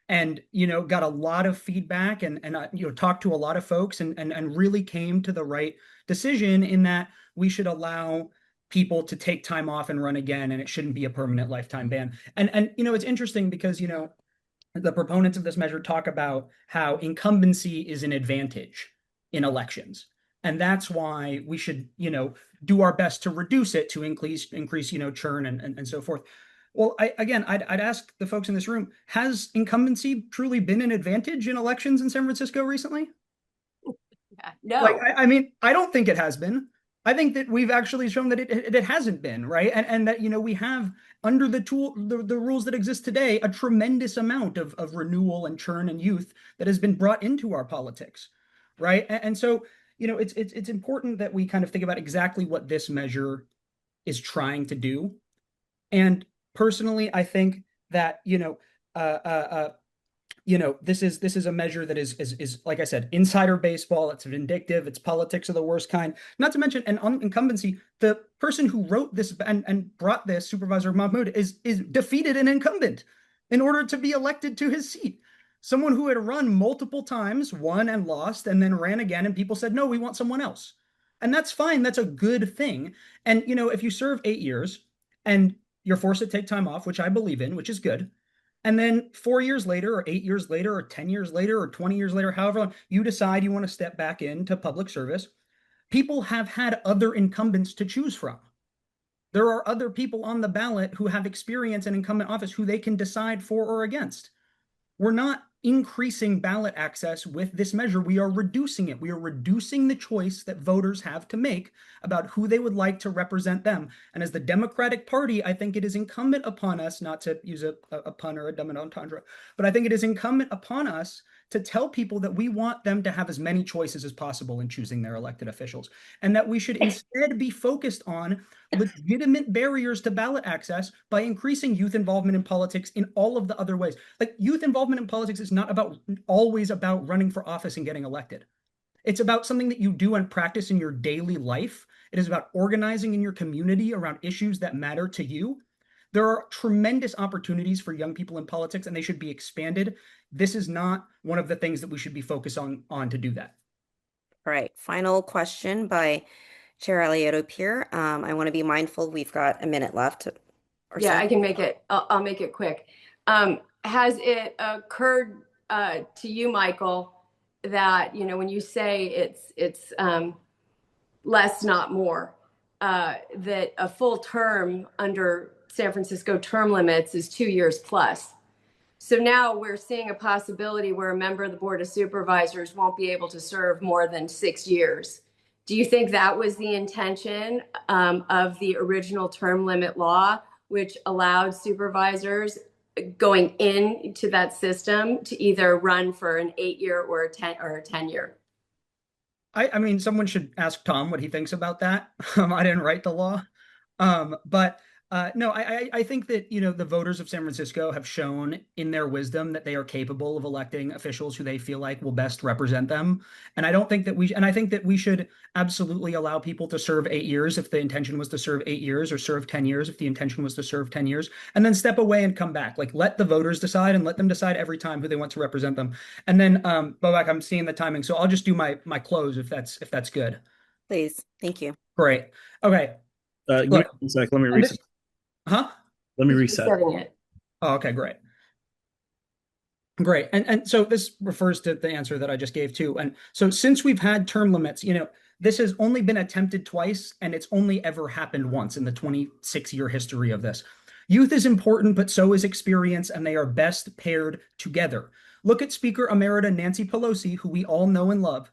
And got a lot of feedback and talked to a lot of folks and really came to the right decision in that we should allow people to take time off and run again, and it shouldn't be a permanent lifetime ban. And it's interesting because the proponents of this measure talk about how incumbency is an advantage in elections, and that's why we should do our best to reduce it, to increase churn and so forth. Well, I'd ask the folks in this room, has incumbency truly been an advantage in elections in San Francisco recently? No. I don't think it has been. I think that we've actually shown that it hasn't been, right? And that, we have, under the rules that exist today, a tremendous amount of renewal and churn and youth that has been brought into our politics, right? And so, it's important that we kind of think about exactly what this measure is trying to do. And personally, I think that this is a measure that is like I said, insider baseball. It's vindictive. It's politics of the worst kind. Not to mention, and on incumbency, the person who wrote this and brought this, Supervisor Mahmoud, is defeated an incumbent in order to be elected to his seat. Someone who had run multiple times, won and lost, and then ran again, and people said, no, we want someone else. And that's fine. That's a good thing. And, if you serve 8 years and you're forced to take time off, which I believe in, which is good, and then 4 years later, or 8 years later, or 10 years later, or 20 years later, however long, you decide you want to step back into public service, people have had other incumbents to choose from. There are other people on the ballot who have experience in incumbent office who they can decide for or against. We're not increasing ballot access with this measure. We are reducing it. We are reducing the choice that voters have to make about who they would like to represent them. And as the Democratic Party, I think it is incumbent upon us, not to use a pun or a dumb entendre, but I think it is incumbent upon us to tell people that we want them to have as many choices as possible in choosing their elected officials, and that we should instead be focused on legitimate barriers to ballot access by increasing youth involvement in politics in all of the other ways. Like, youth involvement in politics is not always about running for office and getting elected. It's about something that you do and practice in your daily life. It is about organizing in your community around issues that matter to you. There are tremendous opportunities for young people in politics, and they should be expanded. This is not one of the things that we should be focused on to do that. All right, final question by Chair Alioto-Pierre. I want to be mindful, we've got a minute left. Yeah, I can make it, I'll make it quick. Has it occurred to you, Michael, that, when you say it's less, not more, that a full term under San Francisco term limits is 2 years plus? So now we're seeing a possibility where a member of the Board of Supervisors won't be able to serve more than 6 years. Do you think that was the intention of the original term limit law, which allowed supervisors going into that system to either run for an 8-year or a 10-year? I mean, someone should ask Tom what he thinks about that. I didn't write the law. But no, I think that, the voters of San Francisco have shown in their wisdom that they are capable of electing officials who they feel like will best represent them. And I think that we should absolutely allow people to serve 8 years if the intention was to serve 8 years, or serve 10 years if the intention was to serve 10 years, and then step away and come back. Like, let the voters decide, and let them decide every time who they want to represent them. And then, Bobak, I'm seeing the timing, so I'll just do my close if that's good. Please, thank you. Great. Okay. Give me 1 sec. Let me reset. Huh? Let me reset. Oh, okay, great. Great. And so this refers to the answer that I just gave too. And so since we've had term limits, this has only been attempted twice, and it's only ever happened once in the 26-year history of this. Youth is important, but so is experience, and they are best paired together. Look at Speaker Emerita Nancy Pelosi, who we all know and love.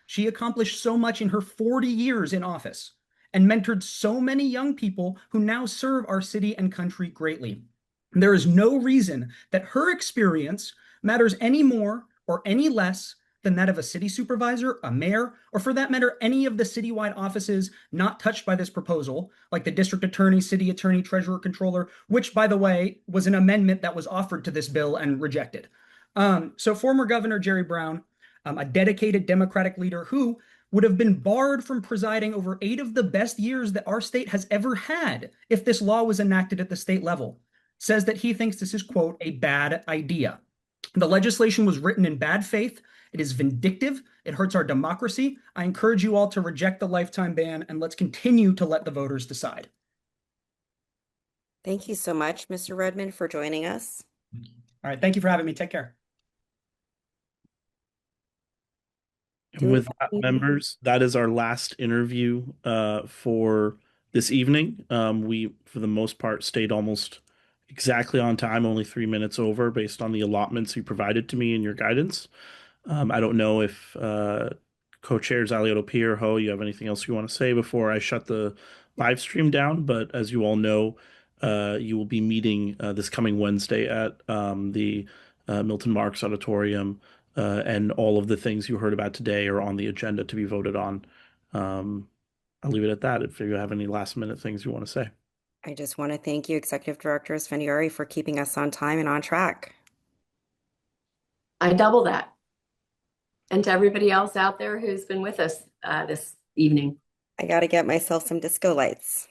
She accomplished so much in her 40 years in office and mentored so many young people who now serve our city and country greatly. There is no reason that her experience matters any more or any less than that of a city supervisor, a mayor, or for that matter, any of the citywide offices not touched by this proposal, like the district attorney, city attorney, treasurer, controller, which, by the way, was an amendment that was offered to this bill and rejected. So former Governor Jerry Brown, a dedicated Democratic leader who would have been barred from presiding over 8 of the best years that our state has ever had if this law was enacted at the state level, says that he thinks this is, quote, a bad idea. The legislation was written in bad faith. It is vindictive. It hurts our democracy. I encourage you all to reject the lifetime ban, and let's continue to let the voters decide. Thank you so much, Mr. Redmond, for joining us. All right. Thank you for having me. Take care. And with that, members, that is our last interview for this evening. We, for the most part, stayed almost exactly on time, only 3 minutes over based on the allotments you provided to me and your guidance. I don't know if co-chairs Alioto-Pierre, Ho, you have anything else you want to say before I shut the live stream down, but as you all know, you will be meeting this coming Wednesday at the Milton Marks Auditorium, and all of the things you heard about today are on the agenda to be voted on. I'll leave it at that if you have any last minute things you want to say. I just want to thank you, Executive Director Esfandiari, for keeping us on time and on track. I double that. And to everybody else out there who's been with us this evening. I got to get myself some disco lights.